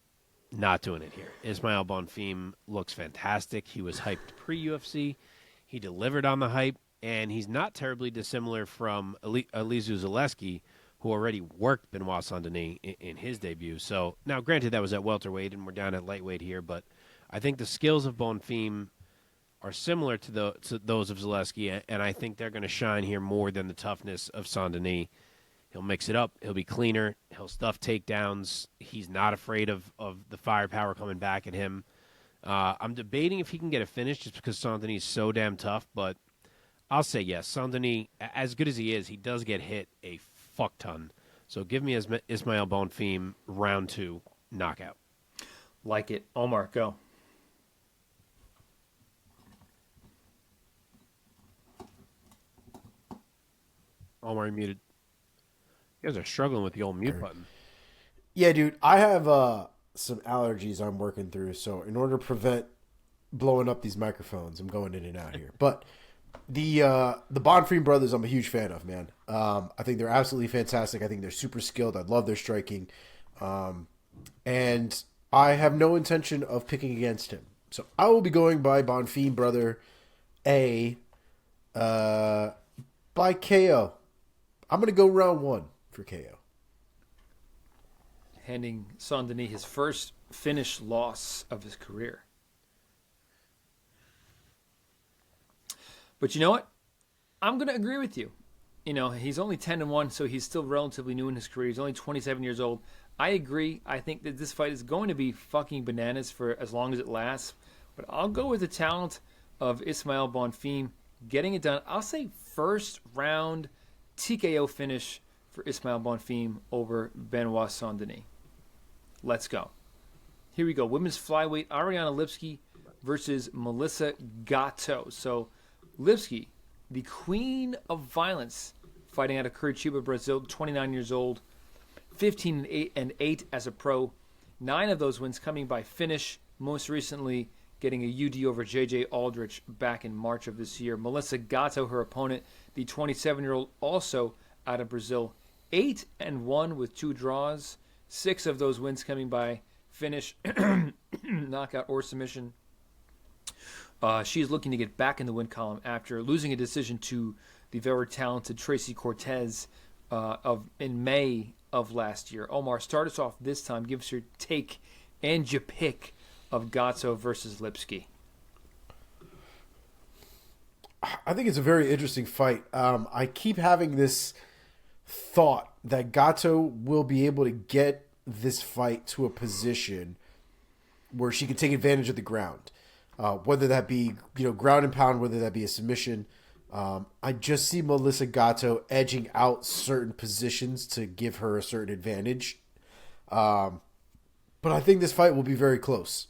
not doing it here. Ismael Bonfim looks fantastic. He was hyped pre-UFC. He delivered on the hype, and he's not terribly dissimilar from Elizeu Zaleski, who already worked Benoit Saint-Denis in his debut. So now, granted, that was at welterweight, and we're down at lightweight here, but I think the skills of Bonfim are similar to those of Zaleski, and I think they're going to shine here more than the toughness of Saint-Denis. He'll mix it up. He'll be cleaner. He'll stuff takedowns. He's not afraid of the firepower coming back at him. I'm debating if he can get a finish just because Saint-Denis is so damn tough, but I'll say yes. Saint-Denis, as good as he is, he does get hit a fuck ton. So give me Ismael Bonfim, round 2, knockout. Like it. Omar, go. Omar, you're muted. You guys are struggling with the old mute button. Yeah, dude, I have some allergies I'm working through, so in order to prevent blowing up these microphones, I'm going in and out here. But the Bonfim brothers, I'm a huge fan of, man. I think they're absolutely fantastic. I think they're super skilled. I love their striking, and I have no intention of picking against him. So I will be going by Bonfim brother A by KO. I'm going to go round 1 for KO. Handing Saint-Denis his first finish loss of his career. But you know what? I'm going to agree with you he's only 10-1, so he's still relatively new in his career. He's only 27 years old. I agree. I think that this fight is going to be fucking bananas for as long as it lasts. But I'll go with the talent of Ismael Bonfim getting it done. I'll say first round TKO finish for Ismael Bonfim over Benoit Saint-Denis. Let's go. Here we go. Women's flyweight, Ariana Lipski versus Melissa Gatto. So Lipski, the queen of violence, fighting out of Curitiba, Brazil, 29 years old, 15-8 as a pro. 9 of those wins coming by finish, most recently getting a UD over JJ Aldrich back in March of this year. Melissa Gatto, her opponent, the 27-year-old, also out of Brazil, 8-1 with 2 draws. 6 of those wins coming by finish, knockout or submission. She's looking to get back in the win column after losing a decision to the very talented Tracy Cortez in May of last year. Omar, start us off this time. Give us your take and your pick of Gatto versus Lipski. I think it's a very interesting fight. I keep having this thought that Gatto will be able to get this fight to a position where she can take advantage of the ground, whether that be ground and pound, whether that be a submission. I just see Melissa Gatto edging out certain positions to give her a certain advantage. But I think this fight will be very close.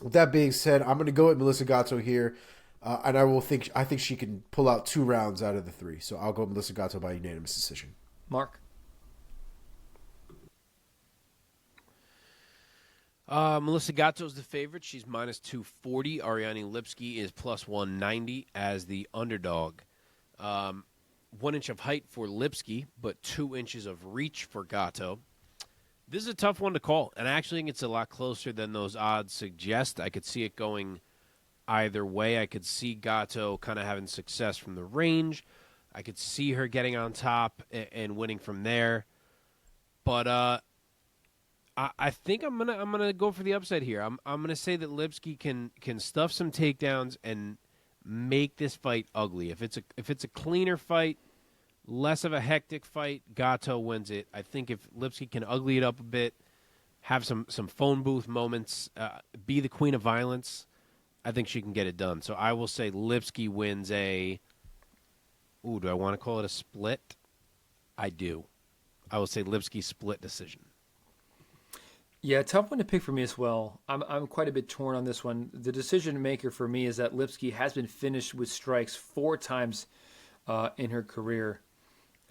With that being said, I'm going to go with Melissa Gatto here, and I think she can pull out 2 rounds out of the 3. So I'll go Melissa Gatto by unanimous decision. Mark? Melissa Gatto is the favorite. She's minus 240. Ariane Lipski is plus 190 as the underdog. 1 inch of height for Lipski, but 2 inches of reach for Gatto. This is a tough one to call, and I actually think it's a lot closer than those odds suggest. I could see it going either way. I could see Gatto kind of having success from the range. I could see her getting on top and winning from there. But I think I'm gonna go for the upside here. I'm gonna say that Lipski can stuff some takedowns and make this fight ugly. If it's a cleaner fight, less of a hectic fight, Gatto wins it. I think if Lipski can ugly it up a bit, have some phone booth moments, be the queen of violence, I think she can get it done. So I will say Lipski wins a. Ooh, do I want to call it a split? I do. I will say Lipski split decision. Yeah, tough one to pick for me as well. I'm quite a bit torn on this one. The decision maker for me is that Lipski has been finished with strikes 4 times in her career.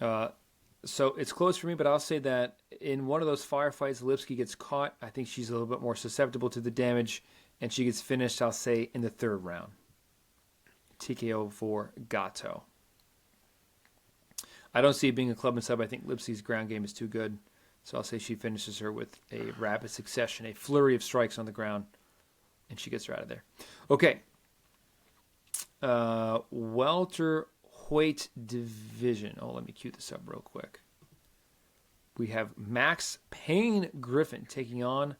So it's close for me, but I'll say that in one of those firefights, Lipski gets caught. I think she's a little bit more susceptible to the damage, and she gets finished, I'll say, in the 3rd round. TKO for Gatto. I don't see it being a club and sub. I think Lipski's ground game is too good. So I'll say she finishes her with a rapid succession, a flurry of strikes on the ground, and she gets her out of there. Okay. Welterweight division. Oh, let me cue this up real quick. We have Max Payne Griffin taking on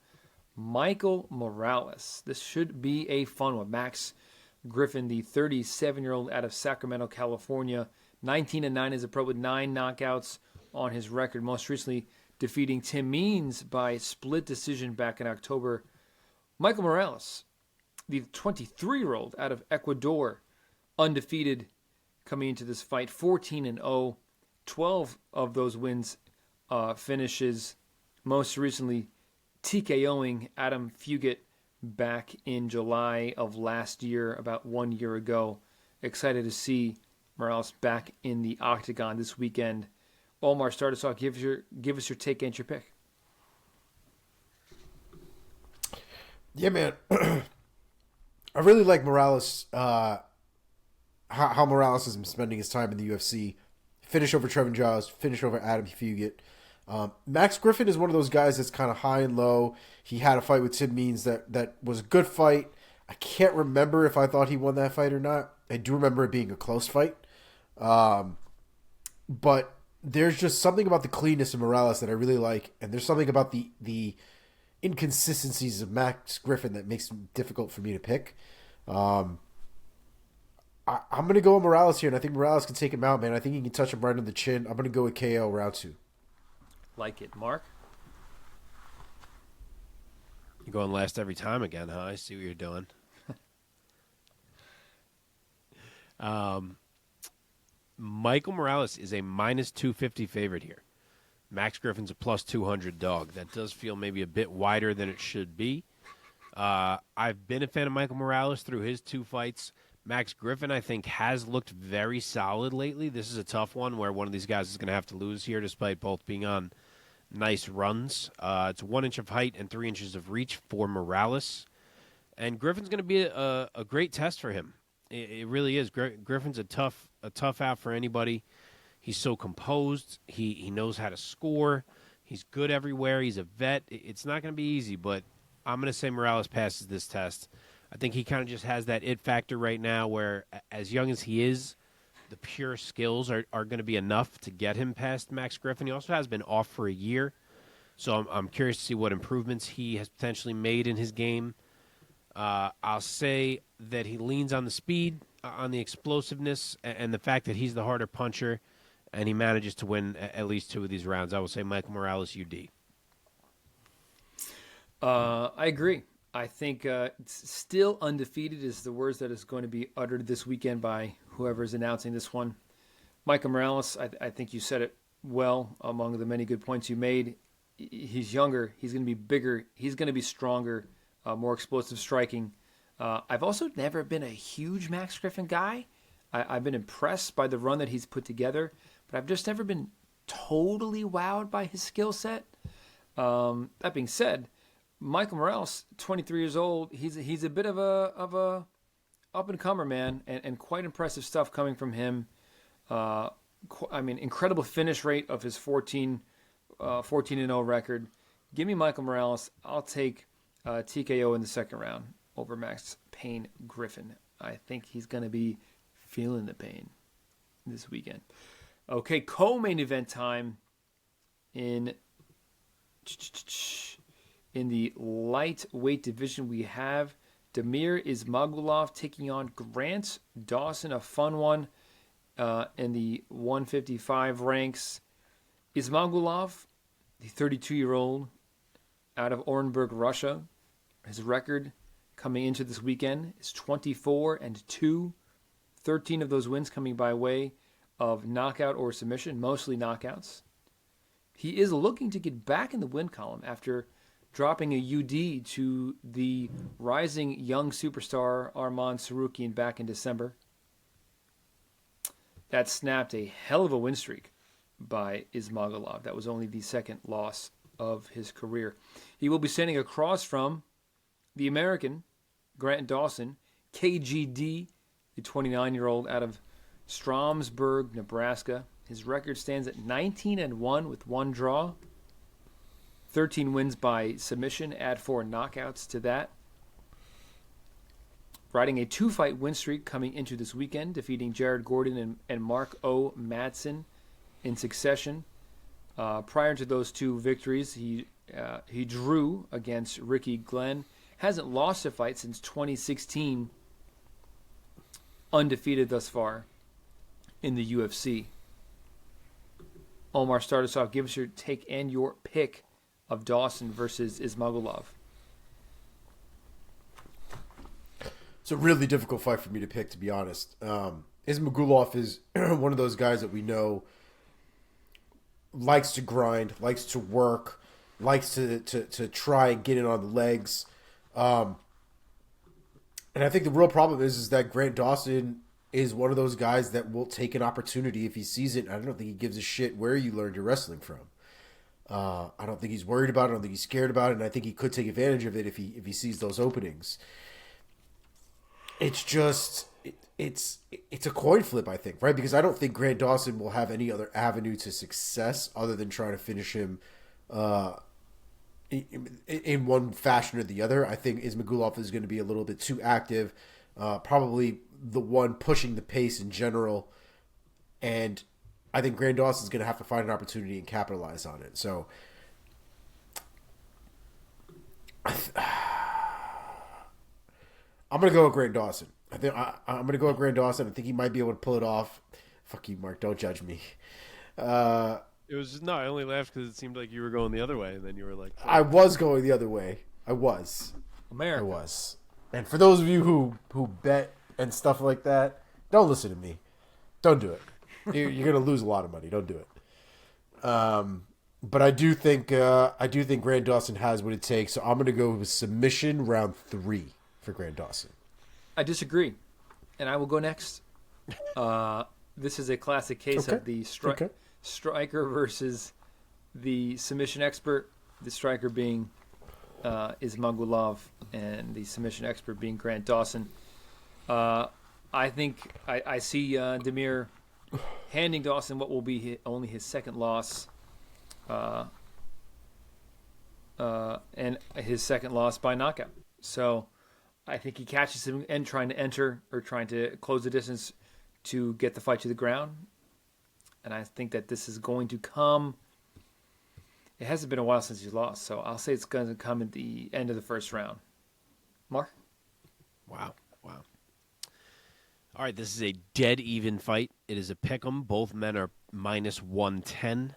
Michael Morales. This should be a fun one. Max Griffin, the 37-year-old out of Sacramento, California, 19-9 as a pro with 9 knockouts on his record. Most recently, defeating Tim Means by split decision back in October. Michael Morales, the 23-year-old out of Ecuador, undefeated coming into this fight, 14-0, 12 of those wins finishes, most recently TKOing Adam Fugit back in July of last year, about 1 year ago. Excited to see Morales back in the octagon this weekend. Omar, start us off. Give us your take and your pick. Yeah, man. I really like Morales. How Morales has been spending his time in the UFC. Finish over Trevin Jaws. Finish over Adam Fugit. Max Griffin is one of those guys that's kind of high and low. He had a fight with Tim Means that was a good fight. I can't remember if I thought he won that fight or not. I do remember it being a close fight. But there's just something about the cleanness of Morales that I really like, and there's something about the inconsistencies of Max Griffin that makes it difficult for me to pick. I'm going to go with Morales here, and I think Morales can take him out, man. I think he can touch him right on the chin. I'm going to go with KO round 2. Like it. Mark? You're going last every time again, huh? I see what you're doing. Michael Morales is a minus 250 favorite here. Max Griffin's a plus 200 dog. That does feel maybe a bit wider than it should be. I've been a fan of Michael Morales through his 2 fights. Max Griffin, I think, has looked very solid lately. This is a tough one where one of these guys is going to have to lose here despite both being on nice runs. It's 1 inch of height and 3 inches of reach for Morales. And Griffin's going to be a great test for him. It really is. Griffin's a tough out for anybody. He's so composed. He knows how to score. He's good everywhere. He's a vet. It's not going to be easy, but I'm going to say Morales passes this test. I think he kind of just has that it factor right now where, as young as he is, the pure skills are going to be enough to get him past Max Griffin. He also has been off for a year, so I'm curious to see what improvements he has potentially made in his game. I'll say that he leans on the speed, on the explosiveness, and the fact that he's the harder puncher, and he manages to win at least 2 of these rounds. I will say Michael Morales, UD. I agree. I think it's still undefeated is the words that is going to be uttered this weekend by whoever is announcing this one. Michael Morales, I think you said it well among the many good points you made. He's younger. He's going to be bigger. He's going to be stronger, more explosive striking. I've also never been a huge Max Griffin guy. I've been impressed by the run that he's put together, but I've just never been totally wowed by his skill set. That being said, Michael Morales, 23 years old, he's a bit of a up and comer, man, and quite impressive stuff coming from him. Incredible finish rate of his 14-0 record. Give me Michael Morales. I'll take TKO in the second round over Max Payne Griffin. I think he's going to be feeling the pain this weekend. Okay, co-main event time in the lightweight division. We have Damir Ismagulov taking on Grant Dawson, a fun one in the 155 ranks. Ismagulov, the 32-year-old out of Orenburg, Russia, his record coming into this weekend is 24-2. 13 of those wins coming by way of knockout or submission, mostly knockouts. He is looking to get back in the win column after dropping a UD to the rising young superstar Arman Sarukian back in December. That snapped a hell of a win streak by Ismagulov. That was only the second loss of his career. He will be standing across from the American, Grant Dawson, KGD, the 29-year-old out of Stromsburg, Nebraska. His record stands at 19-1 with 1 draw. 13 wins by submission. Add 4 knockouts to that. Riding a 2-fight win streak coming into this weekend, defeating Jared Gordon and Mark O. Madsen in succession. Prior to those 2 victories, he drew against Ricky Glenn. Hasn't lost a fight since 2016. Undefeated thus far in the UFC. Omar, start us off. Give us your take and your pick of Dawson versus Ismagulov. It's a really difficult fight for me to pick, to be honest. Ismagulov is one of those guys that we know likes to grind, likes to work, likes to try and get in on the legs. And I think the real problem is that Grant Dawson is one of those guys that will take an opportunity if he sees it. I don't think he gives a shit where you learned your wrestling from. I don't think he's worried about it. I don't think he's scared about it. And I think he could take advantage of it if he sees those openings. It's just it's a coin flip, I think, right? Because I don't think Grant Dawson will have any other avenue to success other than trying to finish him in one fashion or the other. I think Ismagulov is going to be a little bit too active, probably the one pushing the pace in general, and I think Grant Dawson is going to have to find an opportunity and capitalize on it. So I'm going to go with Grant Dawson. I'm going to go with Grant Dawson. I think he might be able to pull it off. Fuck you, Mark. Don't judge me. It was no. I only laughed because it seemed like you were going the other way, and then you were like, oh. I was going the other way. I was. America. I was. And for those of you who bet and stuff like that, don't listen to me. Don't do it. You're going to lose a lot of money. Don't do it. But I do think Grant Dawson has what it takes. So I'm going to go with submission round 3 for Grant Dawson. I disagree, and I will go next. This is a classic case of the striker versus the submission expert. The striker being Ismagulov, and the submission expert being Grant Dawson. I think I see Damir handing Dawson what will be only his second loss, and his second loss by knockout. So I think he catches him and trying to enter or trying to close the distance to get the fight to the ground. And I think that this is going to come. It hasn't been a while since he's lost, so I'll say it's going to come at the end of the first round. Mark? Wow. All right, this is a dead even fight. It is a pick'em. Both men are minus 110.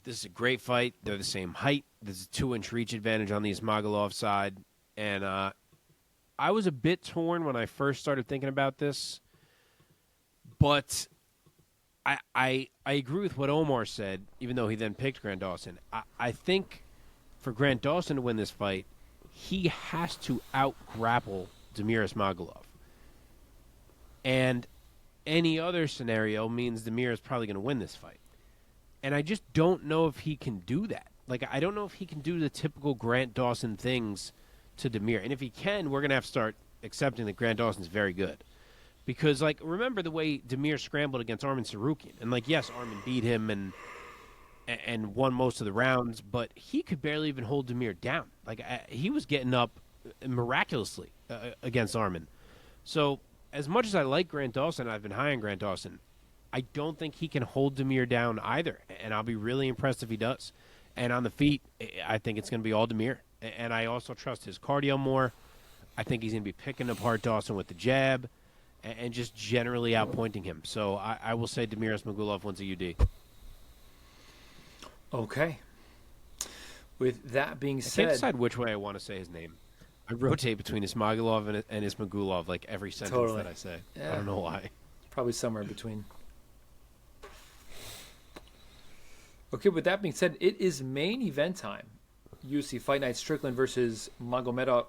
This is a great fight. They're the same height. There's a 2-inch reach advantage on the Ismagulov side. And I was a bit torn when I first started thinking about this. But I agree with what Omar said, even though he then picked Grant Dawson. I think for Grant Dawson to win this fight, he has to out-grapple Damir Ismagulov. And any other scenario means Damir is probably going to win this fight. And I just don't know if he can do that. Like, I don't know if he can do the typical Grant Dawson things to Damir. And if he can, we're going to have to start accepting that Grant Dawson's very good. Because, like, remember the way Damir scrambled against Arman Tsarukyan. And, like, yes, Arman beat him and won most of the rounds, but he could barely even hold Damir down. Like, he was getting up miraculously against Arman. So, as much as I like Grant Dawson, I've been high on Grant Dawson, I don't think he can hold Damir down either. And I'll be really impressed if he does. And on the feet, I think it's going to be all Damir. And I also trust his cardio more. I think he's going to be picking apart Dawson with the jab and just generally outpointing him. So I will say Damir Ismagulov wins a UD. Okay. With that being I said, can't decide which way I want to say his name. I rotate between Ismagulov and Ismagulov like every sentence that I say. Yeah. I don't know why. Probably somewhere in between. Okay, with that being said, it is main event time. UFC Fight Night Strickland versus Magomedov.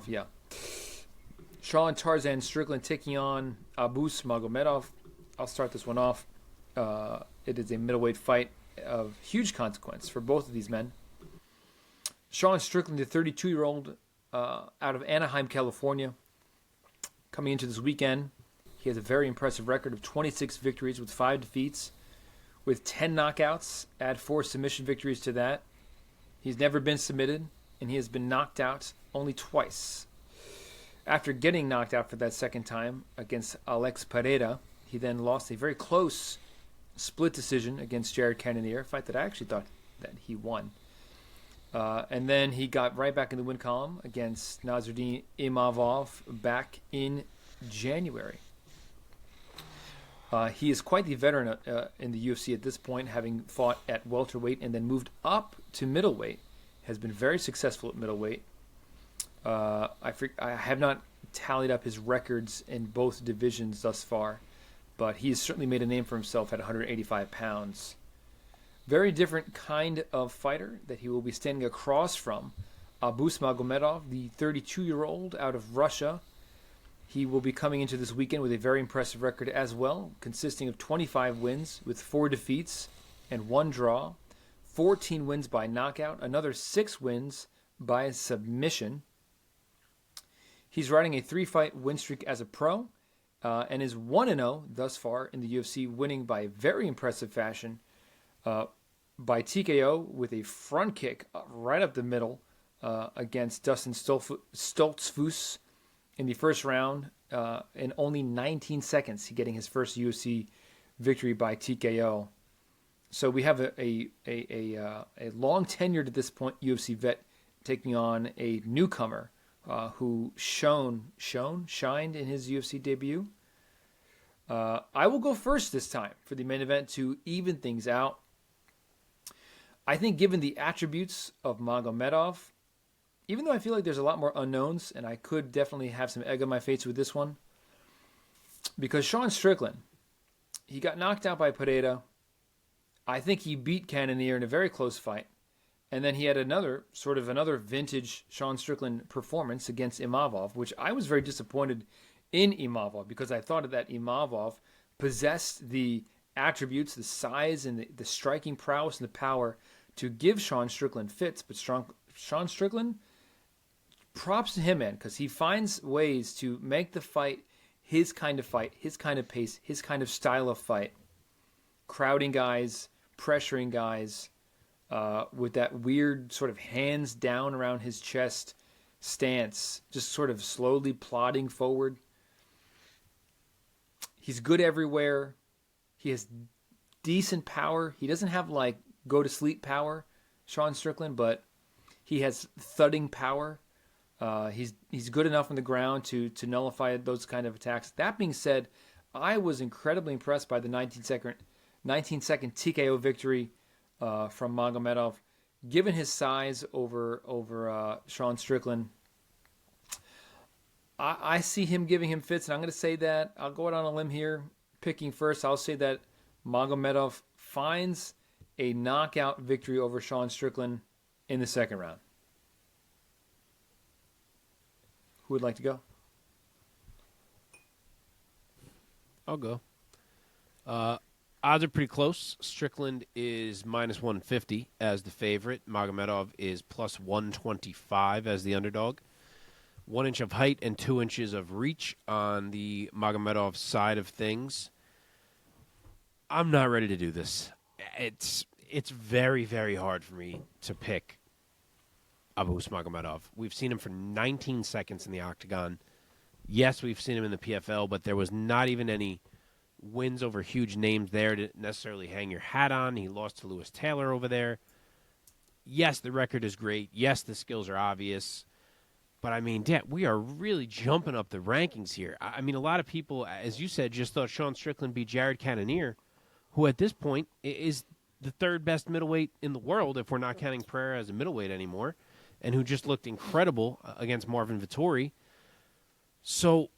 Yeah. Sean Tarzan Strickland taking on Abus Magomedov. I'll start this one off. It is a middleweight fight of huge consequence for both of these men. Sean Strickland, the 32-year-old out of Anaheim, California, coming into this weekend. He has a very impressive record of 26 victories with 5 defeats, with 10 knockouts. Add 4 submission victories to that. He's never been submitted, and he has been knocked out only twice. After getting knocked out for that second time against Alex Pereira, he then lost a very close split decision against Jared Cannonier, a fight that I actually thought that he won. And then he got right back in the win column against Nasruddin Imavov back in January. He is quite the veteran in the UFC at this point, having fought at welterweight and then moved up to middleweight. Has been very successful at middleweight. I have not tallied up his records in both divisions thus far, but he has certainly made a name for himself at 185 pounds. Very different kind of fighter that he will be standing across from. Abus Magomedov, the 32-year-old out of Russia. He will be coming into this weekend with a very impressive record as well, consisting of 25 wins with 4 defeats and 1 draw, 14 wins by knockout, another 6 wins by submission. He's riding a 3-fight win streak as a pro and is 1-0 thus far in the UFC, winning by very impressive fashion by TKO with a front kick right up the middle against Dustin Stoltzfus in the first round in only 19 seconds, he getting his first UFC victory by TKO. So we have a long tenured at this point UFC vet taking on a newcomer who shined in his UFC debut. I will go first this time for the main event to even things out. I think given the attributes of Magomedov, even though I feel like there's a lot more unknowns, and I could definitely have some egg on my face with this one, because Sean Strickland, he got knocked out by Pereira. I think he beat Cannonier in a very close fight. And then he had another vintage Sean Strickland performance against Ivanov, which I was very disappointed in Ivanov because I thought that Ivanov possessed the attributes, the size, and the striking prowess and the power to give Sean Strickland fits. But Sean Strickland, props to him, man, because he finds ways to make the fight, his kind of pace, his kind of style of fight. Crowding guys, pressuring guys, with that weird sort of hands down around his chest stance, just sort of slowly plodding forward. He's good everywhere. He has decent power. He doesn't have like go to sleep power, Sean Strickland, but he has thudding power. He's good enough on the ground to nullify those kind of attacks. That being said, I was incredibly impressed by the 19-second TKO victory from Magomedov. Given his size over Sean Strickland, I see him giving him fits, and I'm going to say that, I'll go out on a limb here, picking first. I'll say that Magomedov finds a knockout victory over Sean Strickland in the second round. Who would like to go? I'll go. Odds are pretty close. Strickland is minus 150 as the favorite. Magomedov is plus 125 as the underdog. 1 inch of height and 2 inches of reach on the Magomedov side of things. I'm not ready to do this. It's very, very hard for me to pick Abus Magomedov. We've seen him for 19 seconds in the octagon. Yes, we've seen him in the PFL, but there was not even any wins over huge names there to necessarily hang your hat on. He lost to Lewis Taylor over there. Yes, the record is great. Yes, the skills are obvious. But, I mean, we are really jumping up the rankings here. I mean, a lot of people, as you said, just thought Sean Strickland beat Jared Cannonier, who at this point is the third best middleweight in the world, if we're not counting Pereira as a middleweight anymore, and who just looked incredible against Marvin Vettori. So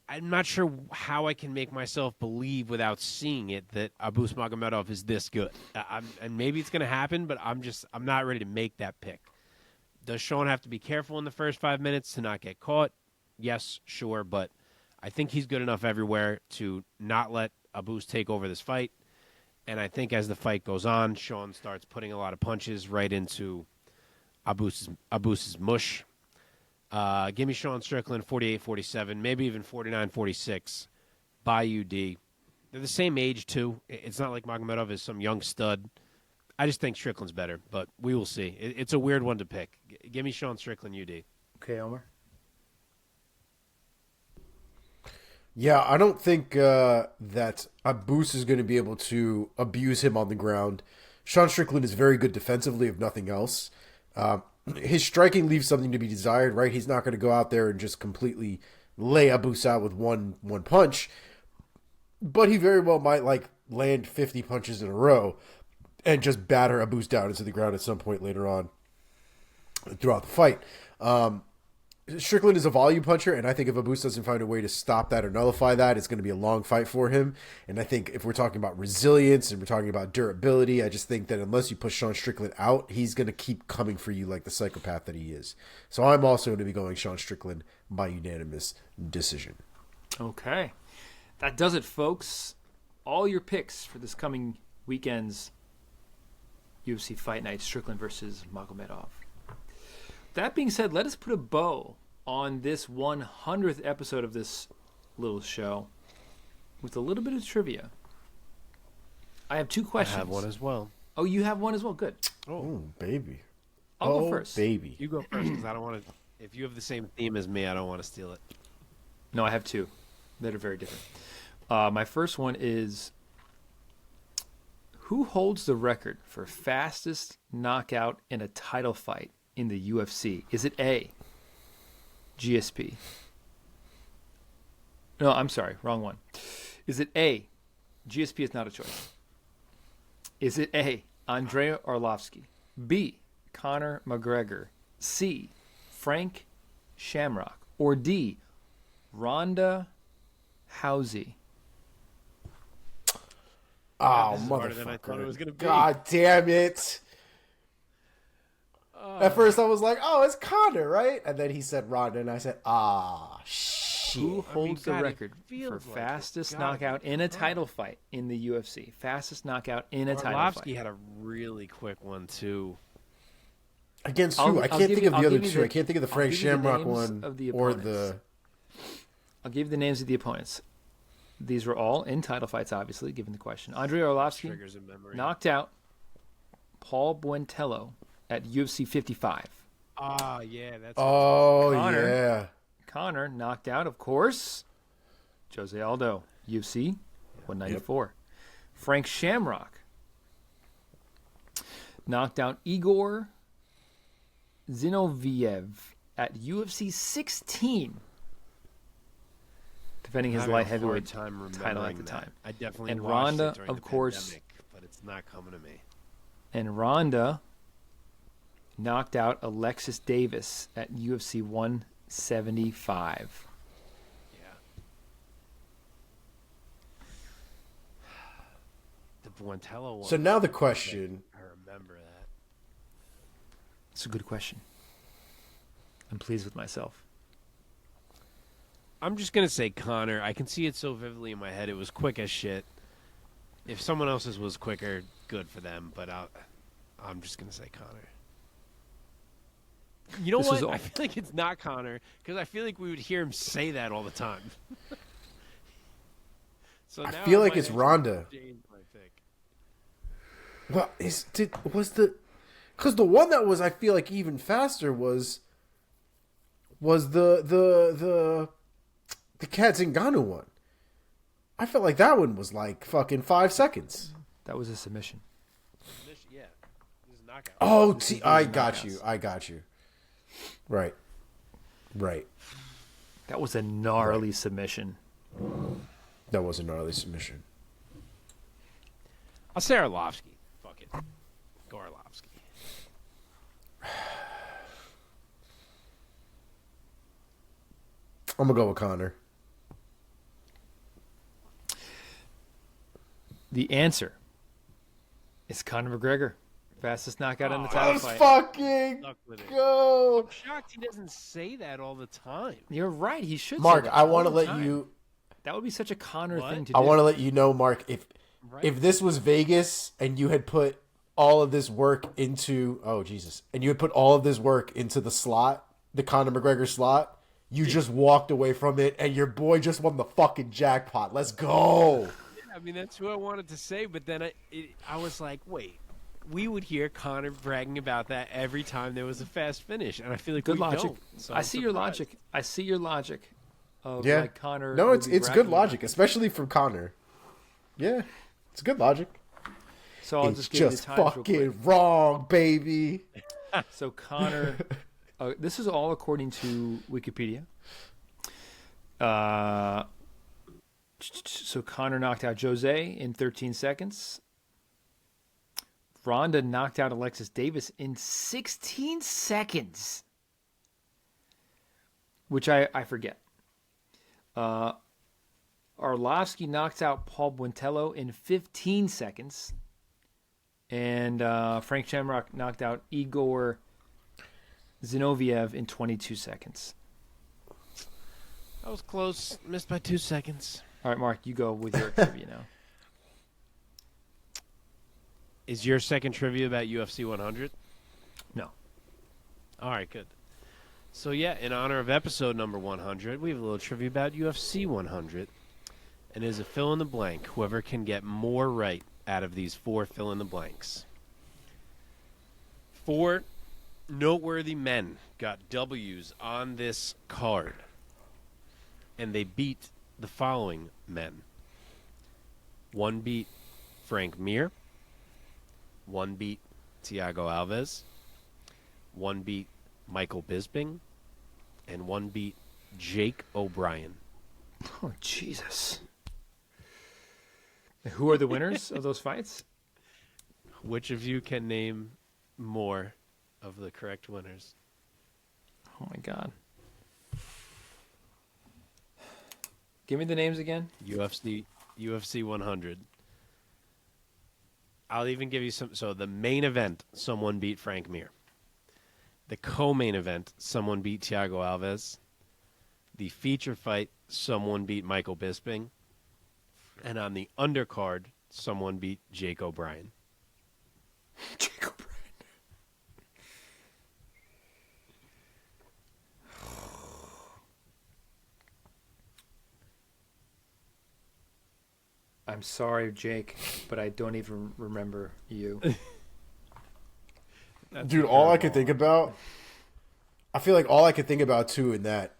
I'm not sure how I can make myself believe without seeing it that Abus Magomedov is this good. And maybe it's going to happen, but I'm not ready to make that pick. Does Sean have to be careful in the first 5 minutes to not get caught? Yes, sure, but I think he's good enough everywhere to not let Abus take over this fight. And I think as the fight goes on, Sean starts putting a lot of punches right into Abus's mush. Give me Sean Strickland 48-47, maybe even 49-46 by UD. They're the same age, too. It's not like Magomedov is some young stud. I just think Strickland's better, but we will see. It's a weird one to pick. Give me Sean Strickland, UD. Okay, Omar. Yeah, I don't think that Abus is going to be able to abuse him on the ground. Sean Strickland is very good defensively, if nothing else. His striking leaves something to be desired, right? He's not going to go out there and just completely lay Abus out with one punch, but he very well might land 50 punches in a row and just batter Abus down into the ground at some point later on throughout the fight. Strickland is a volume puncher, and I think if Abus doesn't find a way to stop that or nullify that, it's going to be a long fight for him. And I think if we're talking about resilience and we're talking about durability, I just think that unless you push Sean Strickland out, he's going to keep coming for you like the psychopath that he is. So I'm also going to be going Sean Strickland by unanimous decision. Okay. That does it, folks. All your picks for this coming weekend's UFC Fight Night, Strickland versus Magomedov. That being said, let us put a bow on this 100th episode of this little show with a little bit of trivia. I have 2 questions. I have one as well. Oh, you have one as well? Good. Oh, baby. I'll go first. Baby. You go first because I don't want to. If you have the same theme as me, I don't want to steal it. No, I have 2 that are very different. My first one is, who holds the record for fastest knockout in a title fight in the UFC? Is it A, GSP? No, I'm sorry. Wrong one. Is it A, GSP is not a choice? Is it A, Andrei Arlovsky, B, Conor McGregor, C, Frank Shamrock, or D, Ronda Rousey? Oh, This is harder than I thought it was motherfucker. gonna be. God damn it. At first I was like, oh, it's Conor, right? And then he said Ronda, and I said, shit. Who holds the God, it record for feels like fastest it's gotta knockout be in a Conor. title fight in the UFC? Fastest knockout in a title Arlovsky fight. had a really quick one too. Against I'll- who? I I'll can't give think you- of the I'll other give you two. the- I can't think of the I'll Frank give you the Shamrock names one of the or opponents. the. I'll give you the names of the opponents. These were all in title fights, obviously, given the question. Andrei Arlovsky Triggers in memory. knocked out Paul Buentello at UFC 55. Ah, yeah, that's. Oh, Conor. yeah. Conor knocked out, of course, Jose Aldo, UFC 194. Frank Shamrock knocked out Igor Zinoviev at UFC 16, defending his having light a hard heavyweight time title at remembering the that. time. I definitely And watched Ronda, it during of the course- pandemic, but it's not coming to me. And Ronda knocked out Alexis Davis at UFC 175. Yeah. The Buentello one. So now the question. I remember that. It's a good question. I'm pleased with myself. I'm just gonna say Conor. I can see it so vividly in my head. It was quick as shit. If someone else's was quicker, good for them. But I'm just gonna say Conor. You know This was what? all- I feel like it's not Conor because I feel like we would hear him say that all the time. So I now feel like might it's actually Ronda. change my pick. Well, because the one that was I feel like even faster was the Kat Zingano one. I felt like that one was like fucking 5 seconds. That was a submission. Yeah, this is knockout. Oh, This is I these got knockouts. you. I got you. Right. That was a gnarly submission. That was a gnarly submission. I'll say Arlovsky. Fuck it. Go Arlovsky. I'm gonna go with Conor. The answer is Conor McGregor. Fastest knockout in the title Let's fight. fucking Stuck with it. go. I'm shocked he doesn't say that all the time. You're right. He should. say Mark, that I all want to the let time. you. That would be such a Conor What? thing to do. I want to let you know, Mark. Right? If this was Vegas and you had put all of this work into and you had put all of this work into the slot, the Conor McGregor slot, you just walked away from it and your boy just won the fucking jackpot. Let's go. I mean, that's who I wanted to say, but then I was like, wait. We would hear Conor bragging about that every time there was a fast finish, and I feel like Good we logic. don't. So I I'm see your surprised. logic. I see your logic. Of Yeah. like Conor. No, would it's be good bragging logic, about- especially from Conor. Yeah, it's good logic. So I'll It's just give you the just times real quick. fucking wrong, baby. So Conor, this is all according to Wikipedia. So Conor knocked out Jose in 13 seconds. Ronda knocked out Alexis Davis in 16 seconds, which I forget. Arlovsky knocked out Paul Buentello in 15 seconds. And Frank Shamrock knocked out Igor Zinoviev in 22 seconds. That was close. Missed by 2 seconds. All right, Mark, you go with your trivia now. Is your second trivia about UFC 100? No. All right, good. So, yeah, in honor of episode number 100, we have a little trivia about UFC 100. And it is a fill in the blank. Whoever can get more right out of these 4 fill in the blanks. 4 noteworthy men got W's on this card. And they beat the following men. 1 beat Frank Mir. 1 beat Thiago Alves. 1 beat Michael Bisping. and one beat Jake O'Brien. Oh, Jesus. Who are the winners of those fights? Which of you can name more of the correct winners? Oh, my God. Give me the names again. UFC 100. I'll even give you some. So the main event, someone beat Frank Mir. The co-main event, someone beat Thiago Alves. The feature fight, someone beat Michael Bisping. And on the undercard, someone beat Jake O'Brien. Jake O'Brien. I'm sorry, Jake, but I don't even remember you. Dude, all I could think about, I feel like all I could think about too in that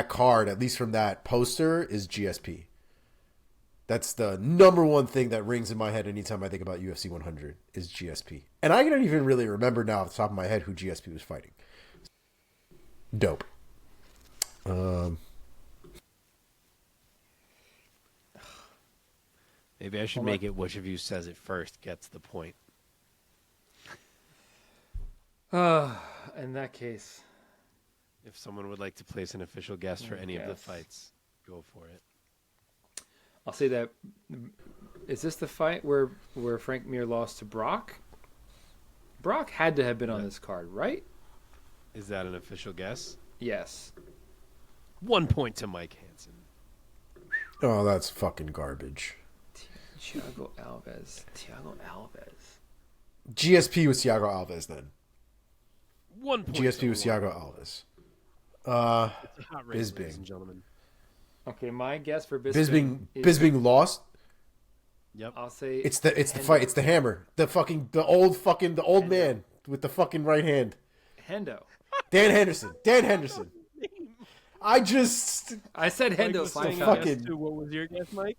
card, at least from that poster, is GSP. That's the number one thing that rings in my head anytime I think about UFC 100 is GSP. And I don't even really remember now off the top of my head who GSP was fighting. Dope. Maybe I should make it which of you says it first gets the point. In that case, If someone would like to place an official guess for any of the fights, go for it. I'll say that. Is this the fight where Frank Mir lost to Brock? Brock had to have been on this card, right? Is that an official guess? Yes. 1 point to Mike Hansen. Oh, that's fucking garbage. Thiago Alves. GSP was Thiago Alves then. 1 point. GSP was Thiago Alves. It's a hot race, ladies Bisping. and gentlemen. Okay, my guess for Bisping. Bisping lost. Yep. I'll say It's the fight. It's the hammer. The old man with the fucking right hand. Hendo. Dan Henderson. I said Hendo was 5 saying times. yes to what was your guess, Mike?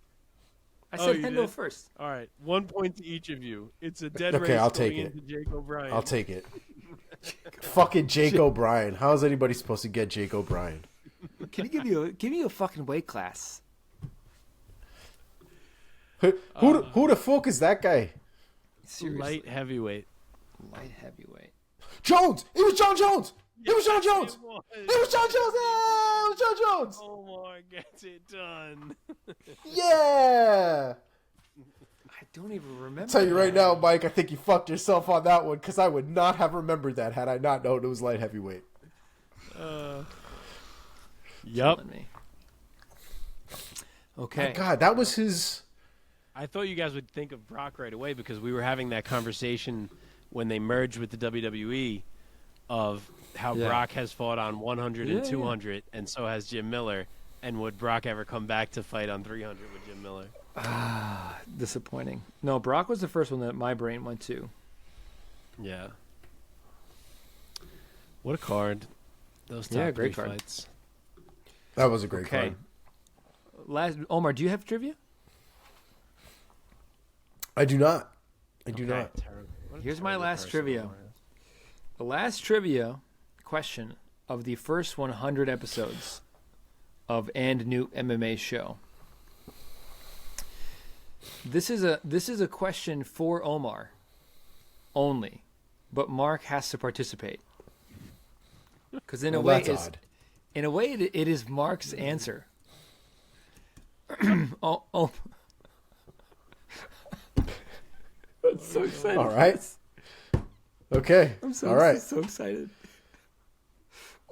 I said you Hendo did? first. All right, 1 point to each of you. It's a dead race. Okay, I'll going take it. into Jake O'Brien. I'll take it. Fucking Jake O'Brien. How is anybody supposed to get Jake O'Brien? Can you give me a fucking weight class? Who the fuck is that guy? Seriously. Light heavyweight. Light heavyweight. Jones. It was John Jones. It was John Jones. It was. It was John Jones. Yeah, it was John Jones. Omar gets it done. Yeah. I don't even remember. Tell you right now, Mike, I think you fucked yourself on that one because I would not have remembered that had I not known it was light heavyweight. Yep. Killing me. Okay. My God, that was his. I thought you guys would think of Brock right away because we were having that conversation when they merged with the WWE of how Brock has fought on 100 and 200, and so has Jim Miller. And would Brock ever come back to fight on 300 with Jim Miller? Disappointing. No, Brock was the first one that my brain went to. Yeah. What a card. Those top great three card. fights. That was a great Okay. card. Omar, do you have trivia? I do not. Terrible. What a Here's my terrible last person trivia. Omar is. The last trivia question of the first 100 episodes of And New MMA Show. This is a question for Omar only, but Mark has to participate. Because in a way, that's odd. In a way, it is Mark's answer. oh. I'm so excited. All right. Okay. I'm so, All right. so excited.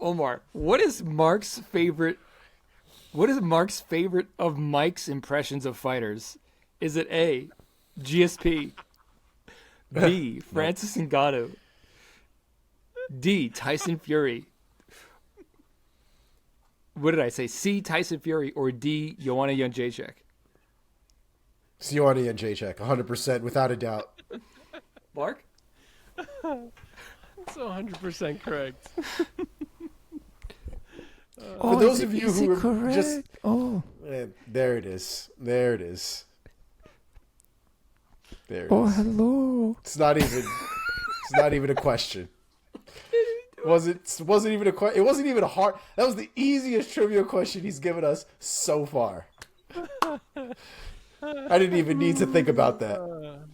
Omar, what is Mark's favorite of Mike's impressions of fighters? Is it A, GSP, B, Francis Ngannou, D, Tyson Fury? What did I say? C, Tyson Fury, or D, Joanna Jędrzejczyk? Sione and Jacek, 100%, without a doubt. Mark? That's 100% correct. For those of you who are just... Oh. There it is. There it is. There it Oh, is. hello. It's not even a question. wasn't even a question. It wasn't even a hard. That was the easiest trivia question he's given us so far. I didn't even need to think about that.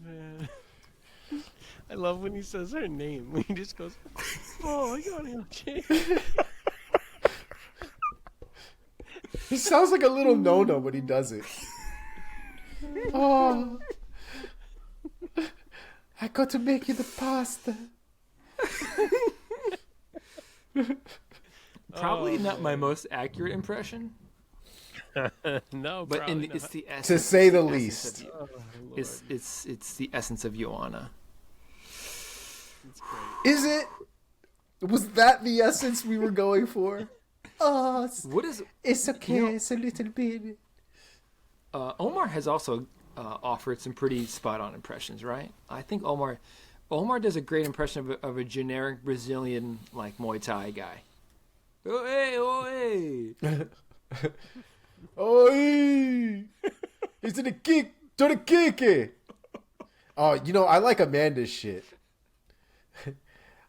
Man. I love when he says her name. When he just goes, "Oh, I got it." He sounds like a little no-no when he does it. Oh, I got to make you the pasta. Probably not my most accurate impression. No, but probably it's not. the essence, To say the essence least. of you. Oh, Lord. It's the essence of Ivana. It's great. Is it? Was that the essence we were going for? Oh, What is it's okay. It's a little bit. Omar has also offered some pretty spot on impressions, right? I think Omar does a great impression of a generic Brazilian like Muay Thai guy. Oh hey, oh hey. Oi! He's to the kick. Oh, you know, I like Amanda's shit.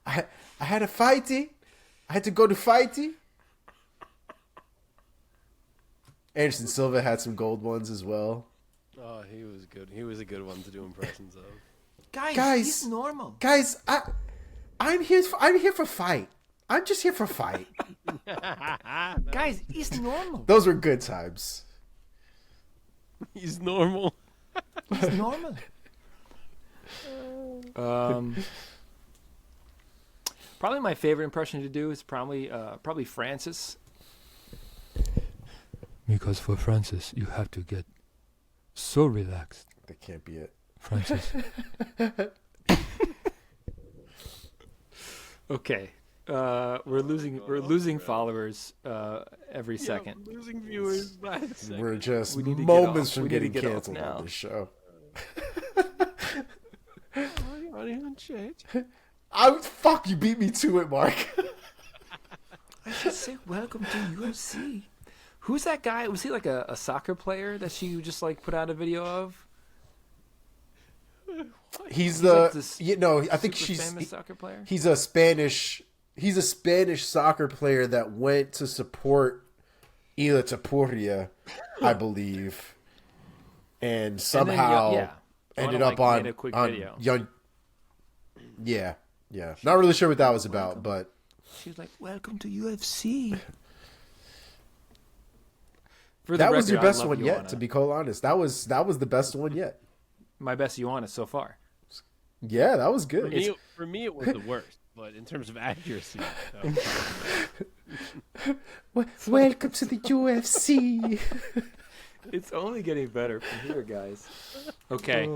I had a fighty. I had to go to fighty. Anderson Silva had some gold ones as well. Oh, he was good. He was a good one to do impressions of. Guys, he's normal. Guys, I'm here for fight. I'm just here for fight. Guys, he's normal. Those were good times. He's normal. He's normal. Probably my favorite impression to do is probably Francis. Because for Francis, you have to get so relaxed. That can't be it. Francis. Okay. We're losing followers every second. Losing viewers by the second. We're just We need to get moments off. from We need to getting get off canceled now. on this show. Fuck, you beat me to it, Mark. I should say welcome to UFC. Who's that guy? Was he like a soccer player that she just like put out a video of? He's like the this I think super famous soccer player. He's a Spanish soccer player that went to support Ilia Topuria, I believe, and somehow ended up on video. young. Yeah. Not really sure what that was about, but She was like, "Welcome to UFC." that was your best one yet. To be quite honest, that was the best one yet. My best Ivana so far. Yeah, that was good. For me, it was the worst. But in terms of accuracy, Welcome to the UFC. It's only getting better from here, guys. Okay,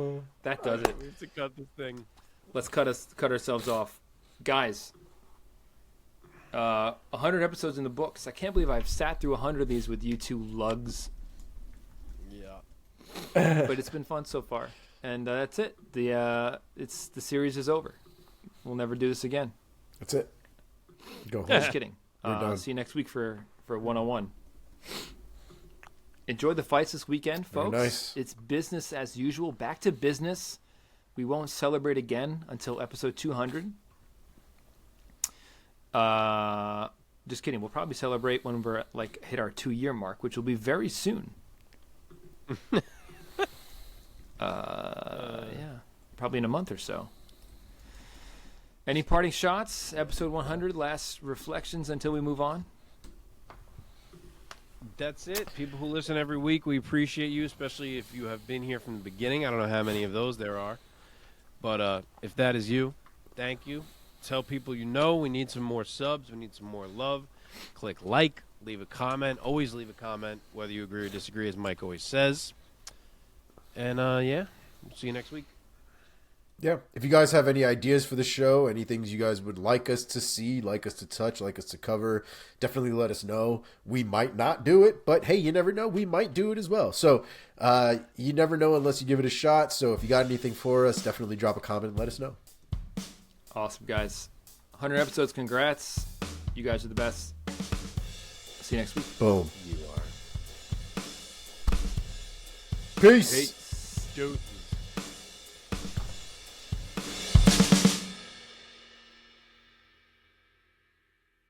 that does it. we have to cut this thing. Let's cut ourselves off, guys. 100 episodes in the books. I can't believe I've sat through 100 of these with you two lugs. Yeah. But it's been fun so far, and that's it. The series is over. We'll never do this again. That's it. Go home. Just kidding. We're done. See you next week for 101. Enjoy the fights this weekend, folks. Very nice. It's business as usual. Back to business. We won't celebrate again until episode 200. Just kidding. We'll probably celebrate when we're hit our 2-year mark, which will be very soon. Yeah, probably in a month or so. Any parting shots? Episode 100. Last reflections until we move on. That's it. People who listen every week, we appreciate you, especially if you have been here from the beginning. I don't know how many of those there are. But if that is you, thank you. Tell people you know. We need some more subs. We need some more love. Click like. Leave a comment. Always leave a comment, whether you agree or disagree, as Mike always says. And, yeah, we'll see you next week. Yeah. If you guys have any ideas for the show, any things you guys would like us to see, like us to touch, like us to cover, definitely let us know. We might not do it, but hey, you never know. We might do it as well. So you never know unless you give it a shot. So if you got anything for us, definitely drop a comment and let us know. Awesome, guys. 100 episodes. Congrats. You guys are the best. See you next week. Boom. You are. Peace. Peace. Dude.